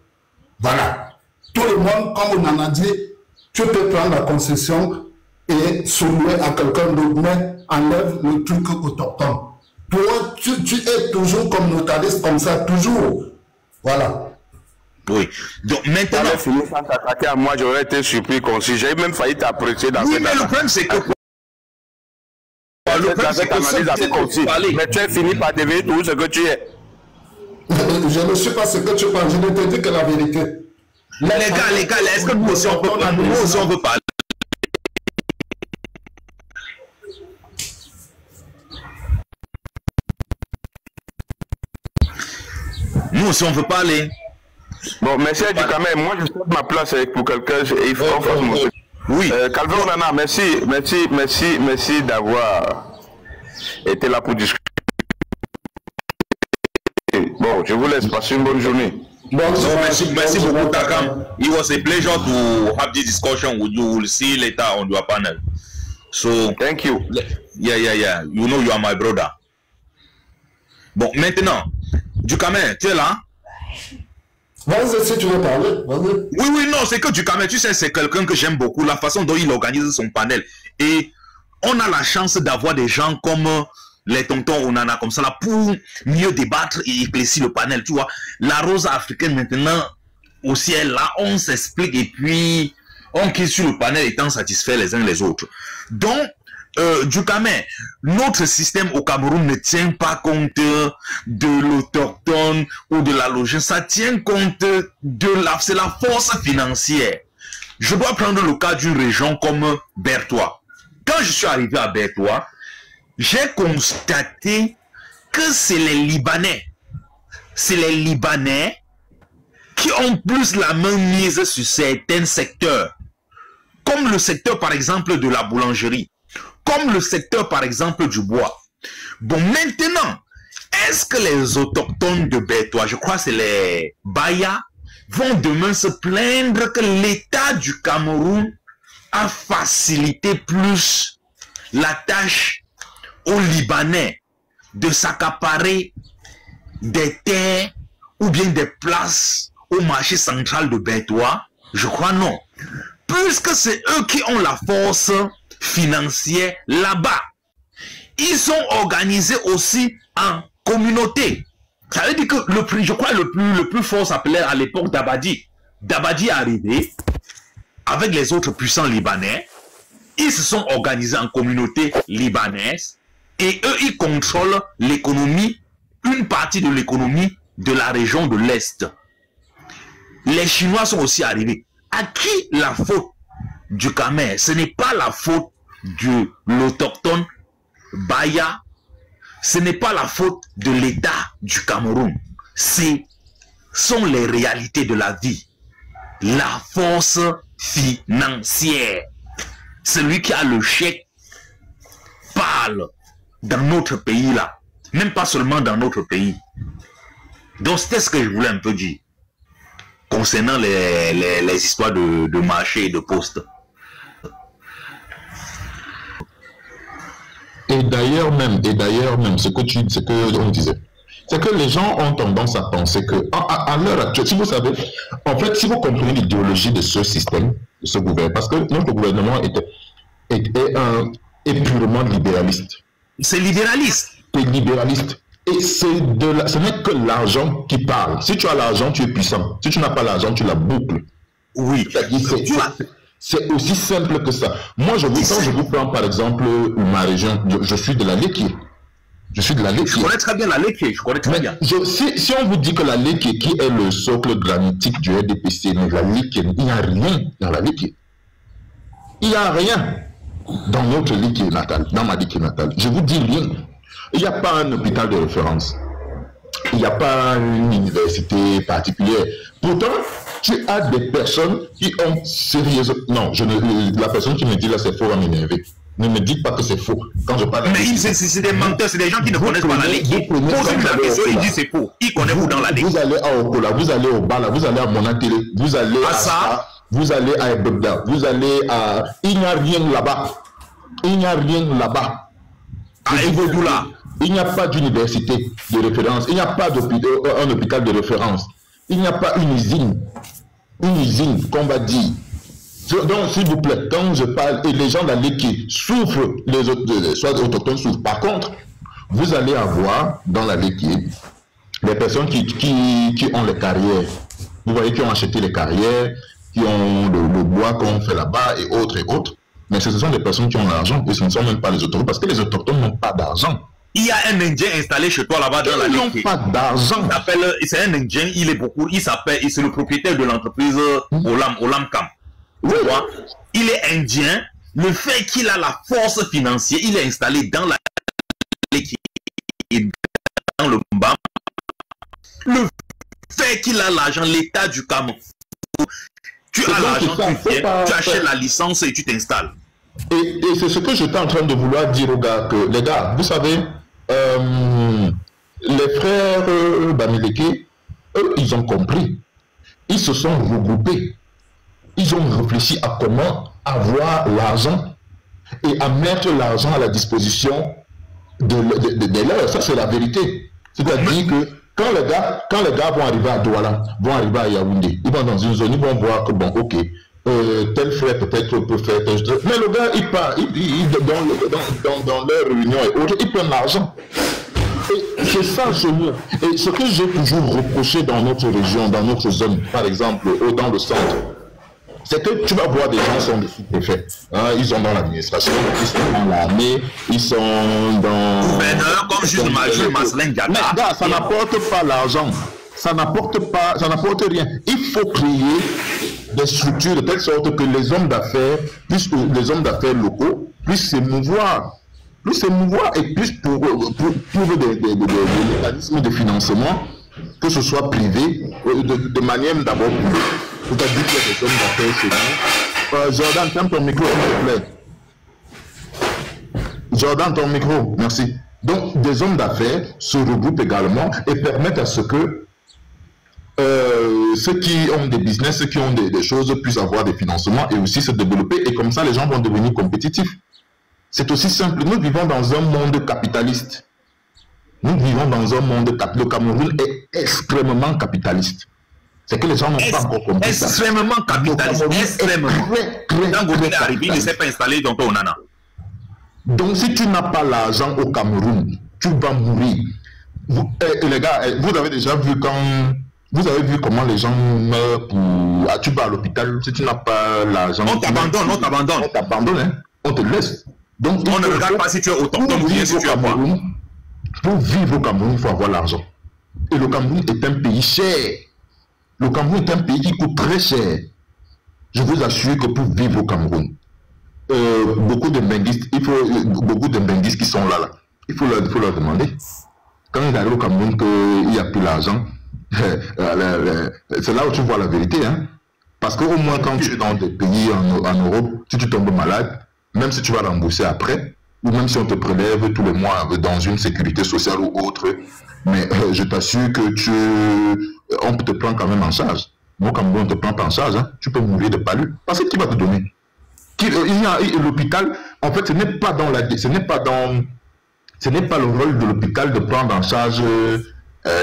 Voilà. Tout le monde, comme on en a dit, tu peux prendre la concession et soulouer à quelqu'un d'autre, mais enlève le truc autochtone. Toi, tu es toujours communautariste comme ça, toujours. Voilà. Oui. Donc maintenant. Si tu avais t'attaquer à moi, j'aurais été surpris, concis. J'ai même failli t'apprécier dans cette mais le problème, c'est que. Le problème, c'est que mais tu as fini par devenir tout ce que tu es. Je ne sais pas ce que tu penses. Je ne te dis que la vérité. Les gars, est-ce que nous aussi on peut parler? Nous aussi on veut parler. Nous aussi on veut parler. Bon, merci quand même. Moi, je cède ma place pour quelqu'un. Il faut qu'on fasse mon truc. Oui. Calvin Onana, merci d'avoir été là pour discuter. Bon, je vous laisse passer une bonne journée. So merci beaucoup, Takam. It was a pleasure to have this discussion with you. We'll see you later on your panel. So thank you. Yeah. You know you are my brother. Bon, maintenant, Dukamen, tu es là? Vas-y, si tu veux parler, vas-y. Oui, non, c'est que Dukamen, tu sais, c'est quelqu'un que j'aime beaucoup, la façon dont il organise son panel. Et on a la chance d'avoir des gens comme les tontons Onana, comme ça, là, pour mieux débattre et éclaircir le panel, tu vois. La rose africaine, maintenant, au ciel, là, on s'explique et puis on quitte sur le panel étant satisfaits les uns les autres. Donc, Dukamen, notre système au Cameroun ne tient pas compte de l'autochtone ou de la logique, ça tient compte c'est la force financière. Je dois prendre le cas d'une région comme Bertois. Quand je suis arrivé à Bertois, j'ai constaté que c'est les Libanais qui ont plus la main mise sur certains secteurs, comme le secteur par exemple de la boulangerie, comme le secteur par exemple du bois. Bon, maintenant, est-ce que les autochtones de Bertois, je crois que c'est les Baya, vont demain se plaindre que l'État du Cameroun a facilité plus la tâche aux Libanais de s'accaparer des terres ou bien des places au marché central de Bertois? Je crois non. Puisque c'est eux qui ont la force financière là-bas. Ils sont organisés aussi en communauté. Ça veut dire que je crois le plus fort s'appelait à l'époque Dabadi. Dabadi est arrivé avec les autres puissants libanais. Ils se sont organisés en communauté libanaise. Et eux, ils contrôlent l'économie, une partie de l'économie de la région de l'Est. Les Chinois sont aussi arrivés. À qui la faute du Khmer? Ce n'est pas la faute de l'autochtone Baya. Ce n'est pas la faute de l'État du Cameroun. Ce sont les réalités de la vie. La force financière. Celui qui a le chèque parle dans notre pays là, même pas seulement dans notre pays. Donc c'était ce que je voulais un peu dire concernant les histoires de marché et de poste. Et d'ailleurs même, ce que on disait, c'est que les gens ont tendance à penser que à l'heure actuelle, si vous savez, en fait, si vous comprenez l'idéologie de ce système, de ce gouvernement, parce que notre gouvernement est purement libéraliste. C'est libéraliste. C'est libéraliste. Et ce n'est que l'argent qui parle. Si tu as l'argent, tu es puissant. Si tu n'as pas l'argent, tu la boucles. Oui. C'est aussi simple que ça. Moi, quand je vous prends par exemple ma région, je suis de la Léquier. Je connais très bien la Léquier, si on vous dit que la Léquier, qui est le socle granitique du RDPC, mais la Léquier, il n'y a rien dans la Léquier. Il n'y a rien dans notre Léquier natale, dans ma Léquier natale. Je vous dis rien. Il n'y a pas un hôpital de référence. Il n'y a pas une université particulière. Pourtant, tu as des personnes qui ont sérieusement... Non, la personne qui me dit là, c'est faux à m'énerver. Ne me dites pas que c'est faux. Quand je parle... Mais c'est des menteurs, c'est des gens qui ne connaissent pas la Léquier. Pose-lui la question, il dit c'est faux. Il connaît où dans la Léquier? Vous allez à Okola, vous allez au Bala, vous allez à Monatélé, vous allez à ça, vous allez à Ebebda, vous allez à... Il n'y a rien là-bas. Il n'y a rien là-bas. À Eboudoula. Il n'y a pas d'université de référence. Il n'y a pas un hôpital de référence. Il n'y a pas une usine qu'on va dire. Donc, s'il vous plaît, quand je parle, et les gens de la Léquier souffrent, soit les autochtones souffrent. Par contre, vous allez avoir dans la Léquier les personnes qui ont les carrières. Vous voyez, qui ont acheté les carrières, qui ont le bois qu'on fait là-bas et autres et autres. Mais ce sont des personnes qui ont l'argent et ce ne sont même pas les autochtones parce que les autochtones n'ont pas d'argent. Il y a un Indien installé chez toi là-bas dans la Léquier. Ils n'ont pas d'argent. C'est un Indien, il c'est le propriétaire de l'entreprise Olam Camp. Oui. Il est indien. Le fait qu'il a la force financière, il est installé dans la Léquier et dans le Mbam. Le fait qu'il a l'argent, l'État du Cameroun. Tu as l'argent, tu achètes la licence et tu t'installes. Et c'est ce que j'étais en train de vouloir dire aux gars, que les gars, vous savez, les frères Bamileke, eux, ils ont compris. Ils se sont regroupés. Ils ont réfléchi à comment avoir l'argent et à mettre l'argent à la disposition de leurs. Ça, c'est la vérité. C'est-à-dire que quand les gars vont arriver à Douala, vont arriver à Yaoundé, ils vont dans une zone, ils vont voir que, bon, ok, tel frère peut-être peut faire tel truc. Mais le gars, il part, dans leur réunion et autres, ils prennent l'argent. Et c'est ça, et ce que j'ai toujours reproché dans notre région, dans notre zone, par exemple, dans le centre, c'est que tu vas voir des gens qui sont des sous-préfets. Hein, ils sont dans l'administration, ils sont dans l'armée, ils sont dans... Gouverneur, comme juge majeur, Marcelin Diatta. Mais gars, ça n'apporte pas l'argent. Ça n'apporte rien. Il faut créer des structures de telle sorte que les hommes d'affaires locaux puissent s'émouvoir. Et puissent trouver des mécanismes de financement, que ce soit privé, de manière d'abord publique. C'est-à-dire qu'il y a des hommes d'affaires chez nous. Jordan, ferme ton micro, s'il te plaît. Jordan, ton micro, merci. Donc, des hommes d'affaires se regroupent également et permettent à ce que ceux qui ont des business, ceux qui ont des choses puissent avoir des financements et aussi se développer. Et comme ça, les gens vont devenir compétitifs. C'est aussi simple. Nous vivons dans un monde capitaliste. Nous vivons dans un monde capitaliste. Le Cameroun est extrêmement capitaliste. C'est que les gens n'ont pas encore compris ça. Extrêmement capitaliste. Extrêmement. Quand Gourmet est arrivé, il ne s'est pas installé dans ton nana. Donc, si tu n'as pas l'argent au Cameroun, tu vas mourir. Les gars, vous avez déjà vu quand... Vous avez vu comment les gens meurent pour... tu vas à l'hôpital, si tu n'as pas l'argent... On t'abandonne. On t'abandonne, hein. On te laisse. Donc, on ne regarde pas si tu es autochtone ou bien si tu es quoi. Pour vivre au Cameroun, il faut avoir l'argent. Et le Cameroun est un pays cher. Le Cameroun est un pays qui coûte très cher. Je vous assure que pour vivre au Cameroun, beaucoup de mbinguistes, beaucoup de mbinguistes qui sont là. Il faut leur demander. Quand ils arrivent au Cameroun qu'il n'y a plus l'argent, c'est là où tu vois la vérité. Hein? Parce qu'au moins quand tu es dans des pays en Europe, si tu tombes malade, même si tu vas rembourser après, ou même si on te prélève tous les mois dans une sécurité sociale ou autre, mais je t'assure que on te prend quand même en charge. Moi, quand on ne te prend pas en charge, hein, tu peux mourir de palu. Parce que qui va te donner? L'hôpital, en fait, ce n'est pas le rôle de l'hôpital de prendre en charge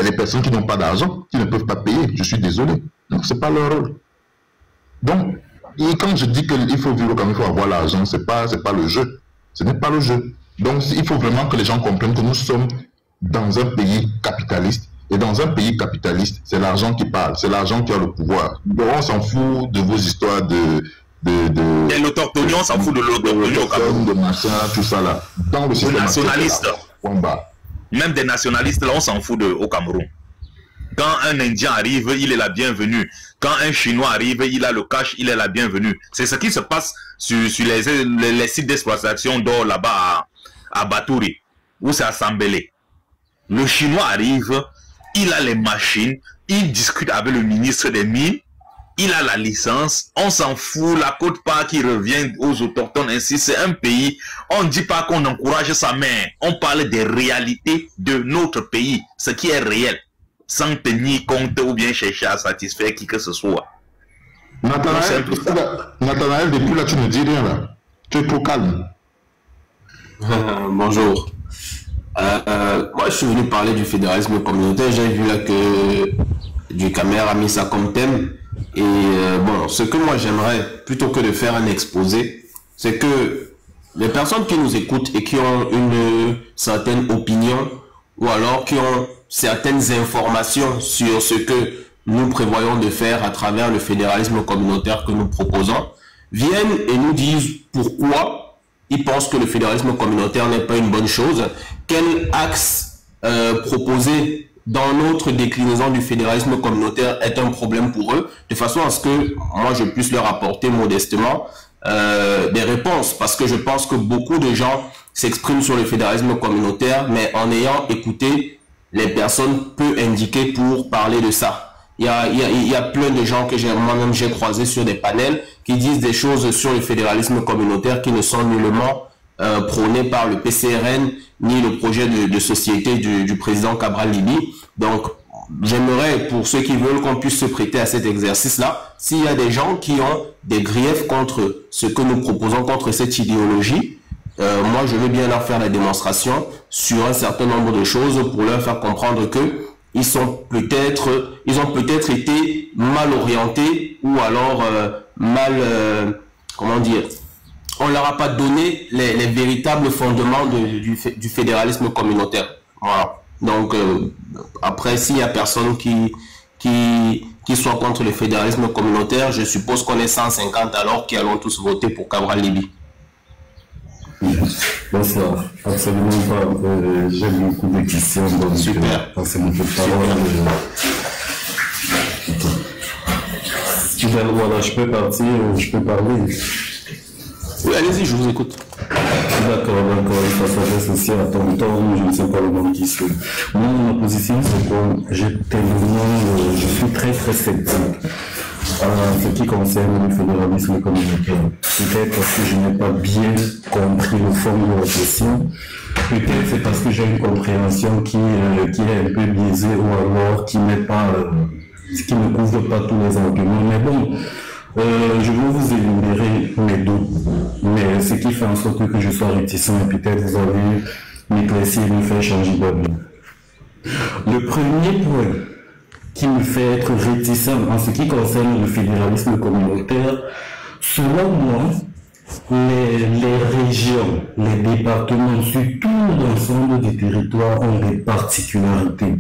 les personnes qui n'ont pas d'argent, qui ne peuvent pas payer. Je suis désolé. Non, ce n'est pas leur rôle. Donc, et quand je dis qu'il faut vivre comme il faut avoir l'argent, c'est pas le jeu. Ce n'est pas le jeu. Donc, il faut vraiment que les gens comprennent que nous sommes dans un pays capitaliste. Et dans un pays capitaliste, c'est l'argent qui parle. C'est l'argent qui a le pouvoir. Donc, on s'en fout de vos histoires et l'autochtone, on s'en fout de l'autochtone, de machin, tout ça là. Dans le système nationaliste. Même des nationalistes, là, on s'en fout au Cameroun. Quand un Indien arrive, il est la bienvenue. Quand un Chinois arrive, il a le cash, il est la bienvenue. C'est ce qui se passe sur les sites d'exploitation d'or là-bas à Batouri, où c'est à Sambélé. Le Chinois arrive, il a les machines, il discute avec le ministre des Mines, il a la licence, on s'en fout, la quote-part qui revient aux autochtones, ainsi, c'est un pays, on ne dit pas qu'on encourage sa main, on parle des réalités de notre pays, ce qui est réel, sans tenir compte ou bien chercher à satisfaire qui que ce soit. Nathanaël, depuis là, tu ne dis rien là, tu es trop calme. Bonjour. Moi, je suis venu parler du fédéralisme communautaire, j'ai vu là que Ducamer a mis ça comme thème. Et bon, ce que moi j'aimerais, plutôt que de faire un exposé, c'est que les personnes qui nous écoutent et qui ont une certaine opinion, ou alors qui ont certaines informations sur ce que nous prévoyons de faire à travers le fédéralisme communautaire que nous proposons, viennent et nous disent pourquoi ils pensent que le fédéralisme communautaire n'est pas une bonne chose, quel axe proposer dans notre déclinaison du fédéralisme communautaire est un problème pour eux, de façon à ce que moi je puisse leur apporter modestement des réponses, parce que je pense que beaucoup de gens s'expriment sur le fédéralisme communautaire, mais en ayant écouté les personnes peu indiquées pour parler de ça. Il y a plein de gens que moi-même j'ai croisés sur des panels qui disent des choses sur le fédéralisme communautaire qui ne sont nullement prônés par le PCRN ni le projet de société du président Cabral Libi. Donc j'aimerais, pour ceux qui veulent, qu'on puisse se prêter à cet exercice-là. S'il y a des gens qui ont des griefs contre ce que nous proposons, contre cette idéologie, moi, je veux bien leur faire la démonstration sur un certain nombre de choses pour leur faire comprendre que ils ont peut-être été mal orientés ou alors comment dire, on leur a pas donné les véritables fondements du fédéralisme communautaire. Voilà. Donc, après, s'il y a personne qui soit contre le fédéralisme communautaire, je suppose qu'on est 150 alors qui allons tous voter pour Cabral Libye. Bonsoir, absolument pas. J'ai beaucoup de questions. Donc, super. C'est mon peu de parole. Voilà, je peux partir, je peux parler. Oui, allez-y, je vous écoute. D'accord, ça s'adresse aussi à ton temps, je ne sais pas le nom qui c'est. Moi, ma position, c'est que je suis très sceptique en ce qui concerne le fédéralisme communautaire. Peut-être parce que je n'ai pas bien compris le fond de la question. Peut-être c'est parce que j'ai une compréhension qui est un peu biaisée ou alors qui ne couvre pas tous les arguments. Mais bon, je vais vous énumérer mes doutes, mais ce qui fait en sorte que je sois réticent et peut-être vous allez m'éclaircir et me faire changer d'avis. Le premier point qui me fait être réticent en ce qui concerne le fédéralisme communautaire, selon moi, les régions, les départements, sur tout l'ensemble du territoire ont des particularités.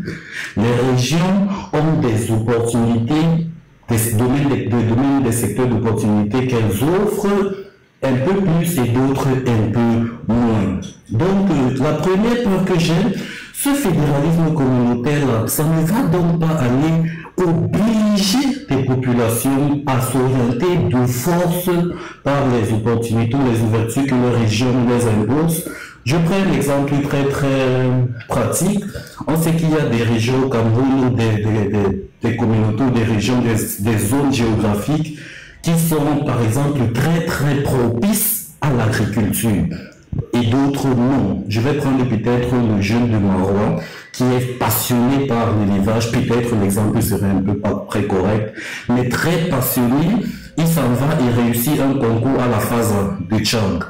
Les régions ont des opportunités, des domaines, des secteurs d'opportunités qu'elles offrent un peu plus et d'autres un peu moins. Donc, la première part que j'ai, ce fédéralisme communautaire, ça ne va donc pas aller obliger les populations à s'orienter de force par les opportunités, les ouvertures que les régions les imposent. Je prends un exemple très pratique. On sait qu'il y a des régions au Cameroun, des communautés, des régions, des zones géographiques qui sont par exemple très propices à l'agriculture et d'autres non. Je vais prendre peut-être le jeune de Marois qui est passionné par l'élevage. Peut-être l'exemple serait un peu pas très correct, mais très passionné. Il s'en va et réussit un concours à la phase de Tchang.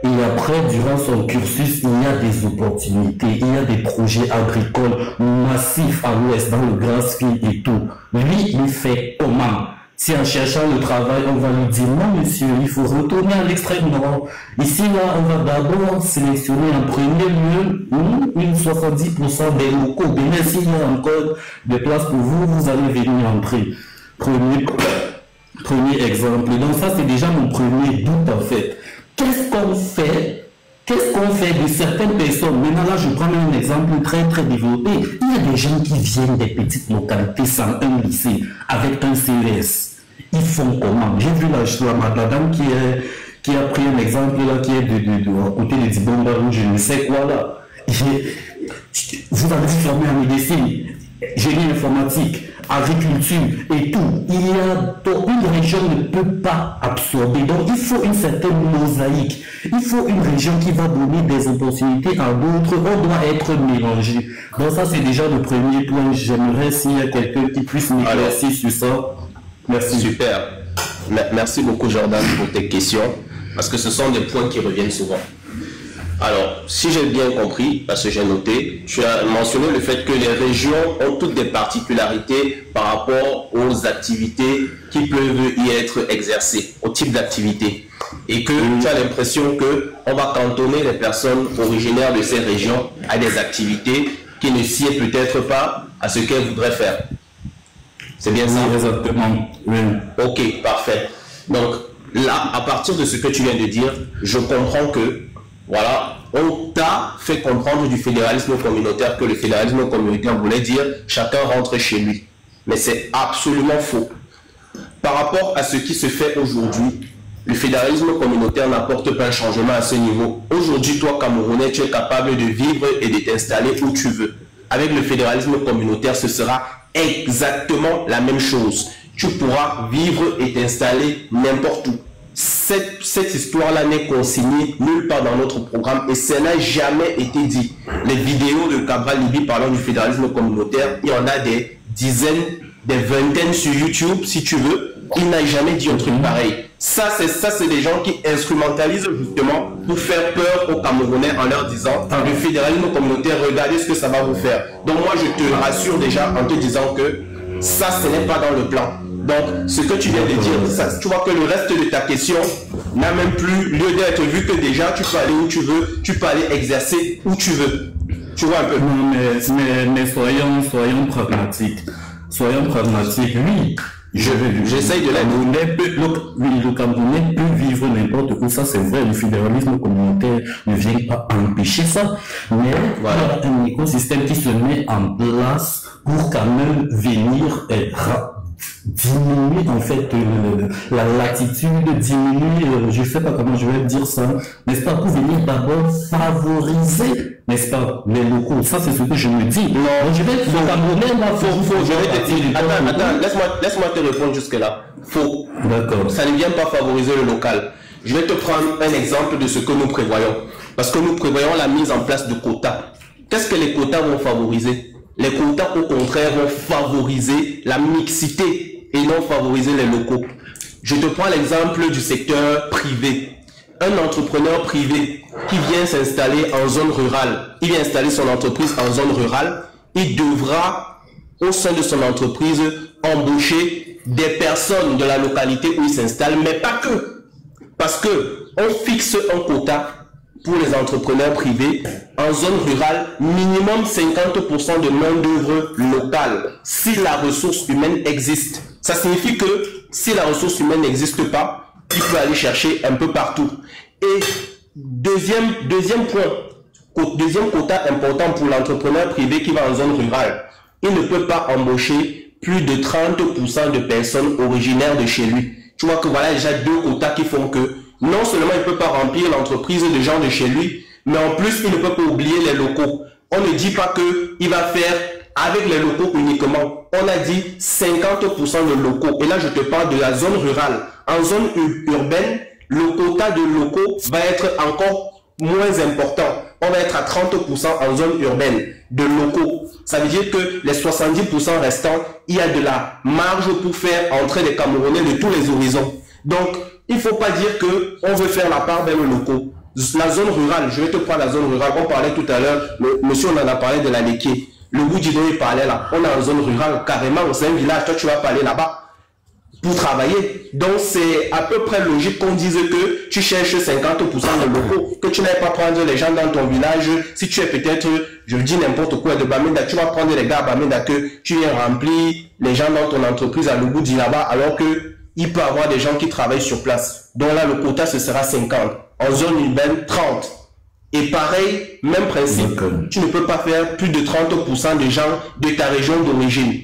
Et après, durant son cursus, il y a des opportunités, il y a des projets agricoles massifs à l'ouest, dans le Grassfield et tout. Lui, il fait comment? Si en cherchant le travail, on va lui dire non monsieur, il faut retourner à l'extrême nord. Ici, là, on va d'abord sélectionner en premier lieu une 70% des locaux. Bien, s'il y a encore des places pour vous, vous allez venir entrer. Premier exemple. Donc ça, c'est déjà mon premier doute en fait. Qu'est-ce qu'on fait de certaines personnes? Maintenant là, je prends un exemple très développé. Il y a des gens qui viennent des petites localités sans un lycée, avec un CES. Ils font comment? J'ai vu la dame qui a pris un exemple là, qui est à côté de Dibonda ou je ne sais quoi là. Vous avez formé en médecine, génie informatique, agriculture et tout. Une région ne peut pas absorber. Donc il faut une certaine mosaïque. Il faut une région qui va donner des opportunités à d'autres. On doit être mélangé. Donc ça c'est déjà le premier point. J'aimerais s'il y a quelqu'un qui puisse m'éclaircir sur ça. Merci. Super. Merci beaucoup Jordan pour tes questions, parce que ce sont des points qui reviennent souvent. Alors, si j'ai bien compris, parce que j'ai noté, tu as mentionné le fait que les régions ont toutes des particularités par rapport aux activités qui peuvent y être exercées, au type d'activité. Et que tu as l'impression qu'on va cantonner les personnes originaires de ces régions à des activités qui ne sied peut-être pas à ce qu'elles voudraient faire. C'est bien ça? Exactement. Oui. Ok, parfait. Donc là, à partir de ce que tu viens de dire, je comprends que voilà, on t'a fait comprendre du fédéralisme communautaire que le fédéralisme communautaire voulait dire chacun rentre chez lui. Mais c'est absolument faux. Par rapport à ce qui se fait aujourd'hui, le fédéralisme communautaire n'apporte pas un changement à ce niveau. Aujourd'hui, toi, Camerounais, tu es capable de vivre et de t'installer où tu veux. Avec le fédéralisme communautaire, ce sera exactement la même chose. Tu pourras vivre et t'installer n'importe où. cette histoire-là n'est consignée nulle part dans notre programme et ça n'a jamais été dit. Les vidéos de Cabral Libye parlant du fédéralisme communautaire, il y en a des dizaines, des vingtaines sur YouTube, si tu veux. Il n'a jamais dit un truc pareil. Ça, c'est des gens qui instrumentalisent justement pour faire peur aux Camerounais en leur disant le fédéralisme communautaire, regardez ce que ça va vous faire. Donc moi, je te rassure déjà en te disant que ça, ce n'est pas dans le plan. Donc, ce que tu viens de dire, ça, tu vois que le reste de ta question n'a même plus lieu d'être, vu que déjà, tu peux aller où tu veux, tu peux aller exercer où tu veux. Tu vois un peu. Non, mais soyons pragmatiques. Soyons pragmatiques, oui. J'essaye de l'être. Le Camerounais peut vivre n'importe où, ça c'est vrai, le fédéralisme communautaire ne vient pas empêcher ça, mais voilà. Il y a un écosystème qui se met en place pour quand même venir diminuer en fait la latitude, diminuer, je sais pas comment je vais dire ça, n'est-ce pas, pour venir d'abord favoriser, n'est-ce pas, les locaux. Ça c'est ce que je me dis. Non, je vais le Camerounais là, je vais te dire. Attends, laisse-moi te répondre jusque là. Faux. D'accord. Ça ne vient pas favoriser le local. Je vais te prendre un exemple de ce que nous prévoyons, parce que nous prévoyons la mise en place de quotas. Qu'est-ce que les quotas vont favoriser? Les quotas, au contraire, vont favoriser la mixité et non favoriser les locaux. Je te prends l'exemple du secteur privé. Un entrepreneur privé qui vient s'installer en zone rurale, il vient installer son entreprise en zone rurale, il devra, au sein de son entreprise, embaucher des personnes de la localité où il s'installe, mais pas que. Parce que on fixe un quota pour les entrepreneurs privés, en zone rurale, minimum 50% de main-d'œuvre locale, si la ressource humaine existe. Ça signifie que si la ressource humaine n'existe pas, il peut aller chercher un peu partout. Et deuxième quota important pour l'entrepreneur privé qui va en zone rurale, il ne peut pas embaucher plus de 30% de personnes originaires de chez lui. Tu vois que voilà déjà deux quotas qui font que non seulement il ne peut pas remplir l'entreprise de gens de chez lui, mais en plus il ne peut pas oublier les locaux. On ne dit pas qu'il va faire avec les locaux uniquement. On a dit 50% de locaux. Et là je te parle de la zone rurale. En zone urbaine, le quota de locaux va être encore moins important. On va être à 30% en zone urbaine de locaux. Ça veut dire que les 70% restants, il y a de la marge pour faire entrer les Camerounais de tous les horizons. Donc, il ne faut pas dire qu'on veut faire la part vers le locaux. La zone rurale, je vais te prendre la zone rurale. On parlait tout à l'heure, monsieur on en a parlé de la Léquier. Le Boudjido il parlait là. On est en zone rurale, carrément, c'est un village, toi tu vas pas aller là-bas pour travailler. Donc c'est à peu près logique qu'on dise que tu cherches 50% de locaux, que tu n'ailles pas prendre les gens dans ton village. Si tu es peut-être, je dis n'importe quoi, de Bamenda, tu vas prendre les gars à Bamenda que tu viens remplir les gens dans ton entreprise à Luboudi là-bas, alors que il peut y avoir des gens qui travaillent sur place. Donc là, le quota, ce sera 50. En zone urbaine, 30. Et pareil, même principe, tu ne peux pas faire plus de 30% des gens de ta région d'origine.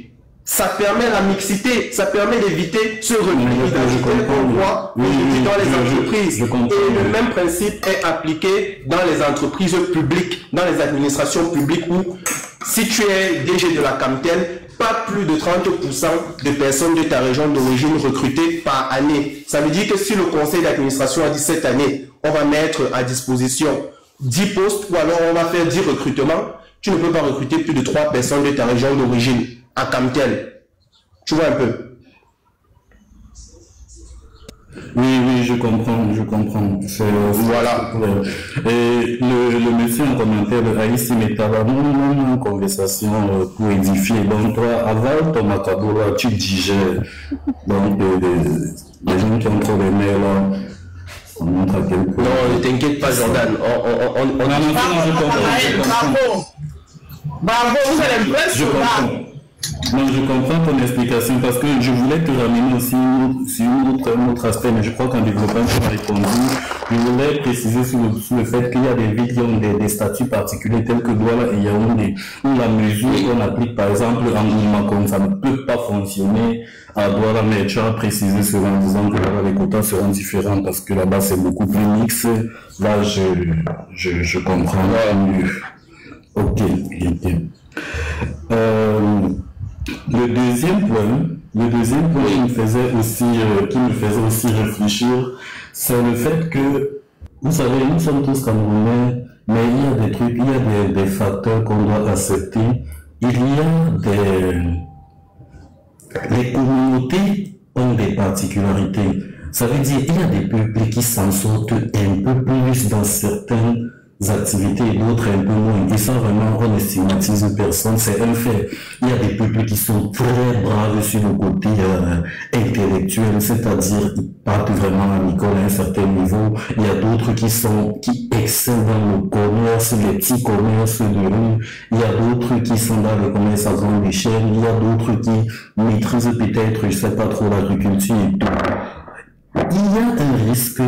Ça permet la mixité, ça permet d'éviter ce repli d'identité qu'on voit dans les entreprises. Et le même principe est appliqué dans les entreprises publiques, dans les administrations publiques où si tu es DG de la Camtel, pas plus de 30% de personnes de ta région d'origine recrutées par année. Ça veut dire que si le conseil d'administration a dit cette année, on va mettre à disposition 10 postes ou alors on va faire 10 recrutements, tu ne peux pas recruter plus de 3 personnes de ta région d'origine à Camtel. Tu vois un peu? Oui, je comprends. Voilà. Et le monsieur en commentaire de Haïti Metaba, nous avons une conversation pour édifier. Donc, toi, avant ton Makaboura, tu digères. Donc, les gens qui ont trop les mails là, on montre à quel point. Non, ne t'inquiète pas, Jordan. Bravo, vous avez l'impression. Non, je comprends ton explication parce que je voulais te ramener aussi sur un autre aspect, mais je crois qu'en développant, tu m'as répondu. Je voulais préciser sur le fait qu'il y a des villes qui ont des statuts particuliers tels que Douala et Yaoundé, où la mesure qu'on applique, par exemple, en Gouma, comme ça ne peut pas fonctionner à Douala, mais tu as précisé cela en disant que là, les quotas seront différents parce que là-bas, c'est beaucoup plus mix. Là, je comprends mieux. Ok, bien. Le deuxième point, Le deuxième point qui me faisait aussi réfléchir, c'est le fait que, vous savez, nous sommes tous Camerounais, mais il y a des trucs, il y a des facteurs qu'on doit accepter. Il y a les communautés ont des particularités. Ça veut dire qu'il y a des peuples qui s'en sortent un peu plus dans certaines activités et d'autres un peu moins. Et ça, vraiment, on ne stigmatise personne, c'est un fait. Il y a des peuples qui sont très braves sur le côté intellectuel, c'est-à-dire ils partent vraiment à l'école à un certain niveau. Il y a d'autres qui excellent dans le commerce, les petits commerces de rue. Il y a d'autres qui sont dans le commerce à grande échelle. Il y a d'autres qui maîtrisent peut-être, je sais pas trop, l'agriculture et tout. Il y a un risque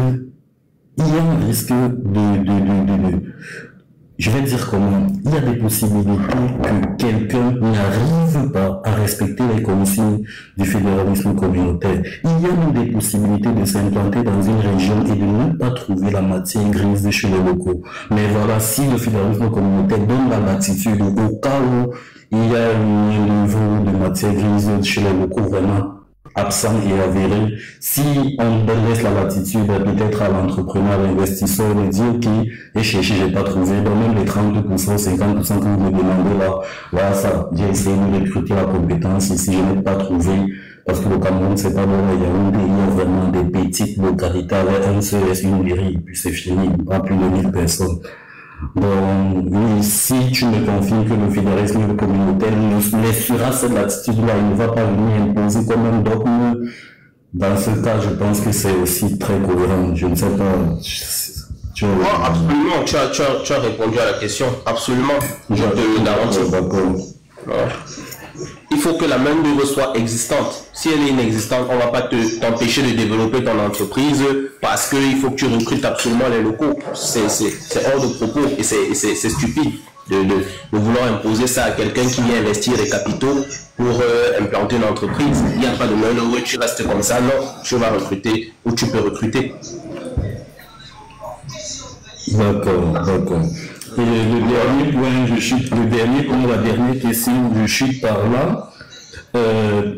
je vais dire comment, il y a des possibilités que quelqu'un n'arrive pas à respecter les consignes du fédéralisme communautaire. Il y a même des possibilités de s'implanter dans une région et de ne pas trouver la matière grise chez les locaux. Mais voilà, si le fédéralisme communautaire donne la latitude au cas où il y a un niveau de matière grise chez les locaux vraiment absent et avéré, si on laisse la latitude peut-être à l'entrepreneur, à l'investisseur de dire ok, et chercher, j'ai pas trouvé, donc même les 30%, 50% que vous me demandez là, voilà ça, j'ai essayé de recruter la compétence et si je n'ai pas trouvé, parce que le Cameroun c'est pas bon, il y a vraiment des petites localités avec un seul une mairie, puis c'est fini, pas plus de 1000 personnes. Donc, oui, si tu me confirmes que le fédéralisme communautaire nous laissera cette latitude-là, il ne va pas venir imposer comme un dogme. Dans ce cas, je pense que c'est aussi très cohérent. Je ne sais pas. Absolument, tu as répondu à la question. Absolument. Je te garantis. Il faut que la main-d'œuvre soit existante. Si elle est inexistante, on ne va pas t'empêcher de développer ton entreprise parce qu'il faut que tu recrutes absolument les locaux. C'est hors de propos et c'est stupide de vouloir imposer ça à quelqu'un qui vient investir les capitaux pour implanter une entreprise. Il n'y a pas de main-d'œuvre, tu restes comme ça. Non, tu vas recruter ou tu peux recruter. D'accord. Et le dernier point, la dernière question, je chute par là. Il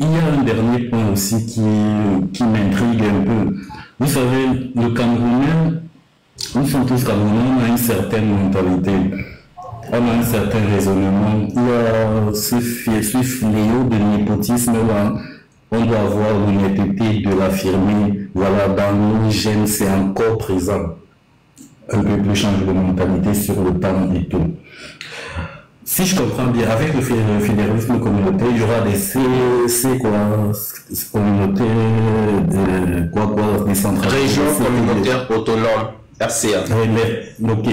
y a un dernier point aussi qui m'intrigue un peu. Vous savez, le Camerounais, nous sommes tous Camerounais, on a une certaine mentalité, on a un certain raisonnement. Il y a ce fléau de népotisme là. On doit avoir l'honnêteté de l'affirmer. Voilà, dans nos gènes, c'est encore présent. Un peu plus changer de mentalité sur le temps et tout. Si je comprends bien, avec le fédéralisme communautaire, il y aura des communautés décentralisées. Régions communautaires autonomes. RCA. Ok,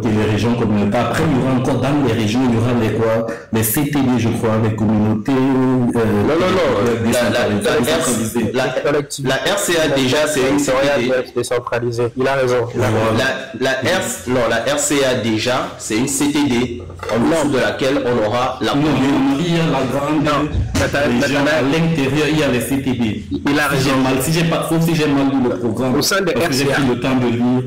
les régions communautaires. Après, il y aura encore dans les régions, il y aura les CTD, je crois, les communautés. La RCA déjà, c'est une CTD décentralisée. Il a raison. La RCA déjà, c'est une CTD en dessous de laquelle on aura la. Il y a la grande région à l'intérieur, il y a les CTD. Il a raison. Si j'ai mal lu le programme, au sein des RCA, j'ai pris le temps de lire.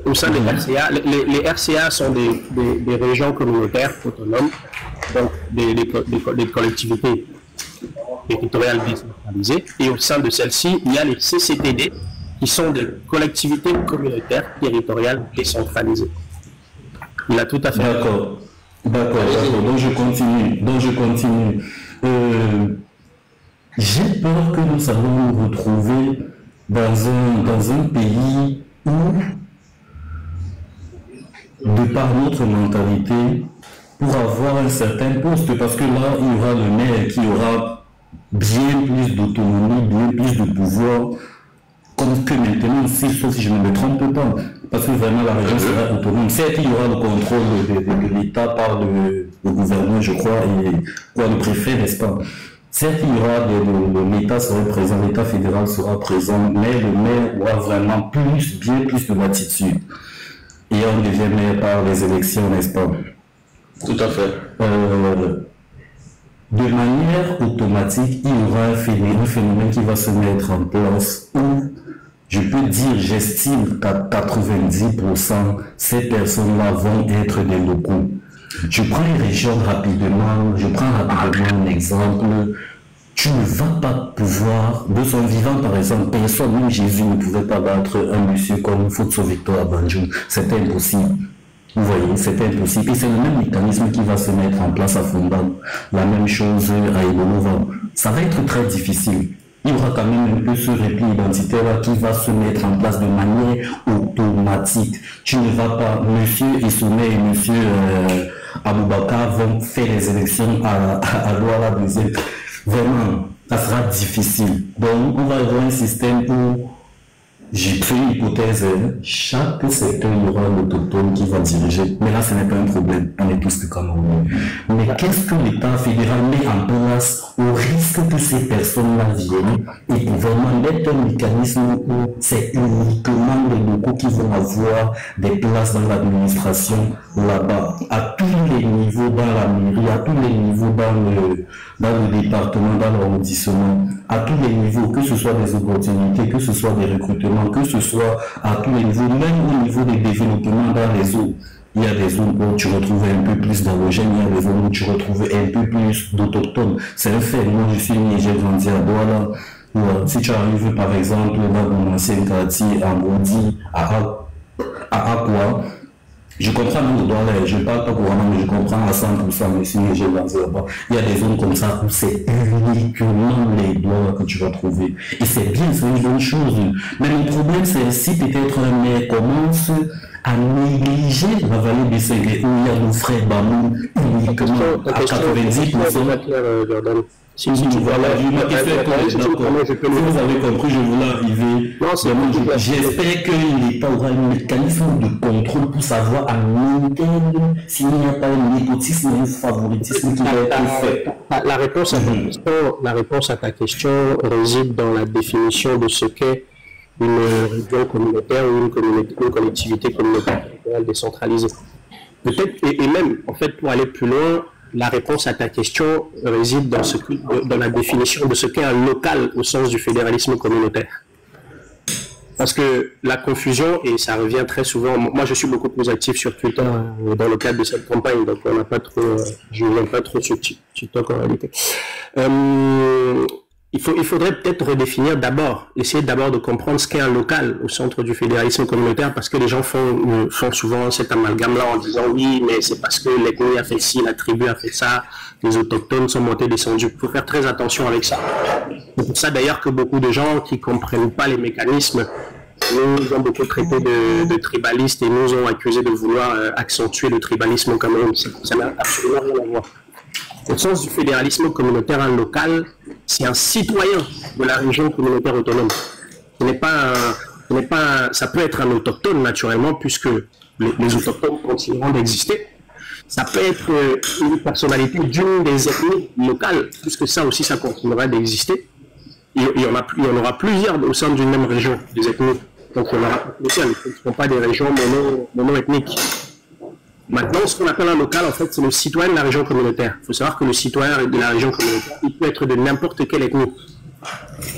Au sein des RCA, les RCA sont des régions communautaires autonomes, donc des collectivités territoriales décentralisées. Et au sein de celles-ci, il y a les CCTD qui sont des collectivités communautaires territoriales décentralisées. Il a tout à fait. D'accord. Donc je continue. J'ai peur que nous allons nous retrouver dans un pays où, de par notre mentalité, pour avoir un certain poste, parce que là, il y aura le maire qui aura bien plus d'autonomie, bien plus de pouvoir, comme que maintenant, sauf si je ne me trompe pas, parce que vraiment la région sera autonome. Certes, il y aura le contrôle de l'État par le gouvernement, je crois, et le préfet, n'est-ce pas? Certes, il y aura l'État sera présent, l'État fédéral sera présent, mais le maire aura vraiment bien plus de latitude. Et on devient maire par les élections, n'est-ce pas? Tout à fait. De manière automatique, il y aura un phénomène qui va se mettre en place où je peux dire, j'estime qu'à 90%, ces personnes-là vont être des locaux. Je prends les régions rapidement, un exemple. tu ne vas pas pouvoir, de son vivant par exemple, personne, même Jésus ne pouvait pas battre un monsieur comme Fotso Victor Abanjou. C'était impossible. Vous voyez, c'était impossible. Et c'est le même mécanisme qui va se mettre en place à Fondam. La même chose à Ibolova. Ça va être très difficile. Il y aura quand même un peu ce repli identitaire qui va se mettre en place de manière automatique. Tu ne vas pas, monsieur Issoumé et monsieur Aboubakar vont faire les élections à Douala deuxième. Vraiment, ça sera difficile. Donc, on va avoir un système où, j'ai pris une hypothèse, chaque secteur, il y aura un autochtone qui va diriger. Mais là, ce n'est pas un problème. On est tous des Camerounais. Mais qu'est-ce que l'État fédéral met en place au risque que ces personnes-là viennent et pour vraiment mettre un mécanisme où c'est uniquement les locaux qui vont avoir des places dans l'administration là-bas, à tous les niveaux dans la mairie, à tous les niveaux dans le département, dans l'arrondissement, à tous les niveaux, que ce soit des opportunités, que ce soit des recrutements, que ce soit à tous les niveaux, même au niveau des développements dans les zones. Il y a des zones où tu retrouves un peu plus d'allogènes, il y a des zones où tu retrouves un peu plus d'autochtones. C'est un fait. Moi, je suis né, j'ai grandi à Douala. Si tu arrives, par exemple, dans mon ancien quartier, à Gondi, à Akwa, je comprends le Douala, je ne parle pas couramment, mais je comprends à 100%, mais si j'ai grandi là-bas. Il y a des zones comme ça où c'est uniquement les Douala que tu vas trouver. Et c'est bien, c'est une bonne chose. Mais le problème, c'est si peut-être un maire commence à négliger la vallée du Ségué, où il y a nos frères Bamou uniquement à 90%. Si voilà, vous avez compris, je voulais arriver. J'espère que l'État aura un mécanisme de contrôle pour savoir à long terme s'il n'y a pas un népotisme ou un favoritisme qui va être fait. La réponse à ta question réside dans la définition de ce qu'est une région communautaire ou une collectivité communautaire décentralisée. Peut-être, et même, en fait, pour aller plus loin, la réponse à ta question réside dans la définition de ce qu'est un local au sens du fédéralisme communautaire. Parce que la confusion, et ça revient très souvent, moi je suis beaucoup plus actif sur Twitter dans le cadre de cette campagne, donc on n'a pas trop, je ne viens pas trop sur TikTok en réalité. Il faudrait peut-être redéfinir essayer d'abord de comprendre ce qu'est un local au centre du fédéralisme communautaire, parce que les gens font souvent cet amalgame-là en disant oui, mais c'est parce que l'ethnie a fait ci, la tribu a fait ça, les autochtones sont montés, descendus. Il faut faire très attention avec ça. C'est pour ça d'ailleurs que beaucoup de gens qui ne comprennent pas les mécanismes nous ont beaucoup traité de tribalistes et nous ont accusés de vouloir accentuer le tribalisme au Cameroun. Ça n'a absolument rien à voir. Au sens du fédéralisme communautaire, un local, c'est un citoyen de la région communautaire autonome. Ça peut être un autochtone naturellement, puisque les autochtones continueront d'exister. Ça peut être une personnalité d'une des ethnies locales, puisque ça aussi, ça continuera d'exister. Il y en aura plusieurs au sein d'une même région, des ethnies. Donc il y en aura plusieurs, ce ne sont pas des régions mono-ethniques. Maintenant, ce qu'on appelle un local, en fait, c'est le citoyen de la région communautaire. Il faut savoir que le citoyen de la région communautaire, il peut être de n'importe quelle ethnie,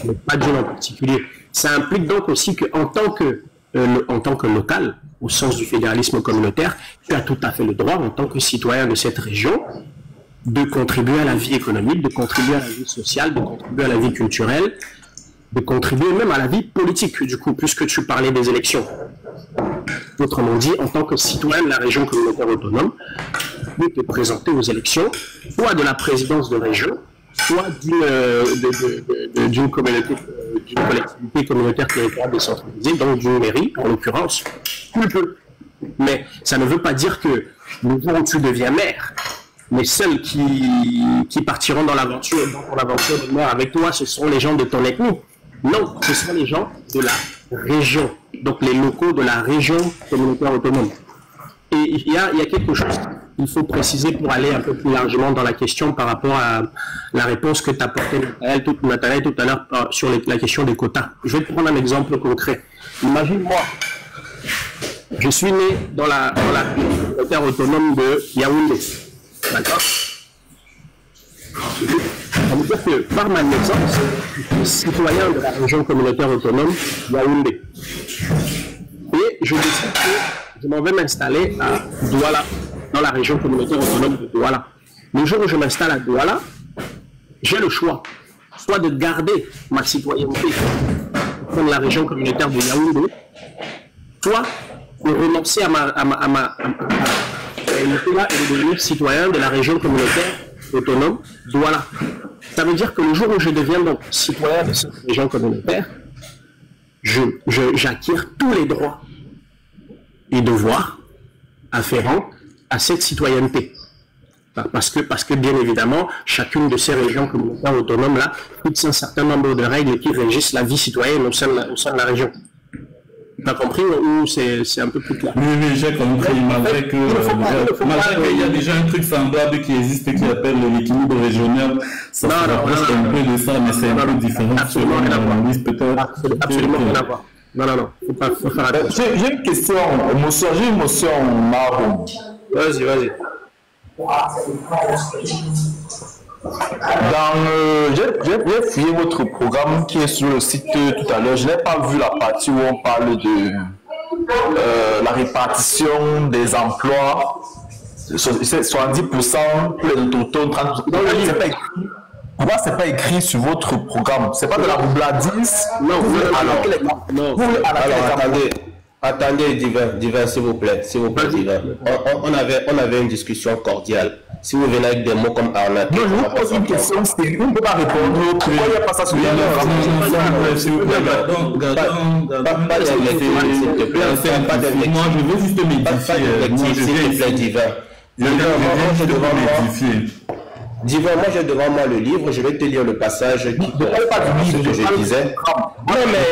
mais pas d'une en particulier. Ça implique donc aussi qu'en tant que local, au sens du fédéralisme communautaire, tu as tout à fait le droit, en tant que citoyen de cette région, de contribuer à la vie économique, de contribuer à la vie sociale, de contribuer à la vie culturelle, de contribuer même à la vie politique, du coup, puisque tu parlais des élections. Autrement dit, en tant que citoyen de la région communautaire autonome, tu peux te présenter aux élections, soit de la présidence de région, soit d'une collectivité communautaire territoriale décentralisée, donc d'une mairie, en l'occurrence, tu peux. Mais ça ne veut pas dire que le jour où tu deviens maire, les seuls qui partiront dans l'aventure de maire avec toi, ce sont les gens de ton ethnie. Non, ce sont les gens de la région, donc les locaux de la région communautaire autonome. Et il y a quelque chose qu'il faut préciser pour aller un peu plus largement dans la question par rapport à la réponse que tu as apportée, Nathanaël, tout à l'heure sur la question des quotas. Je vais te prendre un exemple concret. Imagine-moi, je suis né dans la communauté autonome de Yaoundé. D'accord? Ça veut dire que par ma naissance, je suis citoyen de la région communautaire autonome Yaoundé. Et je décide que je m'en vais m'installer à Douala, dans la région communautaire autonome de Douala. Le jour où je m'installe à Douala, j'ai le choix soit de garder ma citoyenneté dans la région communautaire de Yaoundé, soit de renoncer à ma citoyenneté là et de devenir citoyen de la région communautaire autonome Douala. Ça veut dire que le jour où je deviens donc citoyen de cette région communautaire, j'acquiers tous les droits et devoirs afférents à cette citoyenneté. Parce que bien évidemment, chacune de ces régions communautaires autonomes là fixe un certain nombre de règles qui régissent la vie citoyenne au sein de la région. T'as compris ou c'est un peu plus clair? Oui, j'ai compris. Malgré qu'il y a déjà un truc semblable qui existe qui appelle l'équilibre régional, ça se rapproche un peu de ça, mais c'est un peu différent. Absolument rien à voir. Absolument rien à voir. Non. Faut faire attention. J'ai une question, j'ai une motion marron. Vas-y. J'ai fouillé votre programme qui est sur le site tout à l'heure. Je n'ai pas vu la partie où on parle de la répartition des emplois. 70% pour les autochtones, 30%. Pourquoi c'est pas écrit sur votre programme? C'est pas de la roubladise? Non. Attendez, Divin, s'il vous plaît, Divin. On avait une discussion cordiale. Si vous venez avec des mots comme arnaque... Non, je vous pose une question, on ne peut pas répondre. Pourquoi il n'y a pas ça sur le programme? S'il vous plaît, pas s'il te plaît. Moi, je veux juste m'édifier. S'il te plaît, Divin. Divin, moi j'ai devant moi le livre, je vais te lire le passage qui correspond ce que je disais. Non mais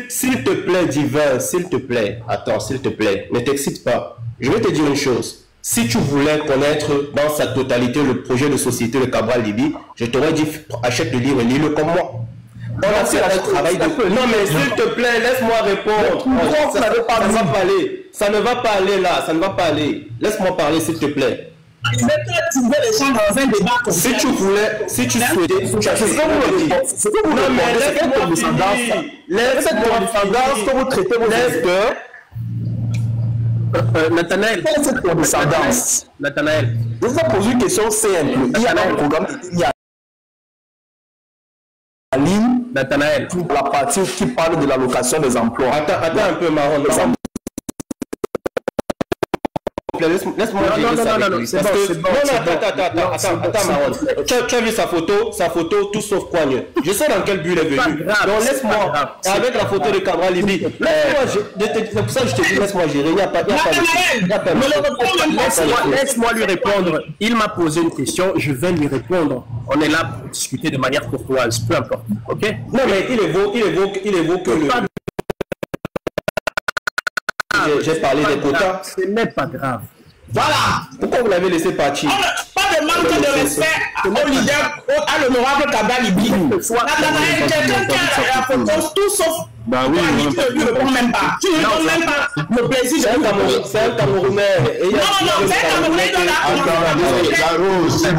s'il te plaît, Divin, s'il te plaît, attends, s'il te plaît, ne t'excite pas. Je vais te dire une chose. Si tu voulais connaître dans sa totalité le projet de société de Cabral Libye, je t'aurais dit achète le livre et lis-le comme moi. On a fait un travail de... Non mais s'il te plaît, laisse-moi répondre. Ça ne va pas aller là, ça ne va pas aller. Laisse-moi parler s'il te plaît. Si tu voulais, si tu souhaitais, c'est que vous laissez-moi que vous traitez vos éditeurs. Nathanaël, Nathanaël, je vous ai posé une question simple. Il y a un programme en ligne, Nathanaël, pour la partie qui parle de l'allocation des emplois. Attends un peu, Marron. Laisse-moi dire ça. Attends, Marron. Tu as vu sa photo, tout sauf coigneux. Je sais dans quel but il est venu. Donc laisse-moi, avec la photo de Cabral Libye. C'est pour ça que je te dis, laisse-moi gérer. Il n'y a pas de... Laisse-moi lui répondre. Il m'a posé une question, je vais lui répondre. On est là pour discuter de manière courtoise, peu importe. Ok? Non, mais il évoque le... J'ai parlé des quotas. Ce n'est pas grave. Voilà. Pourquoi vous l'avez laissé partir? Pas de manque de respect au leader, à l'honorable Cabral Libye. Nathanaël, quelqu'un qui a la photo, tout sauf. Bah oui, tu ne réponds même pas. Tu ne réponds même pas. Le plaisir de vous. C'est un Camerounais. Non, c'est un Camerounais de la.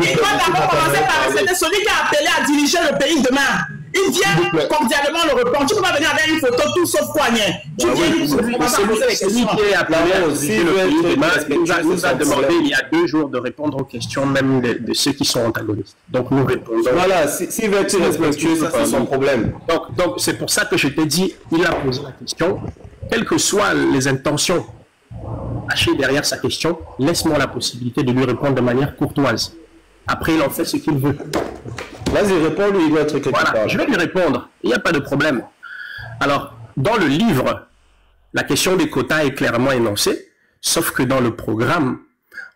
Il doit d'abord commencer par respecter celui qui a appelé à diriger le pays demain. Il vient cordialement le répondre. Tu ne peux pas venir avec une photo tout sauf poignet. Tu viens celui qui est appelé à diriger le pays demain nous a demandé il y a 2 jours de répondre aux questions même de ceux qui sont antagonistes. Donc nous répondons. Voilà, s'il veut être respectueux, ça c'est son problème. Donc c'est pour ça que je t'ai dit, il a posé la question. Quelles que soient les intentions cachées derrière sa question, laisse-moi la possibilité de lui répondre de manière courtoise. Après, il en fait ce qu'il veut. Vas-y, réponds-lui, il doit être quelque part. Voilà, je vais lui répondre, il n'y a pas de problème. Alors, dans le livre, la question des quotas est clairement énoncée, sauf que dans le programme,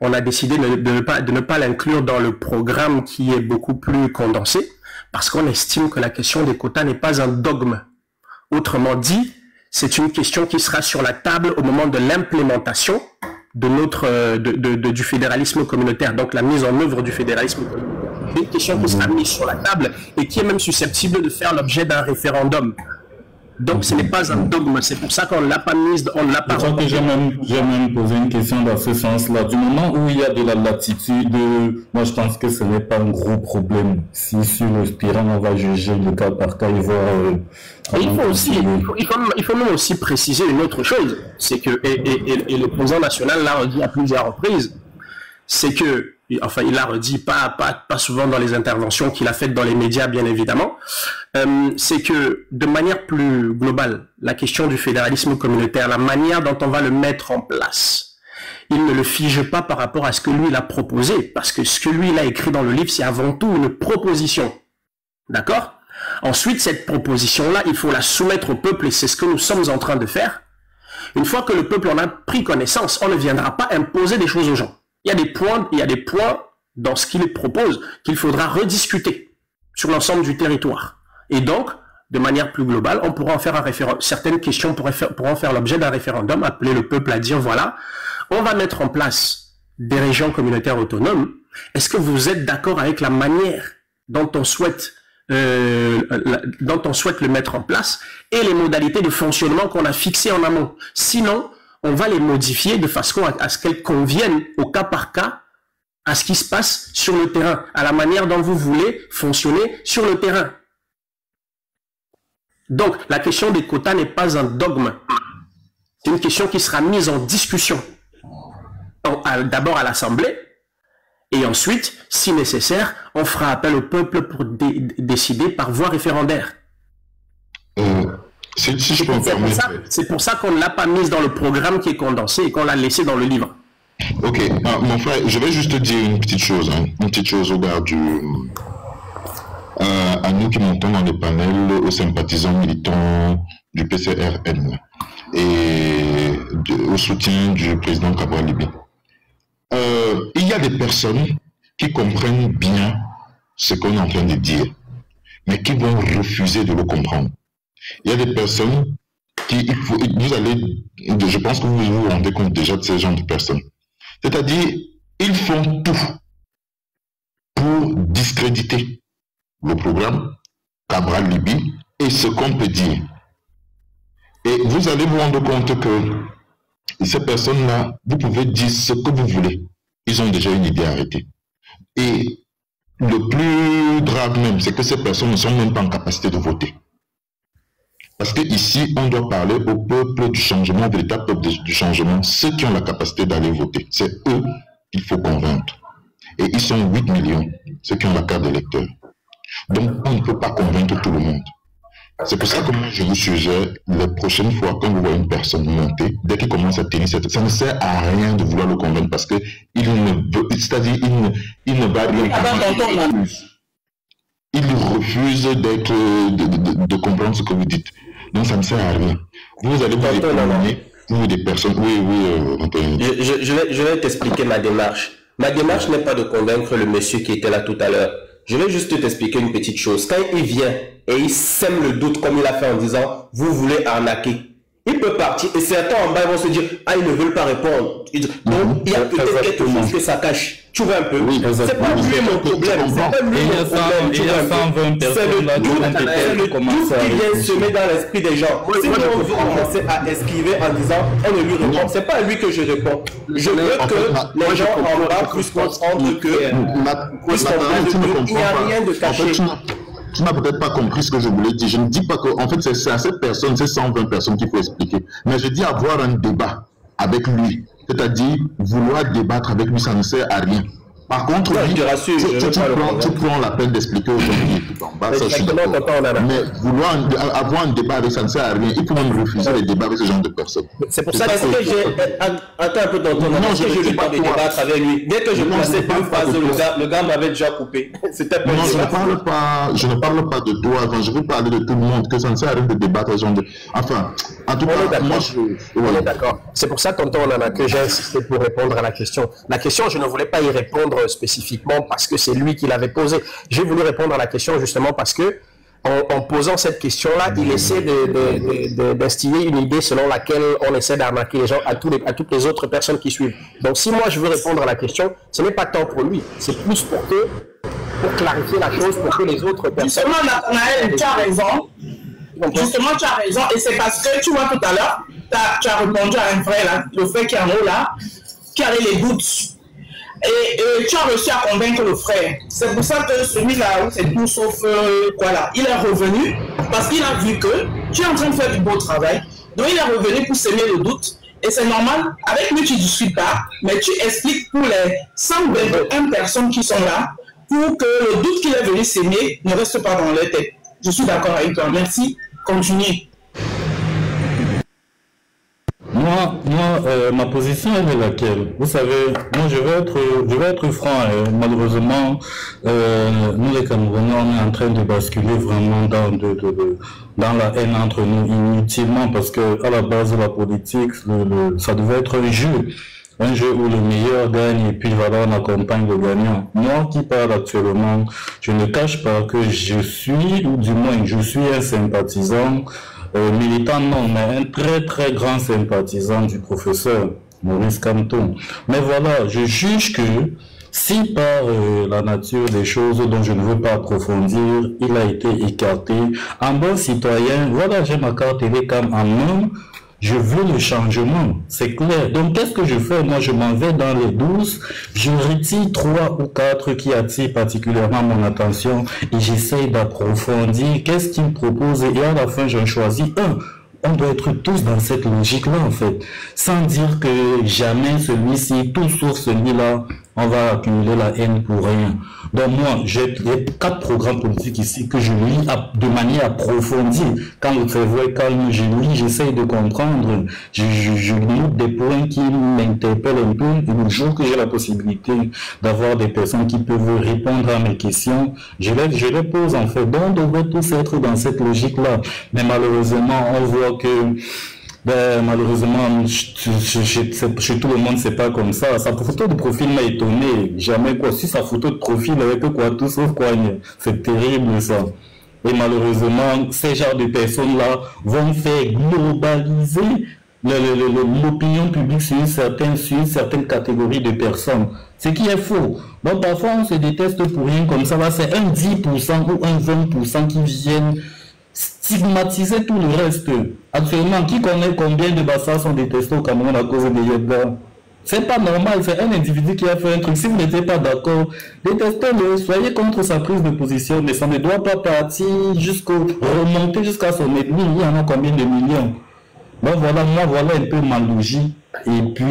on a décidé de ne pas l'inclure dans le programme qui est beaucoup plus condensé, parce qu'on estime que la question des quotas n'est pas un dogme. Autrement dit, c'est une question qui sera sur la table au moment de l'implémentation de du fédéralisme communautaire, donc la mise en œuvre du fédéralisme communautaire. C'est une question qui sera mise sur la table et qui est même susceptible de faire l'objet d'un référendum. Donc ce n'est pas un dogme, c'est pour ça qu'on ne l'a pas mise, on ne l'a pas... Je crois que j'ai même posé une question dans ce sens-là. Du moment où il y a de la latitude, moi je pense que ce n'est pas un gros problème. Si sur le Spirant on va juger le cas par cas et voir... il faut même aussi préciser une autre chose, c'est que, et le président national l'a dit à plusieurs reprises, c'est que enfin il l'a redit pas souvent dans les interventions qu'il a faites dans les médias bien évidemment, c'est que de manière plus globale, la question du fédéralisme communautaire, la manière dont on va le mettre en place, il ne le fige pas par rapport à ce que lui il a proposé, parce que ce que lui il a écrit dans le livre, c'est avant tout une proposition. D'accord? Ensuite, cette proposition-là, il faut la soumettre au peuple, et c'est ce que nous sommes en train de faire. Une fois que le peuple en a pris connaissance, on ne viendra pas imposer des choses aux gens. Il y a des points dans ce qu'il propose qu'il faudra rediscuter sur l'ensemble du territoire. Et donc, de manière plus globale, on pourra en faire un référendum. Certaines questions pourront faire l'objet d'un référendum, appeler le peuple à dire, voilà, on va mettre en place des régions communautaires autonomes. Est-ce que vous êtes d'accord avec la manière dont on souhaite le mettre en place et les modalités de fonctionnement qu'on a fixées en amont? Sinon, on va les modifier de façon à ce qu'elles conviennent au cas par cas à ce qui se passe sur le terrain, à la manière dont vous voulez fonctionner sur le terrain. Donc, la question des quotas n'est pas un dogme. C'est une question qui sera mise en discussion. D'abord à l'Assemblée, et ensuite, si nécessaire, on fera appel au peuple pour décider par voie référendaire. C'est pour ça qu'on ne l'a pas mise dans le programme qui est condensé et qu'on l'a laissé dans le livre. Ok, mon frère, je vais juste te dire une petite chose, au gars à nous qui montons dans le panel, aux sympathisants militants du PCRN et au soutien du président Cabral Libye. Il y a des personnes qui comprennent bien ce qu'on est en train de dire, mais qui vont refuser de le comprendre. Il y a des personnes qui, je pense que vous vous rendez compte déjà de ces gens de personnes. C'est-à-dire, ils font tout pour discréditer le programme Cabral Libye et ce qu'on peut dire. Et vous allez vous rendre compte que ces personnes-là, vous pouvez dire ce que vous voulez. Ils ont déjà une idée arrêtée. Et le plus grave même, c'est que ces personnes ne sont même pas en capacité de voter. Parce qu'ici, on doit parler au peuple du changement, véritable peuple du changement, ceux qui ont la capacité d'aller voter. C'est eux qu'il faut convaincre. Et ils sont 8 millions, ceux qui ont la carte d'électeur. Donc, on ne peut pas convaincre tout le monde. C'est pour ça que moi, je vous suggère, les prochaines fois, quand vous voyez une personne monter, dès qu'il commence à tenir cette... Ça ne sert à rien de vouloir le convaincre parce qu'il ne veut... C'est-à-dire, il ne va rien... Il refuse de comprendre ce que vous dites. Donc, ça ne sert à rien. Vous allez vous éloigner, vous, des personnes... Oui, je vais t'expliquer ma démarche. Ma démarche n'est pas de convaincre le monsieur qui était là tout à l'heure. Je vais juste t'expliquer une petite chose. Quand il vient et il sème le doute comme il a fait en disant « vous voulez arnaquer », il peut partir et certains en bas vont se dire « ah, ils ne veulent pas répondre ». Donc, il y a peut-être quelque chose que ça cache. Tu vois un peu? C'est pas lui mon problème. C'est pas lui mon problème. C'est le doute qui vient semer dans l'esprit des gens. Si on veut commencer à esquiver en disant « on ne lui répond », c'est pas à lui que je réponds. Je veux que les gens en bas puissent comprendre que il n'y a rien de caché. Tu n'as peut-être pas compris ce que je voulais dire. Je ne dis pas que, en fait, c'est à cette personne, c'est 120 personnes qu'il faut expliquer. Mais je dis avoir un débat avec lui. C'est-à-dire, vouloir débattre avec lui, ça ne sert à rien. Par contre, tu prends la peine d'expliquer aux gens qui est tout en bas, ça je suis d'accord. Mais vouloir avoir un débat avec ça ne sert à rien. Il faut même refuser les débats avec ce genre de personnes. C'est pour ça que j'ai... Attends un peu ton temps. Non, je ne veux pas débattre avec lui. Dès que je plaçais deux phrases, le gars m'avait déjà coupé. Non, je ne parle pas de toi. Enfin, je veux parler de tout le monde, que ça ne sert à rien de débattre avec ce genre de... Enfin, en tout cas, moi je... On est d'accord. C'est pour ça, tonton Onana, que j'ai insisté pour répondre à la question. La question, je ne voulais pas y répondre spécifiquement parce que c'est lui qui l'avait posée. J'ai voulu répondre à la question justement parce que en posant cette question-là, il essaie d'instiller une idée selon laquelle on essaie d'arnaquer les gens à toutes les autres personnes qui suivent. Donc si moi je veux répondre à la question, ce n'est pas tant pour lui, c'est plus pour clarifier la chose, pour que les autres personnes... Justement, Nathanaël, tu as raison. Justement, tu as raison. Et c'est parce que, tu vois, tout à l'heure, tu as répondu à un frère, là, le frère qui est en haut, là, qui avait les doutes. Et tu as réussi à convaincre le frère. C'est pour ça que celui-là, où c'est tout sauf quoi là, il est revenu parce qu'il a vu que tu es en train de faire du beau travail. Donc il est revenu pour semer le doute. Et c'est normal, avec lui tu ne discutes pas, mais tu expliques pour les 121 personnes qui sont là, pour que le doute qu'il est venu s'aimer ne reste pas dans leur tête. Je suis d'accord avec toi. Merci. Continuez. Ma position elle est laquelle? Vous savez, moi je vais être franc. Malheureusement, nous les Camerounais, on est en train de basculer vraiment dans la haine entre nous inutilement, parce que à la base de la politique, ça devait être un jeu où le meilleur gagne et puis voilà, on accompagne le gagnant. Moi qui parle actuellement, je ne cache pas que je suis, ou du moins je suis un sympathisant, militant non, mais un très très grand sympathisant du professeur Maurice Kamto. Mais voilà, je juge que si par la nature des choses dont je ne veux pas approfondir, il a été écarté, en bon citoyen, voilà, j'ai ma carte télécam en main, je veux le changement, c'est clair. Donc qu'est-ce que je fais? Moi je m'en vais dans les 12, je retire 3 ou 4 qui attirent particulièrement mon attention et j'essaye d'approfondir qu'est-ce qu'il me propose, et à la fin j'en choisis un. On doit être tous dans cette logique-là en fait, sans dire que jamais celui-ci, tout sauf celui-là, on va accumuler la haine pour rien. Donc moi, j'ai 4 programmes politiques ici que je lis de manière approfondie. Quand le cerveau est calme, je lis, j'essaye de comprendre, je note des points qui m'interpellent un peu, et le jour que j'ai la possibilité d'avoir des personnes qui peuvent répondre à mes questions, je les pose en fait. Donc on devrait tous être dans cette logique-là. Mais malheureusement, on voit que malheureusement, chez tout le monde, c'est pas comme ça. Sa photo de profil m'a étonné. Jamais quoi. Si sa photo de profil avec quoi, tout sauf quoi. C'est terrible, ça. Et malheureusement, ces genres de personnes-là vont faire globaliser l'opinion publique sur une certaine catégorie de personnes. Ce qui est faux. Donc, parfois, on se déteste pour rien comme ça. Là, c'est un 10% ou un 20% qui viennent stigmatiser tout le reste. Actuellement, qui connaît combien de Bassa sont détestés au Cameroun à cause de Yedda? C'est pas normal, c'est un individu qui a fait un truc. Si vous n'êtes pas d'accord, détestez-le, soyez contre sa prise de position, mais ça ne doit pas partir remonter jusqu'à son ennemi. Il y en a combien de millions? Donc voilà, moi voilà un peu ma logique. Et puis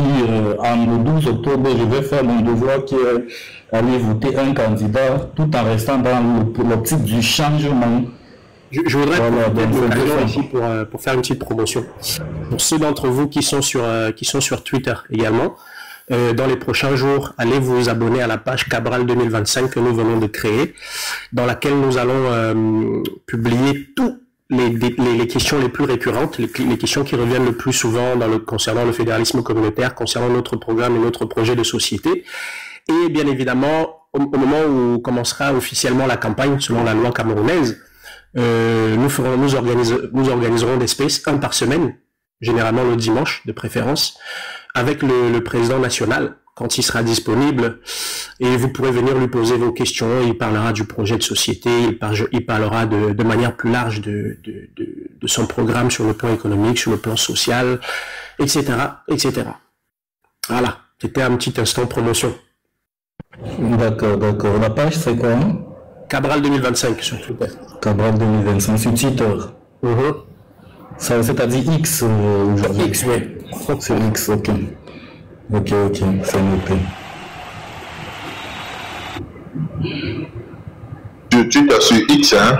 en le 12 octobre, je vais faire mon devoir qui est aller voter un candidat tout en restant dans l'optique du changement. Je voudrais profiter ici pour faire une petite promotion. Pour ceux d'entre vous qui sont sur Twitter également, dans les prochains jours, allez vous abonner à la page Cabral 2025 que nous venons de créer, dans laquelle nous allons publier toutes les questions les plus récurrentes, les questions qui reviennent le plus souvent concernant le fédéralisme communautaire, concernant notre programme et notre projet de société. Et bien évidemment, au moment où commencera officiellement la campagne selon la loi camerounaise, nous organiserons des spaces, un par semaine, généralement le dimanche de préférence, avec le président national quand il sera disponible, et vous pourrez venir lui poser vos questions. Il parlera du projet de société, il parlera de manière plus large de son programme sur le plan économique, sur le plan social, etc., etc. Voilà, c'était un petit instant promotion. D'accord. La page c'est quoi? Cabral 2025 sur Twitter. Cabral 2025 sur Twitter. C'est-à-dire X aujourd'hui. X, oui. C'est X, ok. Ok, c'est noté. Sur Twitter, sur X, hein.